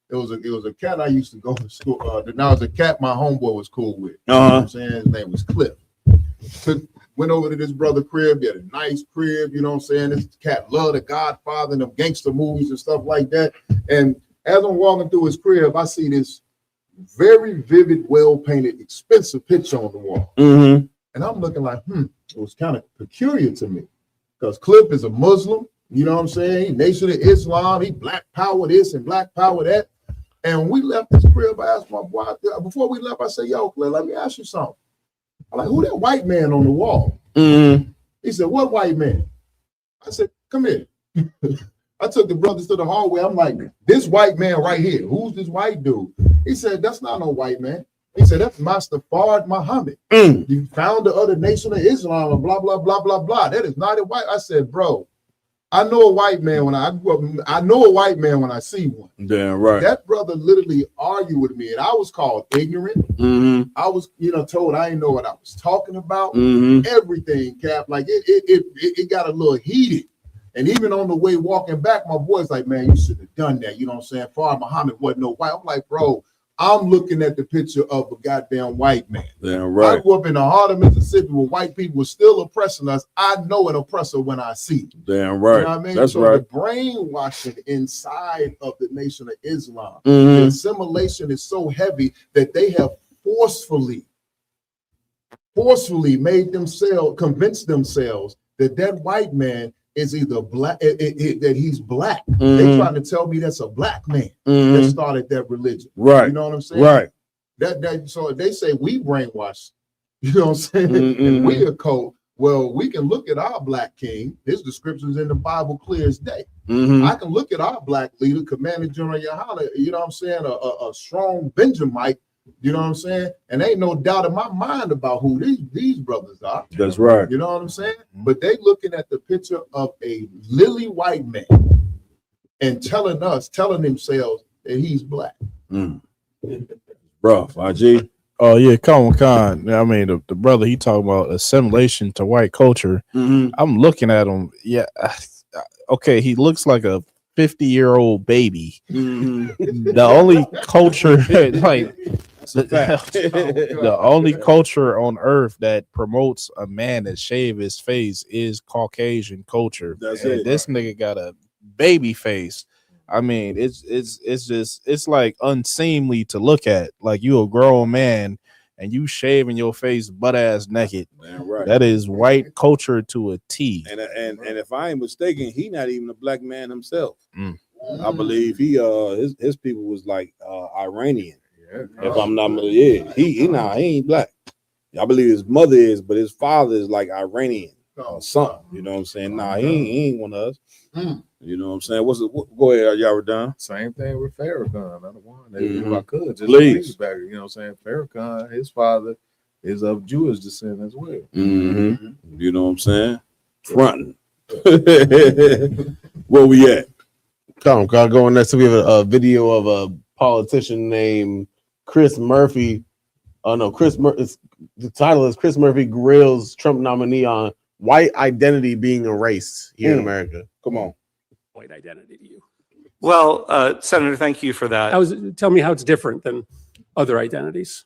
It was a cat I used to go to school. Now it's a cat my homeboy was cool with. You know what I'm saying? His name was Cliff. Went over to this brother crib. He had a nice crib. You know what I'm saying? This cat loved the Godfather and them gangster movies and stuff like that. And as I'm walking through his crib, I see this very vivid, well-painted, expensive picture on the wall. Mm-hmm. And I'm looking like, it was kind of peculiar to me. Because Cliff is a Muslim. You know what I'm saying? He Nation of Islam. He black power this and black power that. And when we left this crib, I asked my boy, before we left, I said, yo, Cliff, let me ask you something. I'm like, who that white man on the wall? Mm-hmm. He said, what white man? I said, come here. I took the brothers to the hallway. I'm like, this white man right here. Who's this white dude? He said, that's not no white man. He said, that's Master Fard Muhammad. The founder of the Nation of Islam and blah, blah, blah, blah, blah. That is not a white. I said, bro, I know a white man when I grew up. I know a white man when I see one. Damn right. That brother literally argued with me, and I was called ignorant. I was, told I didn't know what I was talking about. Everything, Cap. Like it got a little heated. And even on the way walking back, my boy's like, man, you should have done that. You know what I'm saying? Farah Muhammad wasn't no white. I'm like, bro, I'm looking at the picture of a goddamn white man. Damn right. I grew up in the heart of Mississippi where white people were still oppressing us. I know an oppressor when I see it. Damn right. You know what I mean? That's so right. the brainwashing inside of the Nation of Islam, Mhm. the assimilation is so heavy that they have forcefully convinced themselves that white man is either black, that he's black. They Mhm. trying to tell me that's a black man Mhm. that started that religion. Right. You know what I'm saying? Right. So they say we brainwashed. You know what I'm saying? Mhm. And we a cult. Well, we can look at our black king. His descriptions in the Bible clear as day. Mhm. I can look at our black leader, Commander General Yahala, you know what I'm saying? A strong Benjamite, you know what I'm saying? And ain't no doubt in my mind about who these brothers are. That's right. You know what I'm saying? But they looking at the picture of a lily white man and telling themselves that he's black. Bro, IG. Oh yeah, Khan. I mean, the brother he talking about assimilation to white culture. I'm looking at him. Yeah, okay, he looks like a 50-year-old baby. The only culture, like the only culture on earth that promotes a man that shave his face is Caucasian culture. That's And it. This nigga got a baby face. I mean, it's like unseemly to look at. Like you a grown man and you shaving your face butt ass naked. Damn right. That is white culture to a T. And if I ain't mistaken, he not even a black man himself. I believe he his people was like Iranian. If I'm not he ain't black. I believe his mother is, but his father is like Iranian or something. You know what I'm saying? Nah, he ain't one of us. You know what I'm saying? Go ahead, y'all were done. Same thing with Farrakhan. Another one. If I could just Please. back, you know what I'm saying? Farrakhan, his father is of Jewish descent as well. You know what I'm saying? Fronting. Where we at? Come on, going next. We have a video of a politician named Chris Murphy. Oh no, the title is Chris Murphy grills Trump nominee on white identity being erased here in America. Come on. White identity to you? Well, Senator, thank you for that. Tell me how it's different than other identities.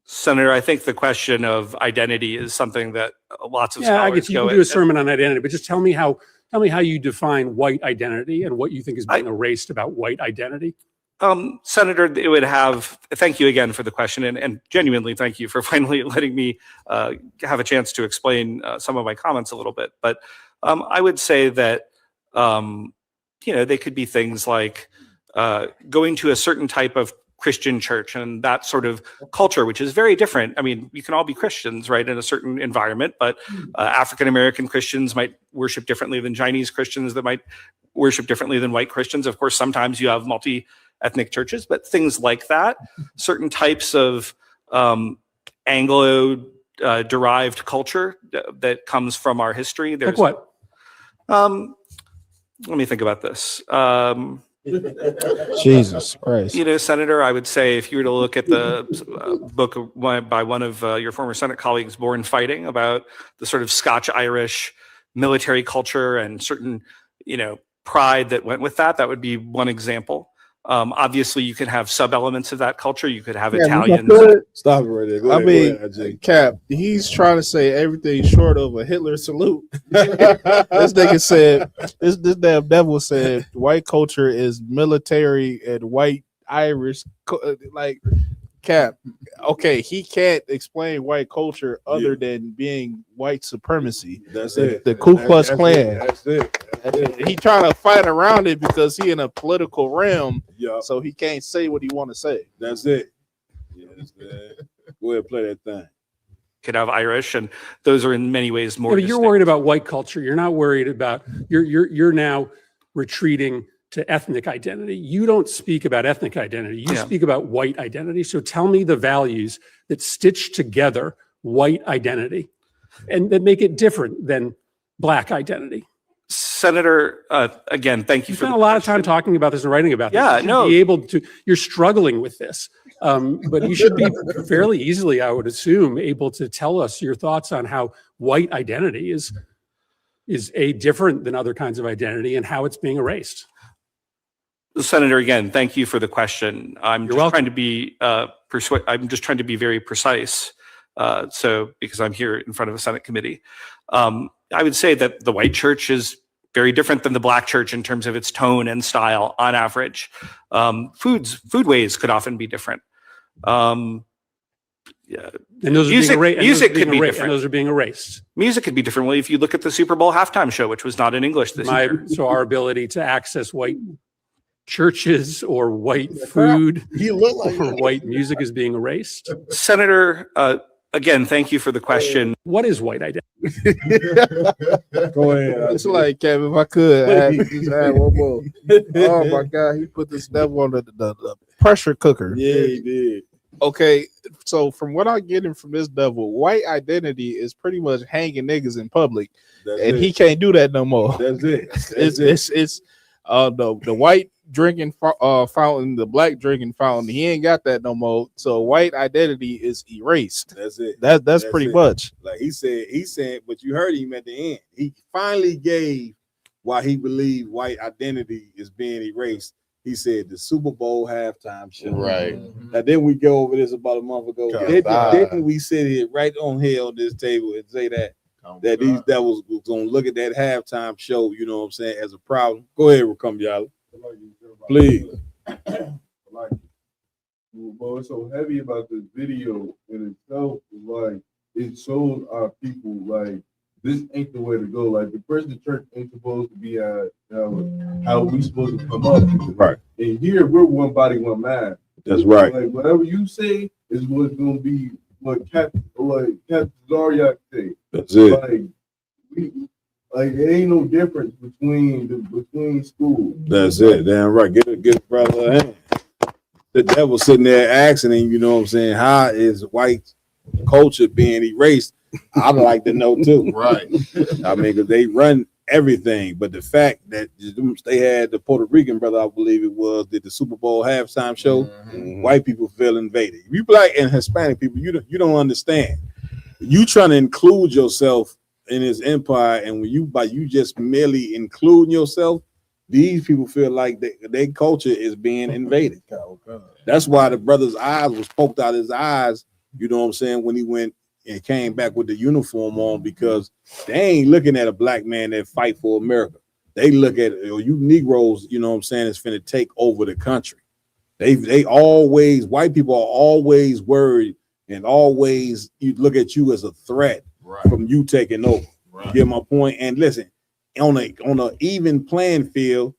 Senator, I think the question of identity is something that lots of scholars I guess you can do a sermon on identity, but just tell me how you define white identity and what you think is being erased about white identity. Senator, it would have, thank you again for the question, and genuinely thank you for finally letting me have a chance to explain some of my comments a little bit. But I would say that, they could be things like going to a certain type of Christian church and that sort of culture, which is very different. I mean, you can all be Christians, right, in a certain environment, but African-American Christians might worship differently than Chinese Christians, that might worship differently than white Christians. Of course, sometimes you have multi-ethnic churches, but things like that, certain types of Anglo derived culture that comes from our history. There's, like what? Let me think about this. Jesus Christ. Senator, I would say if you were to look at the book by one of your former Senate colleagues, Born Fighting, about the sort of Scotch-Irish military culture and certain, pride that went with that, that would be one example. Obviously, you could have sub-elements of that culture. You could have Italians. Stop it right there. Go I ahead, mean, go ahead, Cap, he's trying to say everything short of a Hitler salute. This nigga said, this damn devil said, white culture is military and white Irish. Like, Cap, okay, he can't explain white culture other than being white supremacy. That's it. The Ku Klux Klan. That's it. He trying to fight around it because he in a political realm, Yeah. so he can't say what he want to say. That's it. Yes, man. Go ahead, play that thing. Could have Irish, and those are in many ways more. But you're worried about white culture. You're not worried about you're now retreating to ethnic identity. You don't speak about ethnic identity. You speak about white identity. So tell me the values that stitch together white identity and that make it different than black identity. Senator, again, thank you You for spent a lot of time talking about this and writing about this. Yeah, You should no. be able to. You're struggling with this, but you should be fairly easily, I would assume, able to tell us your thoughts on how white identity is different than other kinds of identity and how it's being erased. Senator, again, thank you for the question. I'm just trying to be I'm just trying to be very precise. Because I'm here in front of a Senate committee, I would say that the white church is very different than the black church in terms of its tone and style on average. Foodways could often be different. And those music could be different. And those are being erased. Music could be different. Well, if you look at the Super Bowl halftime show, which was not in English this year. So our ability to access white churches or white food or white music is being erased. Senator, again, thank you for the question. What is white identity? Go ahead. It's like, Kevin, if I could just add one more. Oh my God, he put this devil on the pressure cooker. Yeah, he did. Okay, so from what I'm getting from this devil, white identity is pretty much hanging niggas in public, and he can't do that no more. That's it. It's the white drinking fountain, the black drinking fountain. He ain't got that no more. So white identity is erased. That's it. That's pretty much. Like he said, but you heard him at the end. He finally gave why he believed white identity is being erased. He said the Super Bowl halftime show. Right. Now then we go over this about a month ago. Didn't we sit here right on here on this table and say that these devils was gonna look at that halftime show, you know what I'm saying, as a problem? Go ahead, come y'all. Please. Like, well, it's so heavy about this video in itself. Like, it shows our people like this ain't the way to go. Like, the Christian church ain't supposed to be how we supposed to come up. Right. And here we're one body, one man. That's right. Like, whatever you say is what's gonna be what Captain Zaryak say. That's it. Like it ain't no difference between schools. That's it. Damn right. Get a brother a hand. The devil sitting there asking him, you know what I'm saying, how is white culture being erased? I'd like to know too. Right. I mean, because they run everything, but the fact that they had the Puerto Rican brother, I believe it was, did the Super Bowl halftime show, white people feel invaded. You black and Hispanic people, you don't understand. You trying to include yourself in his empire, and when you just merely including yourself, these people feel like their culture is being invaded. That's why the brother's eyes was poked out his eyes, you know what I'm saying, when he went and came back with the uniform on, because they ain't looking at a black man that fight for America. They look at you Negroes, you know what I'm saying, is finna take over the country. They always, white people are always worried and always you look at you as a threat from you taking over. You get my point? And listen, on a even playing field,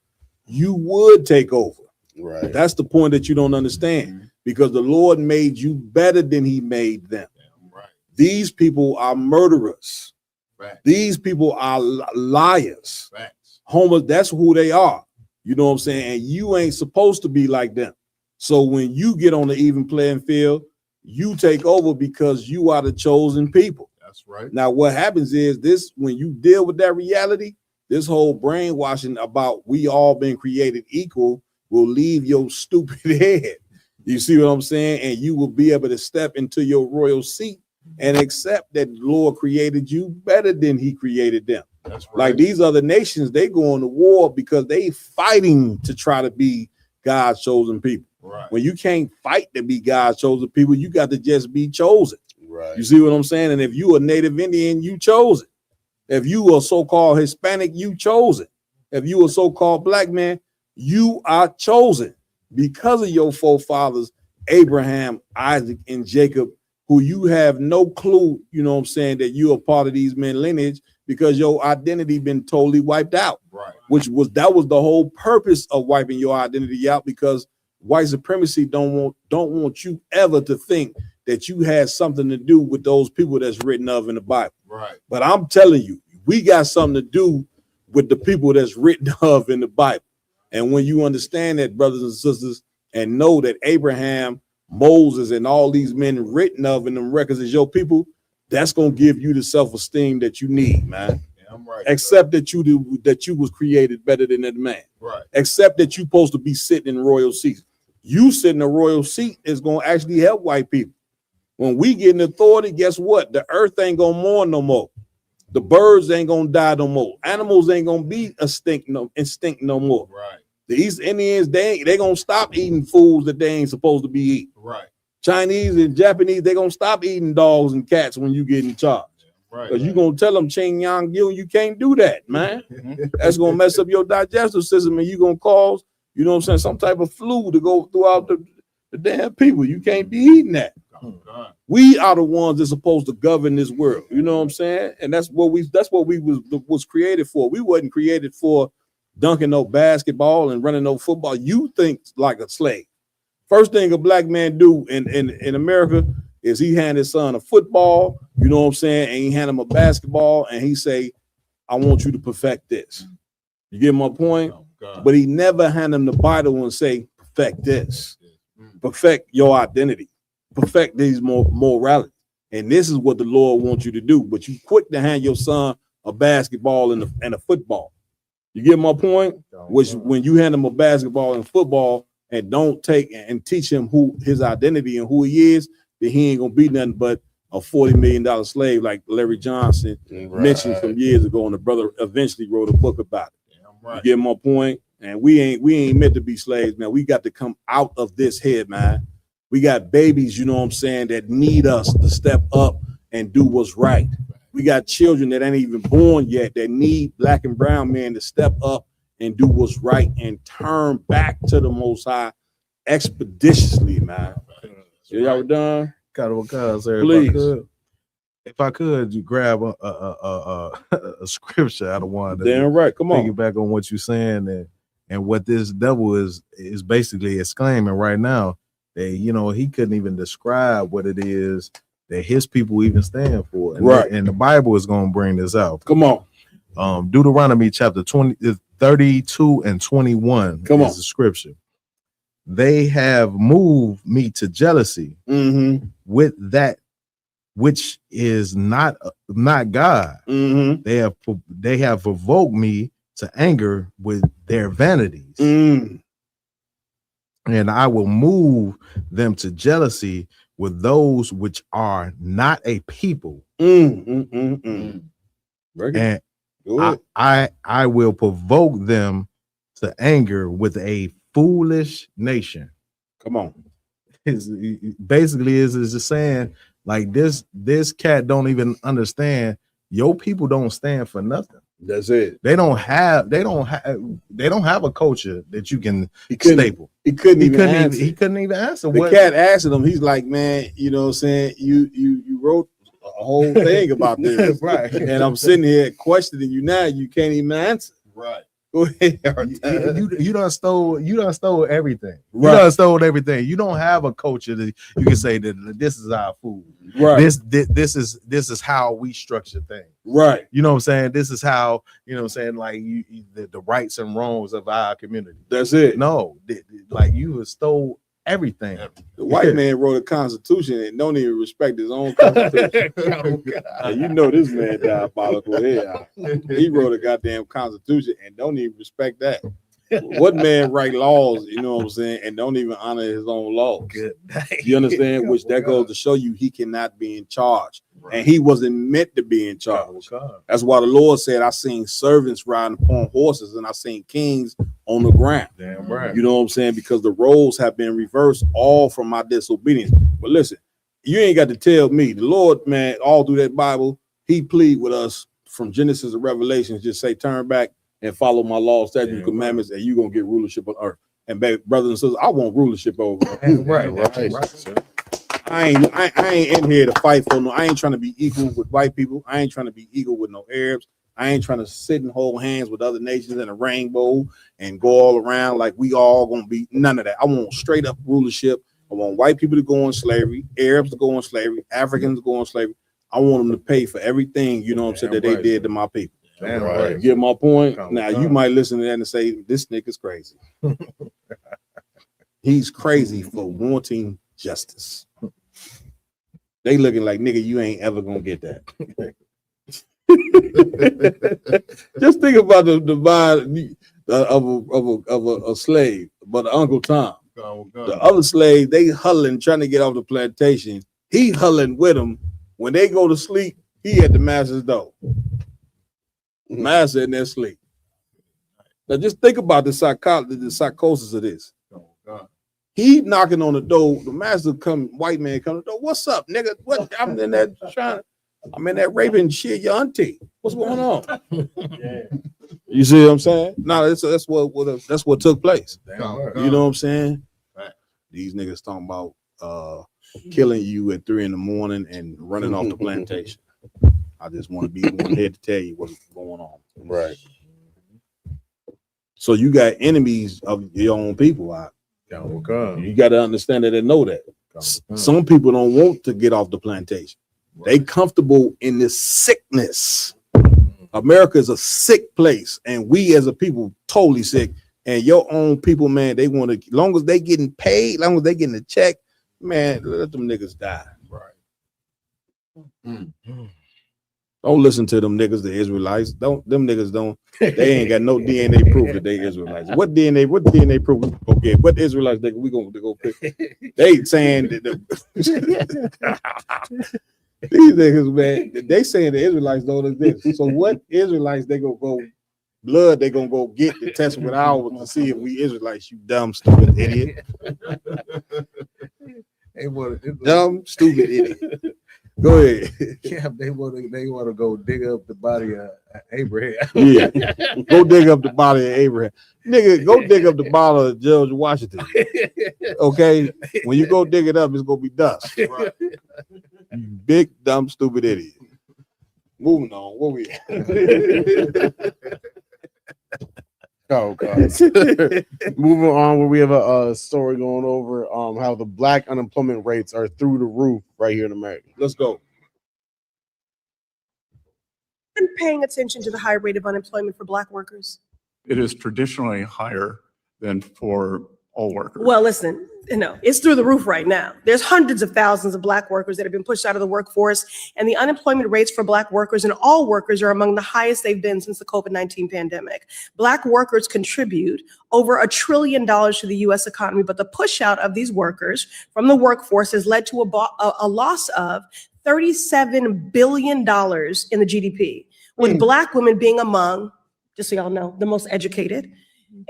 you would take over. Right. That's the point that you don't understand, because the Lord made you better than he made them. These people are murderers. These people are liars. Homer, that's who they are. You know what I'm saying? And you ain't supposed to be like them. So when you get on the even playing field, you take over because you are the chosen people. That's right. Now, what happens is this: when you deal with that reality, this whole brainwashing about we all been created equal will leave your stupid head. You see what I'm saying? And you will be able to step into your royal seat and accept that the Lord created you better than he created them. That's right. Like these other nations, they go on to war because they fighting to try to be God's chosen people. Right. When you can't fight to be God's chosen people, you got to just be chosen. Right. You see what I'm saying? And if you a native Indian, you chose it. If you a so-called Hispanic, you chose it. If you a so-called black man, you are chosen because of your forefathers, Abraham, Isaac, and Jacob, who you have no clue, you know what I'm saying, that you are part of these men lineage because your identity been totally wiped out. Right. That was the whole purpose of wiping your identity out, because white supremacy don't want you ever to think that you had something to do with those people that's written of in the Bible. Right. But I'm telling you, we got something to do with the people that's written of in the Bible. And when you understand that, brothers and sisters, and know that Abraham, Moses, and all these men written of in them records as your people, that's going to give you the self-esteem that you need, man. right. Accept that you was created better than that man. Right. Accept that you supposed to be sitting in royal seats. You sitting in a royal seat is gonna actually help white people. When we get in authority, guess what? The earth ain't gonna mourn no more. The birds ain't gonna die no more. Animals ain't gonna be instinct no more. Right. The East Indians, they gonna stop eating foods that they ain't supposed to be eating. Right. Chinese and Japanese, they gonna stop eating dogs and cats when you get in charge. Right. Because you gonna tell them Ching Yang Gil, you can't do that, man. That's gonna mess up your digestive system, and you gonna cause, you know what I'm saying, some type of flu to go throughout the damn people. You can't be eating that. We are the ones that's supposed to govern this world. You know what I'm saying? And that's what we was created for. We wasn't created for dunking no basketball and running no football. You think like a slave. First thing a black man do in America is he hand his son a football, you know what I'm saying, and he hand him a basketball, and he say, I want you to perfect this. You get my point? But he never hand him the Bible and say, perfect this. Perfect your identity. Perfect these morality. And this is what the Lord wants you to do. But you quick to hand your son a basketball and a football. You get my point? Which when you hand him a basketball and football and don't take and teach him who his identity and who he is, then he ain't gonna be nothing but a $40 million slave, like Larry Johnson mentioned some years ago, and the brother eventually wrote a book about it. You get my point? And we ain't meant to be slaves, man. We got to come out of this here, man. We got babies, you know what I'm saying, that need us to step up and do what's right. We got children that ain't even born yet that need black and brown men to step up and do what's right and turn back to the Most High expeditiously, man. Y'all done? Please. If I could, you grab a scripture out of one. Damn right. Come on. Back on what you're saying and what this devil is basically exclaiming right now. That, you know, he couldn't even describe what it is that his people even stand for. And right. And the Bible is going to bring this out. Come on. Deuteronomy chapter 32 and 21 Come is the scripture. They have moved me to jealousy with that which is not God. They have provoked me to anger with their vanities. And I will move them to jealousy with those which are not a people. And I will provoke them to anger with a foolish nation. Come on. Basically is just saying, like, this cat don't even understand your people don't stand for nothing. That's it. They don't have a culture that you can staple. He couldn't even answer. The cat asked him, he's like, man, you know what I'm saying? You wrote a whole thing about this. Right. And I'm sitting here questioning you now. You can't even answer. Right. Go ahead. You done stole everything. Right. You done stole everything. You don't have a culture that you can say that this is our food. Right. This is how we structure things. Right. You know what I'm saying? This is how, you know what I'm saying, like the rights and wrongs of our community. That's it. No, like you have stole everything. The white man wrote a constitution and don't even respect his own constitution. You know this man diabolical here. He wrote a goddamn constitution and don't even respect that. What man write laws, you know what I'm saying, and don't even honor his own laws? You understand? Which that goes to show you he cannot be in charge. And he wasn't meant to be in charge. That's why the Lord said, I seen servants riding upon horses and I seen kings on the ground. Damn right. You know what I'm saying? Because the roles have been reversed all from my disobedience. But listen, you ain't got to tell me. The Lord, man, all through that Bible, he plead with us from Genesis to Revelation. Just say, turn back and follow my laws, statutes, commandments, and you're going to get rulership on earth. And baby, brothers and sisters, I want rulership over. Right. I ain't in here to fight for no. I ain't trying to be equal with white people. I ain't trying to be equal with no Arabs. I ain't trying to sit and hold hands with other nations in a rainbow and go all around like we all gonna be. None of that. I want straight up rulership. I want white people to go on slavery, Arabs to go on slavery, Africans to go on slavery. I want them to pay for everything, you know what I'm saying, that they did to my people. Right. Get my point? Now you might listen to that and say, this nigga's crazy. He's crazy for wanting justice. They looking like, nigga, you ain't ever gonna get that. Just think about the divide of a slave, but Uncle Tom. The other slave, they huddling, trying to get off the plantation. He huddling with them. When they go to sleep, he at the master's door. Master in their sleep. Now just think about the psychosis of this. He knocking on the door. The master white man come to the door. What's up, nigga? What? I'm in that raping shit, your auntie. What's going on? You see what I'm saying? No, that's what took place. You know what I'm saying? These niggas talking about killing you at 3 a.m. and running off the plantation. I just want to be one here to tell you what's going on. Right. So you got enemies of your own people out. You got to understand that and know that. Some people don't want to get off the plantation. They comfortable in this sickness. America is a sick place, and we as a people totally sick. And your own people, man, they want to, long as they getting paid, long as they getting a check, man, let them niggas die. Right. Don't listen to them niggas, the Israelites. Them niggas don't. They ain't got no DNA proof that they Israelites. What DNA proof? Okay, what Israelites we gonna go pick? They saying that these niggas, man, they saying the Israelites don't exist. So what Israelites they gonna go blood? They gonna go get the test with ours to see if we Israelites? You dumb stupid idiot. Dumb stupid idiot. Go ahead. Yeah, they want to go dig up the body of Abraham. Yeah, go dig up the body of Abraham, nigga. Go dig up the body of George Washington. Okay, when you go dig it up, it's gonna be dust. Right. You big dumb stupid idiot. Moving on. What we? Oh God. Moving on, where we have a story going over how the black unemployment rates are through the roof right here in America. Let's go. Been paying attention to the high rate of unemployment for black workers? It is traditionally higher than for all workers. Well, listen, it's through the roof right now. There's hundreds of thousands of black workers that have been pushed out of the workforce, and the unemployment rates for black workers and all workers are among the highest they've been since the COVID-19 pandemic. Black workers contribute over $1 trillion to the U.S. economy, but the push out of these workers from the workforce has led to a loss of $37 billion in the GDP, with black women being among, just so y'all know, the most educated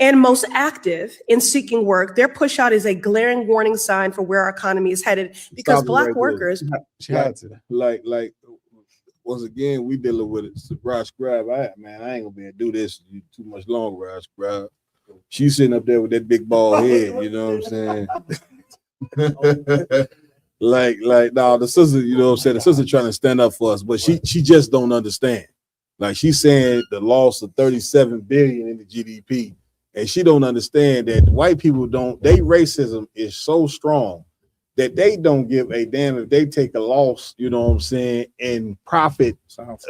and most active in seeking work. Their push out is a glaring warning sign for where our economy is headed, because black workers, like once again, we dealing with it. Raj Scribe, I ain't gonna be able to do this too much longer, Raj Scribe. She's sitting up there with that big bald head, you know what I'm saying? Now the sister, you know what I'm saying? The sister trying to stand up for us, but she just don't understand. Like she's saying the loss of 37 billion in the GDP. And she don't understand that white people their racism is so strong that they don't give a damn if they take a loss, you know what I'm saying, and profit.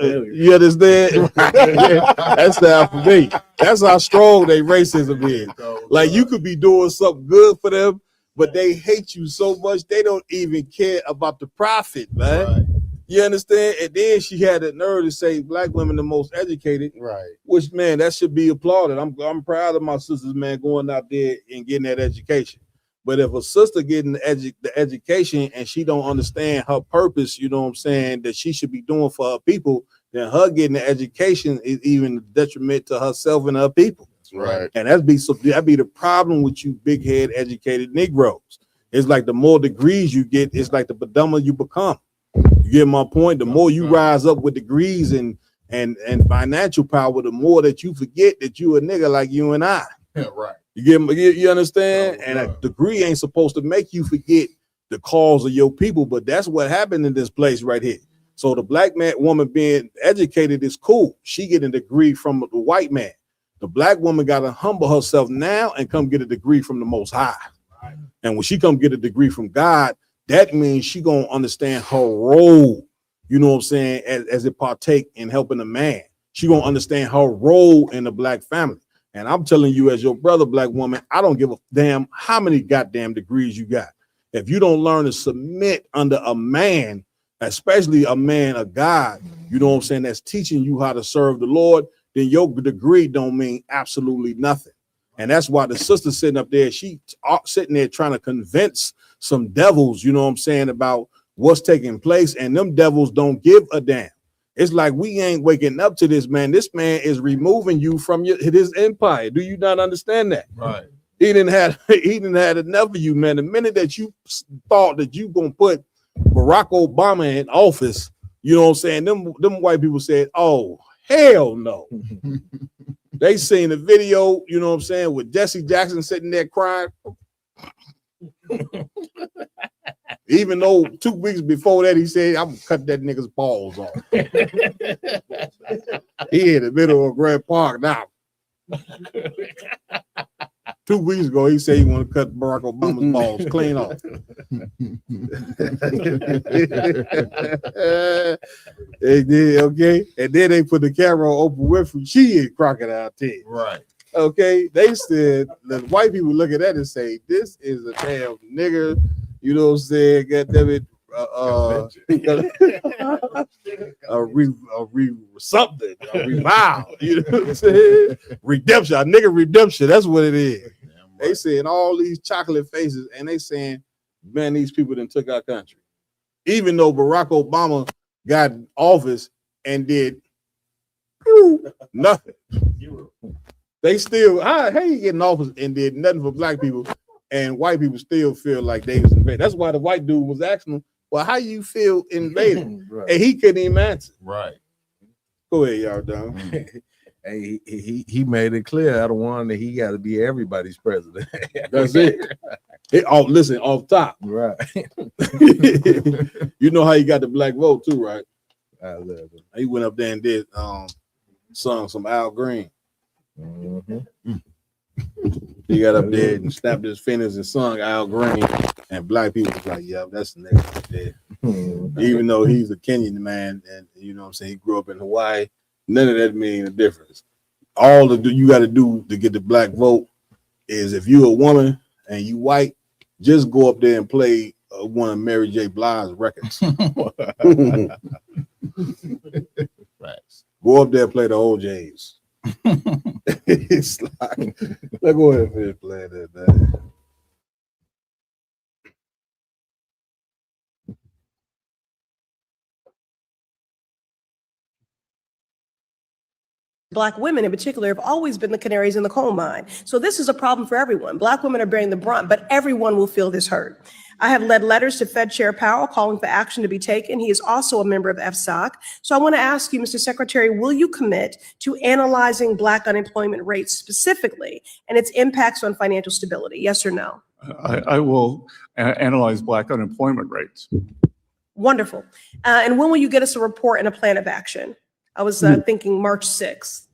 You understand? That's the for me. That's how strong their racism is. Like you could be doing something good for them, but they hate you so much they don't even care about the profit, man. Right. You understand? And then she had the nerve to say black women the most educated, right? Which, man, that should be applauded. I'm proud of my sisters, man, going out there and getting that education. But if a sister getting the education and she don't understand her purpose, you know what I'm saying, that she should be doing for her people, then her getting the education is even a detriment to herself and her people. Right. And that'd be the problem with you big head educated Negroes. It's like the more degrees you get, it's like the dumber you become. You get my point? The more you rise up with degrees and financial power, the more that you forget that you a nigga like you and I. Yeah, right. You understand? And a degree ain't supposed to make you forget the cause of your people, but that's what happened in this place right here. So the black woman being educated is cool. She get a degree from the white man. The black woman got to humble herself now and come get a degree from the Most High. Right. And when she come get a degree from God, that means she gonna understand her role, you know what I'm saying, as it partake in helping a man. She gonna understand her role in the black family. And I'm telling you, as your brother, black woman, I don't give a damn how many goddamn degrees you got. If you don't learn to submit under a man, especially a man of God, you know what I'm saying, that's teaching you how to serve the Lord, then your degree don't mean absolutely nothing. And that's why the sister sitting up there, she sitting there trying to convince some devils, you know what I'm saying, about what's taking place, and them devils don't give a damn. It's like we ain't waking up to this, man. This man is removing you from his empire. Do you not understand that? Right. He didn't have enough of you, man. The minute that you thought that you gonna put Barack Obama in office, you know what I'm saying, them white people said, oh, hell no. They seen the video, you know what I'm saying, with Jesse Jackson sitting there crying. Even though 2 weeks before that, he said, I'm gonna cut that nigga's balls off. He in the middle of Grand Park now. 2 weeks ago, he said he want to cut Barack Obama's balls clean off. They did, okay? And then they put the camera on Oprah Winfrey. She is crocodile tears. Right. Okay, they said, the white people look at that and say, this is a damn nigger, you know what I'm saying, goddammit, something, a revival, you know what I'm saying? Redemption, a nigga redemption, that's what it is. They saying all these chocolate faces, and they saying, man, these people done took our country. Even though Barack Obama got in office and did nothing. They still, how you get in office and did nothing for black people, and white people still feel like they was invaded. That's why the white dude was asking him, well, how you feel invaded? Right. And he couldn't even answer. Right. Go ahead, y'all, Don. Hey, he made it clear out of one that he got to be everybody's president. That's it. Listen, off top. Right. You know how he got the black vote too, right? I love it. He went up there and did sung some Al Green. Mm-hmm. He got up there and snapped his fingers and sung Al Green, and black people was like, yeah, that's the nigga right there. Even though he's a Kenyan man, and you know what I'm saying, he grew up in Hawaii, none of that mean a difference. All you got to do to get the black vote is, if you're a woman and you white, just go up there and play one of Mary J. Blige's records. Right. Go up there and play the OJs. It's like, let's go ahead and finish playing that, man. Black women in particular have always been the canaries in the coal mine. So this is a problem for everyone. Black women are bearing the brunt, but everyone will feel this hurt. I have led letters to Fed Chair Powell calling for action to be taken. He is also a member of FSOC. So I want to ask you, Mr. Secretary, will you commit to analyzing Black unemployment rates specifically and its impacts on financial stability? Yes or no? I will analyze Black unemployment rates. Wonderful. And when will you get us a report and a plan of action? I was thinking March 6th.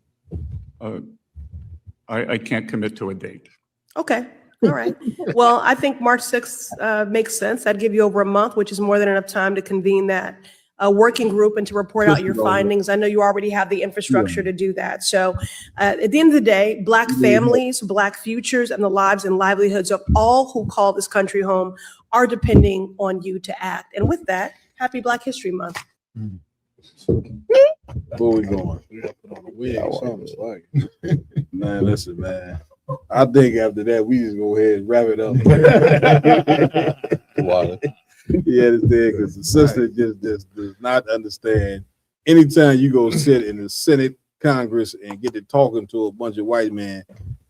I can't commit to a date. Okay. All right. Well, I think March 6th makes sense. That'd give you over a month, which is more than enough time to convene that working group and to report out your findings. I know you already have the infrastructure to do that. So at the end of the day, Black families, Black futures, and the lives and livelihoods of all who call this country home are depending on you to act. And with that, happy Black History Month. Where we going? Man, listen, man. I think after that, we just go ahead and wrap it up. Yeah, because the sister just does not understand. Anytime you go sit in the Senate, Congress, and get to talking to a bunch of white men,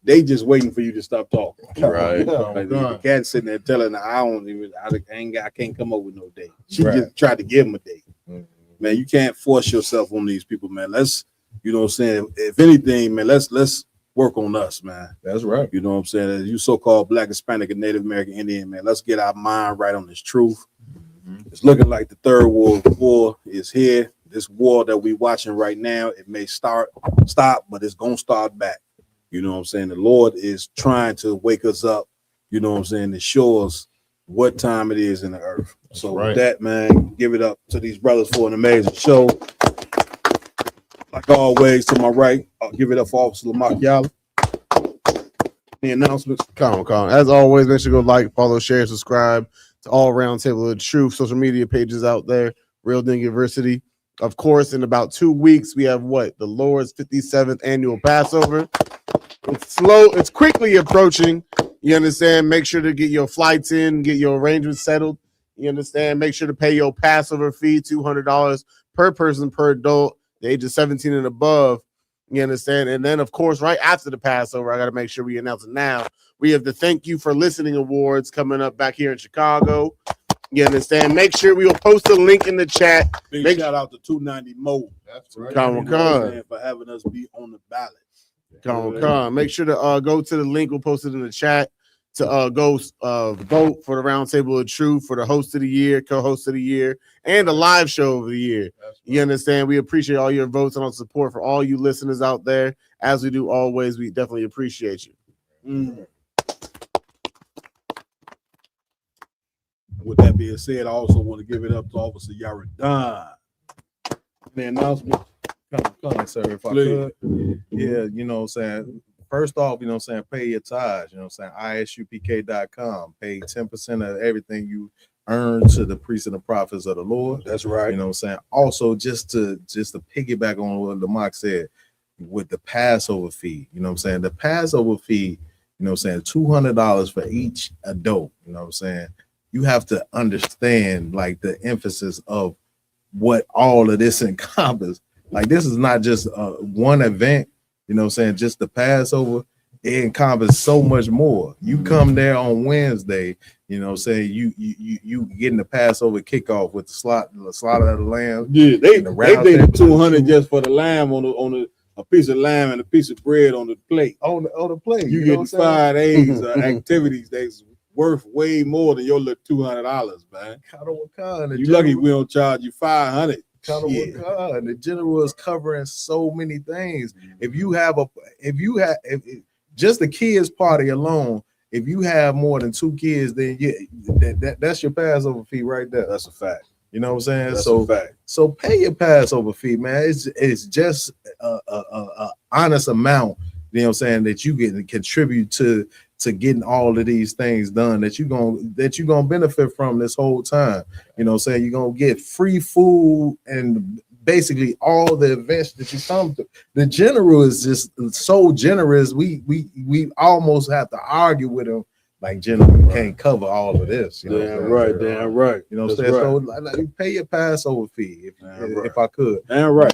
they just waiting for you to stop talking. Right. Like, the cat sitting there telling her, I can't come up with no date. She just tried to give him a date. Man, you can't force yourself on these people, man. Let's, you know what I'm saying? If anything, man, let's work on us, man. That's right. You know what I'm saying? As you so-called Black, Hispanic, and Native American Indian, man, let's get our mind right on this truth. It's looking like the third world war is here. This war that we're watching right now, it may stop, but it's gonna start back. You know what I'm saying? The Lord is trying to wake us up, you know what I'm saying, to show us what time it is in the earth. So with that, man, give it up to these brothers for an amazing show. Like always, to my right, I'll give it up for Officer Lamar Yala. The announcements. Calm. As always, make sure to go like, follow, share, subscribe to All Round Table of Truth social media pages out there. Real Deal University. Of course, in about 2 weeks, we have what? The Lord's 57th annual Passover. It's quickly approaching. You understand? Make sure to get your flights in, get your arrangements settled. You understand? Make sure to pay your Passover fee, $200 per person per adult, the age of 17 and above. You understand? And then, of course, right after the Passover, I got to make sure we announce it now. We have the Thank You for Listening Awards coming up back here in Chicago. You understand? Make sure we will post a link in the chat. Big shout out to 290 Mo. That's right. For having us be on the ballot. Make sure to go to the link. We'll post it in the chat to go vote for the Roundtable of Truth for the host of the year, co-host of the year, and the live show of the year. You understand? We appreciate all your votes and all support for all you listeners out there. As we do always, we definitely appreciate you. With that being said, I also want to give it up to Officer Yaradan. The announcement. Come, sir, if I could. Yeah, you know what I'm saying? First off, you know what I'm saying, pay your tithes, you know what I'm saying, ISUPK.com. Pay 10% of everything you earn to the priests and the prophets of the Lord. That's right. You know what I'm saying? Also, just to piggyback on what Lamont said with the Passover fee, you know what I'm saying? The Passover fee, you know what I'm saying, $200 for each adult, you know what I'm saying? You have to understand like the emphasis of what all of this encompasses. Like this is not just one event, you know what I'm saying, just the Passover. It encompasses so much more. You come there on Wednesday, you know what I'm saying, you getting the Passover kickoff with the slaughter of the lamb. Yeah, they did 200 just for the lamb on a piece of lamb and a piece of bread on the plate. On the plate. You get 5 days of activities that's worth way more than your little $200, man. You lucky we don't charge you $500. The general is covering so many things. If just the kids party alone, if you have more than 2 kids, then that's your Passover fee right there. That's a fact. You know what I'm saying? That's a fact. So pay your Passover fee, man. It's just a honest amount, you know what I'm saying, that you get to contribute to getting all of these things done that you're gonna benefit from this whole time. You know what I'm saying? You're gonna get free food and basically all the events that you come to. The general is just so generous. We almost have to argue with him. Like, general can't cover all of this. You know damn right. You know what I'm saying? So like, pay your Passover fee if I could. Damn right.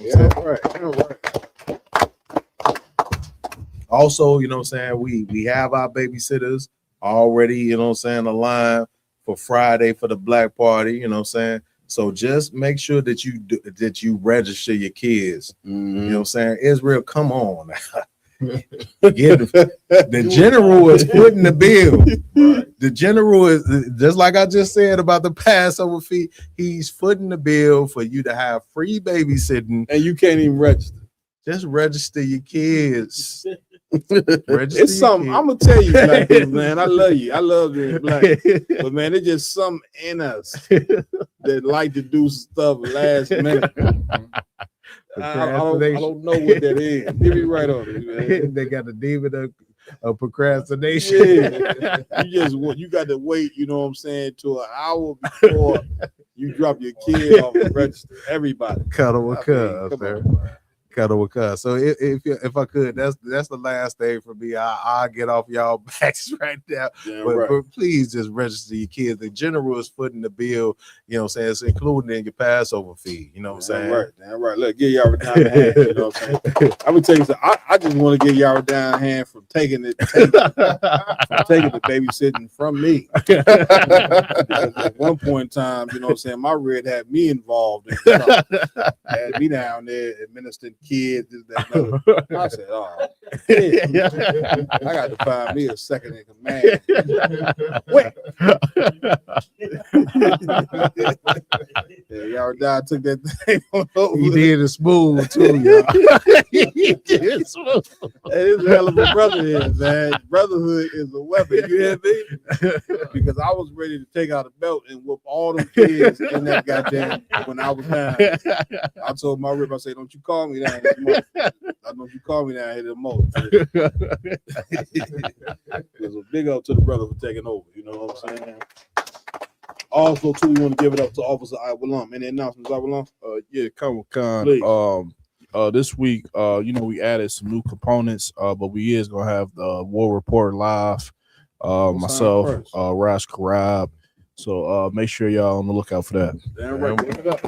Also, you know what I'm saying, we have our babysitters already, you know what I'm saying, aligned for Friday for the Black Party, you know what I'm saying? So just make sure that you register your kids. You know what I'm saying? Israel, come on now. The general is footing the bill. The general is, just like I just said about the Passover fee, he's footing the bill for you to have free babysitting. And you can't even register. Just register your kids. It's something I'm gonna tell you, black people, man. I love you. I love being black, but man, it's just something in us that like to do stuff last minute. I don't know what that is. Give me right on it, man. They got the demon of procrastination. Yeah. You got to wait. You know what I'm saying? To an hour before you drop your kid off the register. Everybody. Cuddle with cuz, man. Cuddle with cuz. So if I could, that's the last thing for me. I'll get off y'all backs right now. But please just register your kids. The general is footing the bill, you know what I'm saying? It's included in your Passover fee. You know what I'm saying? Damn right. Look, give y'all a down hand. You know what I'm saying? I'm gonna tell you something. I just want to give y'all a down hand from taking the babysitting from me. Because at one point in time, you know what I'm saying, my red had me involved in stuff. Had me down there administering kids, this, that, and other. I said, oh, I got to find me a second in command. Wait. Y'all took that thing on over. He did it smooth too, y'all. He did it smooth. It's a hell of a brother is, man. Brotherhood is a weapon. You hear me? Because I was ready to take out a belt and whoop all them kids in that goddamn when I was down. I told my rip, I said, don't you call me down this month. I don't you call me down here the most. There's a big up to the brother for taking over. You know what I'm saying? Also, too, we want to give it up to Officer Iwalam. Any announcements, Iwalam? Yeah, Comic-Con. Please. This week, we added some new components, but we is gonna have the War Report live. Myself, Ras Karab. So make sure y'all on the lookout for that. Damn right. Give it up.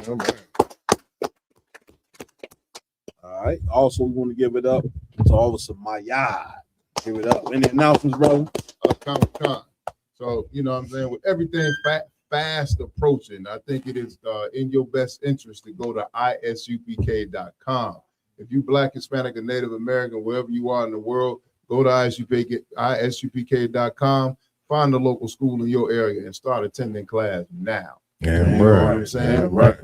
All right. Also, we want to give it up to Officer Mayad. Give it up. Any announcements, brother? Comic-Con. So, you know what I'm saying? With everything fast approaching, I think it is in your best interest to go to isupk.com. If you Black, Hispanic, or Native American, wherever you are in the world, go to isupk.com, find a local school in your area, and start attending class now. Yeah, you know what I'm saying? Right.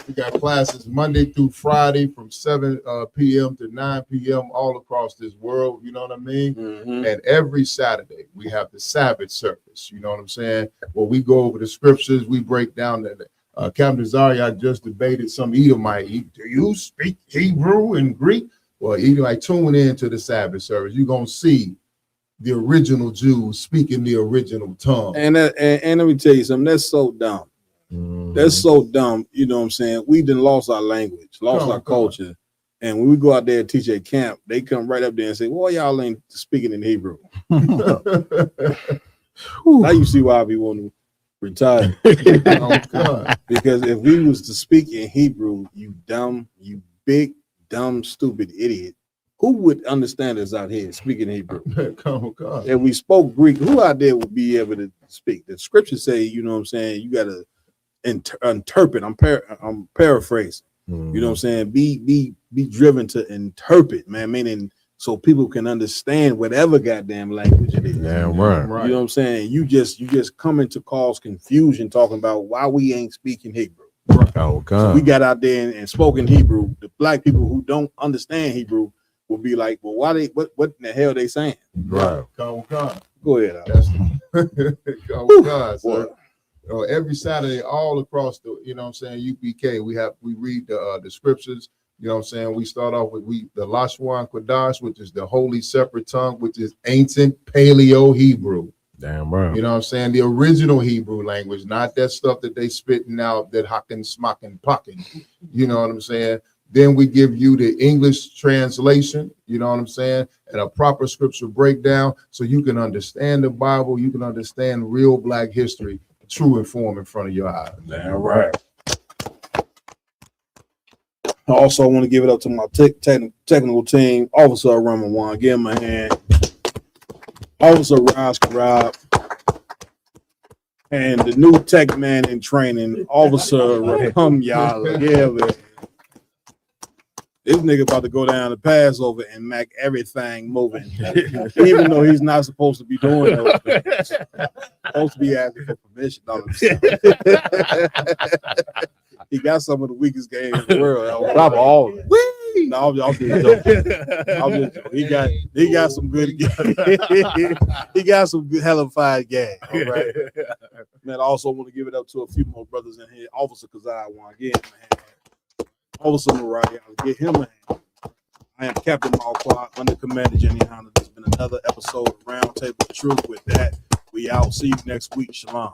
We got classes Monday through Friday from 7 p.m. to 9 p.m. all across this world. You know what I mean? Mm-hmm. And every Saturday we have the Sabbath service. You know what I'm saying? Where we go over the scriptures, we break down the. Captain Zaria just debated some Edomite. Do you speak Hebrew and Greek? Well, Edomite, tune in to the Sabbath service. You're gonna see the original Jews speaking the original tongue. And let me tell you something. That's so dumb. That's so dumb. You know what I'm saying? We done lost our language, lost our culture. And when we go out there and teach at camp, they come right up there and say, well, y'all ain't speaking in Hebrew. Now you see why I be wanting to retire. Because if we was to speak in Hebrew, you big, dumb, stupid idiot, who would understand us out here speaking Hebrew? If we spoke Greek, who out there would be able to speak? The scriptures say, you know what I'm saying, you got to interpret. I'm paraphrasing. You know what I'm saying? Be driven to interpret, man. Meaning so people can understand whatever goddamn language it is. Damn right. You know what I'm saying? You just coming to cause confusion talking about why we ain't speaking Hebrew. So we got out there and spoken Hebrew. The black people who don't understand Hebrew will be like, well, why what in the hell they saying? Right. Go ahead. Every Saturday, all across the, you know what I'm saying, UPK, we read the scriptures. You know what I'm saying? We start off with the Lashwan Kodash, which is the holy separate tongue, which is ancient Paleo Hebrew. Damn right. You know what I'm saying? The original Hebrew language, not that stuff that they spitting out, that hocking, smocking, pocking. You know what I'm saying? Then we give you the English translation, you know what I'm saying, and a proper scripture breakdown so you can understand the Bible, you can understand real Black history, true and form in front of your eyes. Damn right. I also want to give it up to my technical team, Officer Ramawan. Give him a hand. Officer Ras Karab. And the new tech man in training, Officer Raham Yala. Yeah, man. This nigga about to go down the Passover and make everything moving. Even though he's not supposed to be doing those things. Supposed to be asking for permission. He got some of the weakest games in the world. On top of all of it. No, I'm just joking. He got some good he got some good hellified games. All right. Man, I also want to give it up to a few more brothers in here. Officer Kazai, I want to give him a hand. Officer Mariah, I'll give him a hand. I am Captain Malquad, under Commander Jenny Honda. There's been another episode of Roundtable of Truth. With that, we out. See you next week. Shalom.